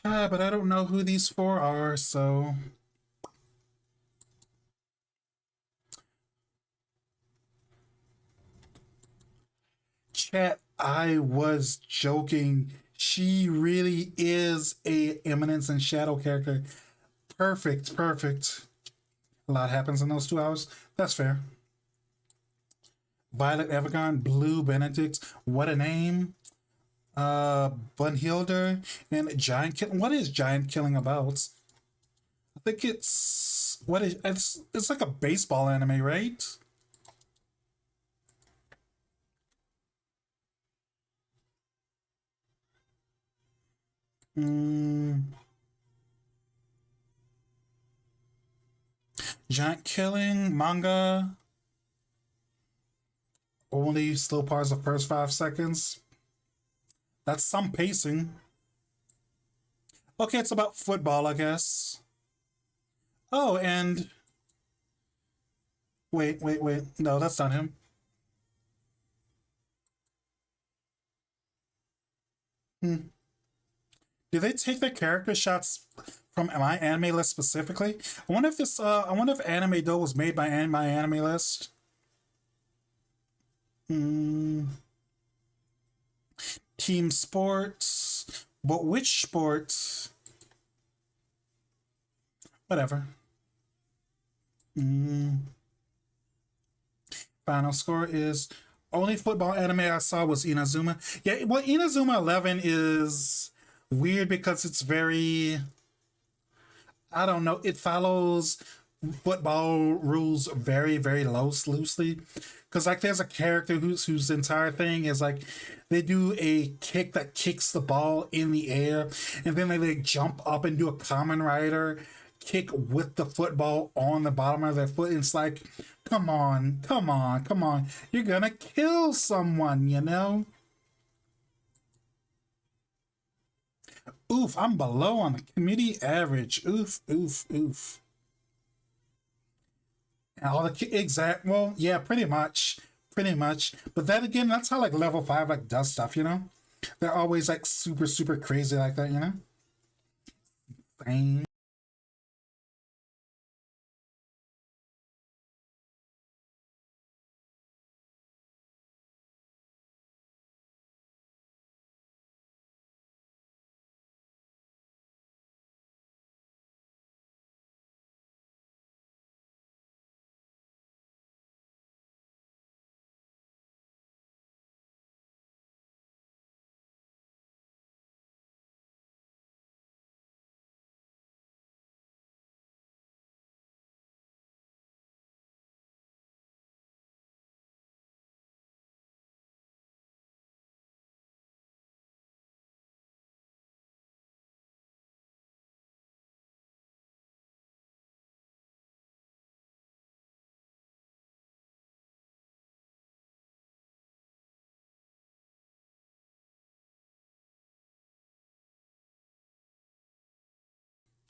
But I don't know who these four are, so. Chat, I was joking. She really is a Eminence and Shadow character. Perfect, perfect. A lot happens in those 2 hours. That's fair. Violet Evergarden, Blue Benedict. What a name. Bunhilder and Giant Killing. What is Giant Killing about? I think it's like a baseball anime, right? Mm, giant killing manga. Only slow parts the first 5 seconds. That's some pacing. Okay, it's about football, I guess. Oh, and wait. No, that's not him. Hmm. Do they take their character shots from my anime list specifically? I wonder if this. I wonder if Anime Dough was made by my anime list. Mm, team sports, but which sports? Whatever. Mm, final score is only football anime I saw was Inazuma. Yeah, well, Inazuma 11 is weird because it's very. I don't know. It follows football rules very loosely. Because like there's a character whose entire thing is like they do a kick that kicks the ball in the air, and then they like jump up and do a common rider kick with the football on the bottom of their foot. And it's like, come on, you're gonna kill someone, you know? Oof, I'm below on the committee average. Oof. And all the exact, well, yeah, pretty much. But then again, that's how like level 5 like does stuff, you know? They're always like super crazy like that, you know? Fame.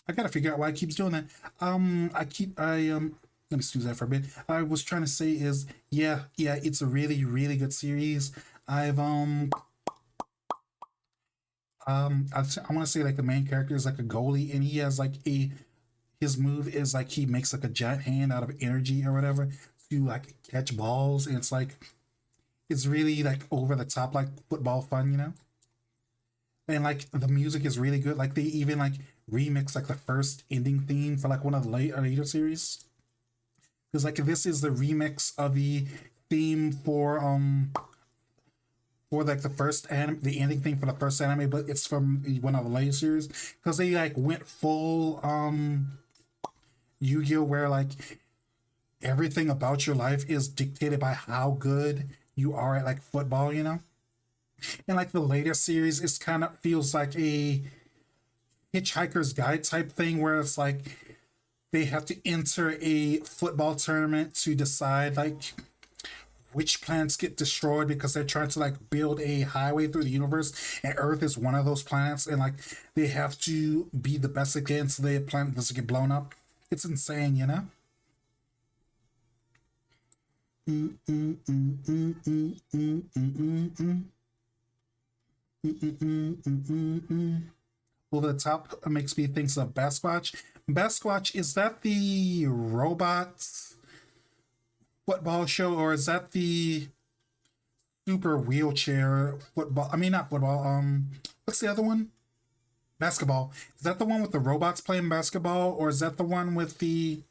I gotta figure out why it keeps doing that. Let me snooze that for a bit. I was trying to say is yeah, it's a really good series. I've I want to say like the main character is like a goalie, and he has like a his move is like he makes like a giant hand out of energy or whatever to like catch balls, and it's really like over the top like football fun, you know. And like the music is really good. Like they even like remix like the first ending theme for like one of the later series. Because like this is the remix of the theme for like the the ending theme for the first anime, but it's from one of the later series. Because they like went full Yu-Gi-Oh, where like everything about your life is dictated by how good you are at like football, you know. And like the later series, it's kind of feels like a Hitchhiker's Guide type thing, where it's like they have to enter a football tournament to decide like which planets get destroyed because they're trying to like build a highway through the universe, and Earth is one of those planets, and like they have to be the best they can so the planet doesn't get blown up. It's insane, you know. Mm, mm, mm, mm, mm, mm, mm, mm, mm. Mm, mm, mm, mm, mm, mm. Over the top makes me think of Basquatch. Basquatch, is that the robot football show, or is that the super wheelchair football? I mean, not football. What's the other one? Basketball. Is that the one with the robots playing basketball, or is that the one with the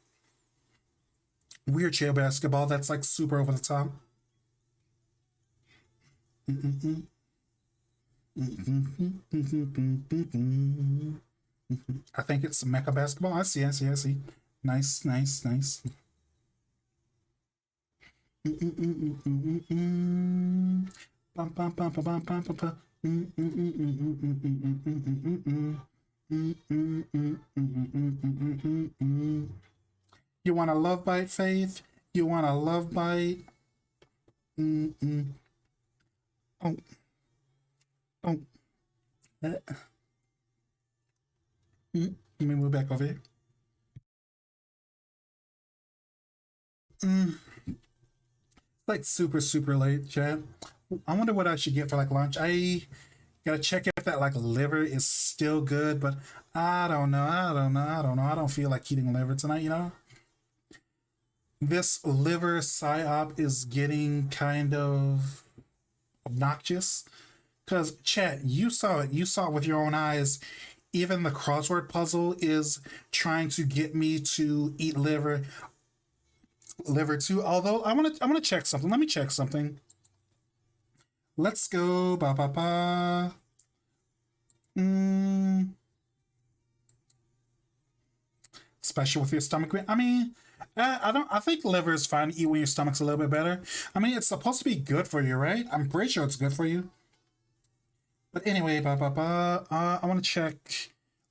wheelchair basketball that's like super over the top? Mm-mm-mm. Mm-mm-mm. I think it's Mecha Basketball. I see. Nice. Mm-mm-mm-mm-mm-mm. Bum, bum, bum, bum, bum, bum, bum, bum. You want a love bite, Faith? You want a love bite? Mm-mm. Oh, oh. Uh, Let me move back over here. Mm, like super, super late, chat. I wonder what I should get for like lunch. I gotta check if that like liver is still good, but I don't know. I don't feel like eating liver tonight. This liver psyop is getting kind of obnoxious. Cause chat, you saw it. You saw it with your own eyes. Even the crossword puzzle is trying to get me to eat liver too. Although I wanna check something. Let me check something. Let's go. Ba ba ba. Mm, special with your stomach. I mean, I don't. I think liver is fine to eat when your stomach's a little bit better. I mean, it's supposed to be good for you, right? I'm pretty sure it's good for you. But anyway, ba ba ba. I want to check.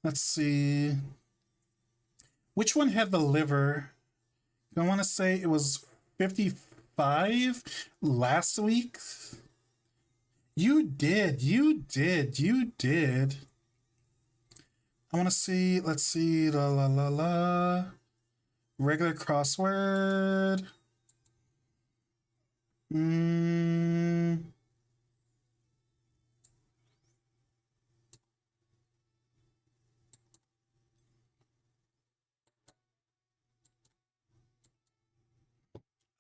Let's see. Which one had the liver? I want to say it was 55 last week. You did. You did. You did. I want to see. Let's see. La la la la. Regular crossword. Mm,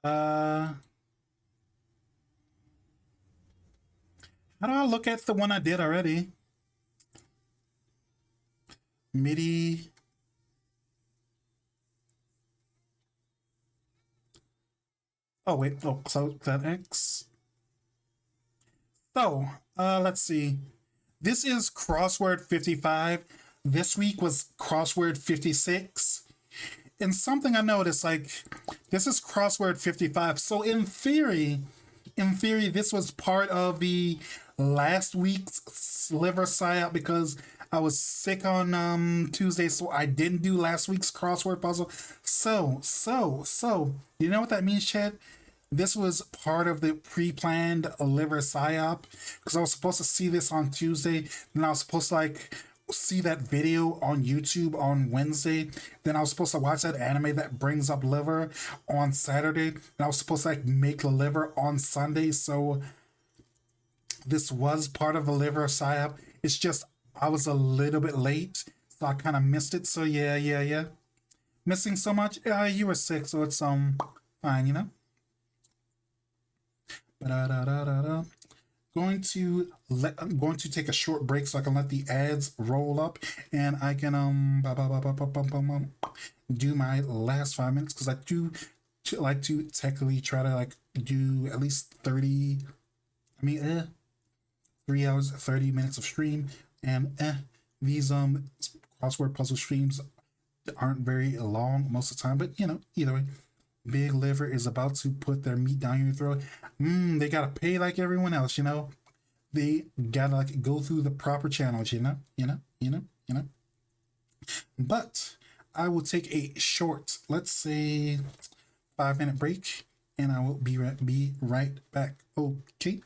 uh, how do I look at the one I did already? MIDI. Oh wait. Oh, close that X. So, let's see. This is crossword 55. This week was crossword 56. And something I noticed, like, this is crossword 55. So in theory, this was part of the last week's liver psyop because I was sick on Tuesday, so I didn't do last week's crossword puzzle. So, you know what that means, Chad? This was part of the pre-planned liver psyop because I was supposed to see this on Tuesday, and I was supposed to like see that video on YouTube on Wednesday. Then I was supposed to watch that anime that brings up liver on Saturday, and I was supposed to like make the liver on Sunday. So this was part of the liver psyop. It's just I was a little bit late, so I kind of missed it. So yeah. Missing so much. You were sick, so it's fine. Ba-da-da-da-da-da. I'm going to take a short break so I can let the ads roll up and I can do my last 5 minutes because I do like to technically try to like do at least 30. I mean, 3 hours 30 minutes of stream, and these crossword puzzle streams aren't very long most of the time, but either way, Big Liver is about to put their meat down your throat. They gotta pay like everyone else. They gotta like go through the proper channels. But I will take a short, let's say, 5 minute break, and I will be right back. Okay.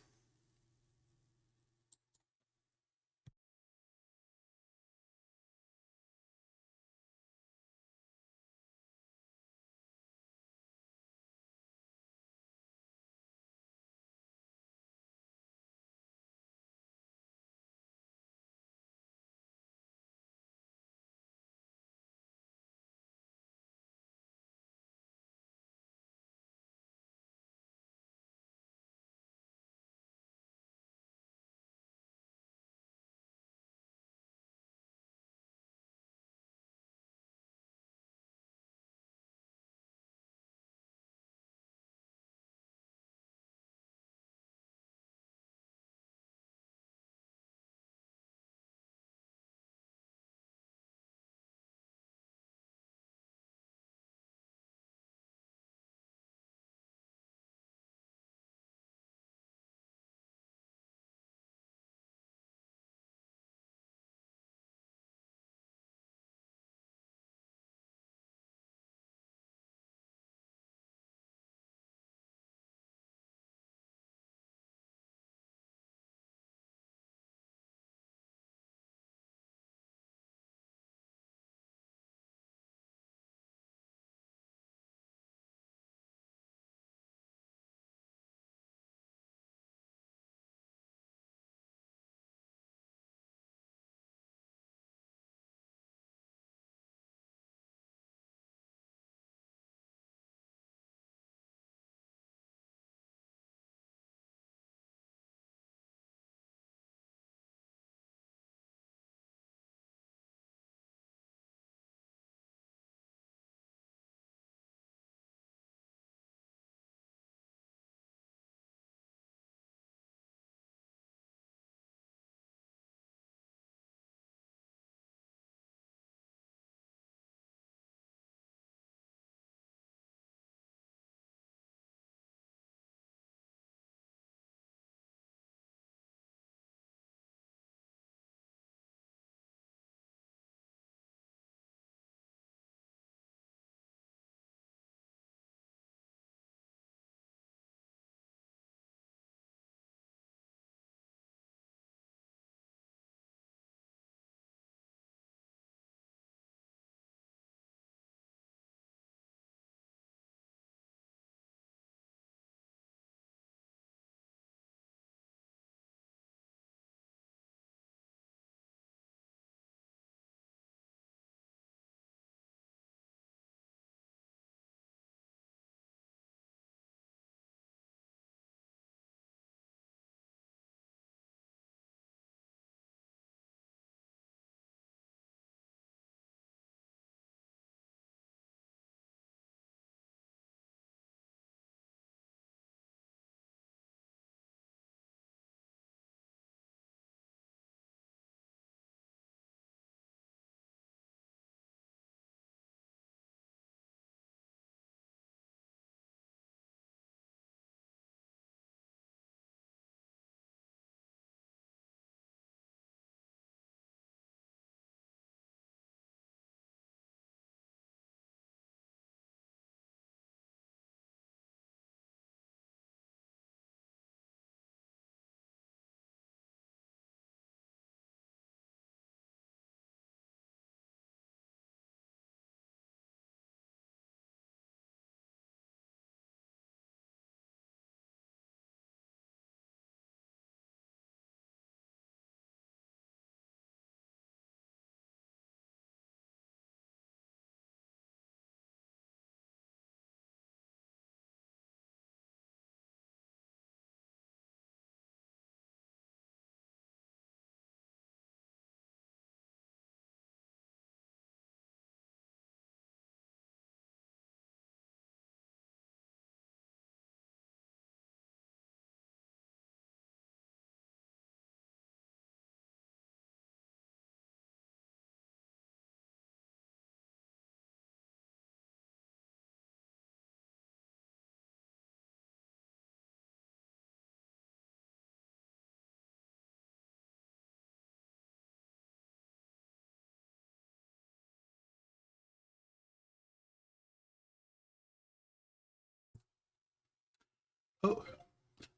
Oh,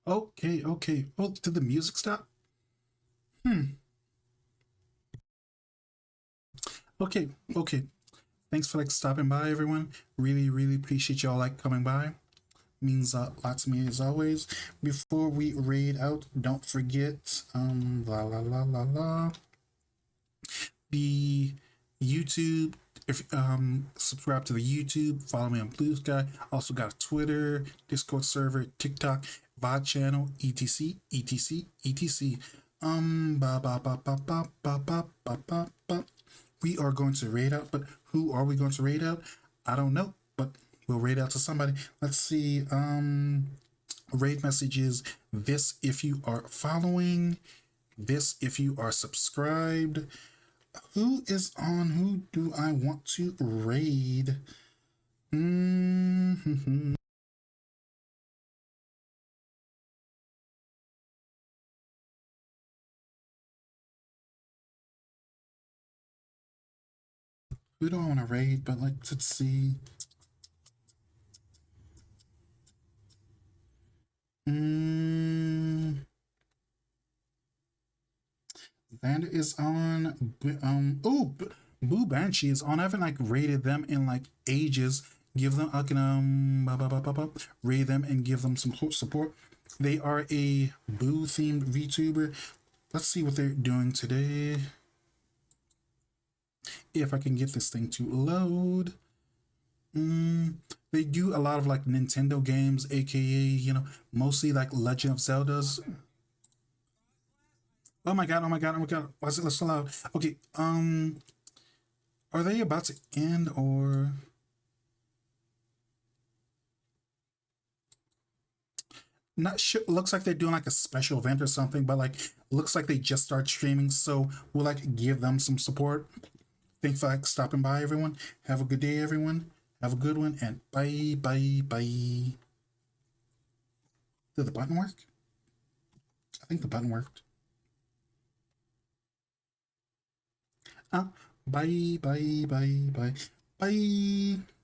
okay, okay. Oh, did the music stop? Hmm. Okay, okay. Thanks for like stopping by, everyone. Really, really appreciate y'all like coming by. Means a lot to me as always. Before we raid out, don't forget la la la la la the YouTube. If subscribe to the YouTube, follow me on Blue Sky. Also got a Twitter, Discord server, TikTok, VOD channel, etc, etc, etc. Ba ba ba ba ba ba ba ba ba ba. We are going to raid out, but who are we going to raid out? I don't know, but we'll raid out to somebody. Let's see. Raid messages. This if you are following. This if you are subscribed. Who is on? Who do I want to raid? Mm-hmm. Who do I want to raid? But like, let's see. Mm, Vanda is on. Oh, Boo Banshee is on. I haven't like rated them in like ages. Give them. I can raid them and give them some support. They are a Boo themed VTuber. Let's see what they're doing today. If I can get this thing to load. They do a lot of like Nintendo games, aka mostly like Legend of Zelda's. Oh my god! Oh my god! Oh my god! Why is it so loud? Okay. Are they about to end or? Not sure. Looks like they're doing like a special event or something, but like looks like they just start streaming, so we'll like give them some support. Thanks for like stopping by, everyone. Have a good day, everyone. Have a good one, and bye, bye, bye. Did the button work? I think the button worked. Ah, bye, bye, bye, bye, bye.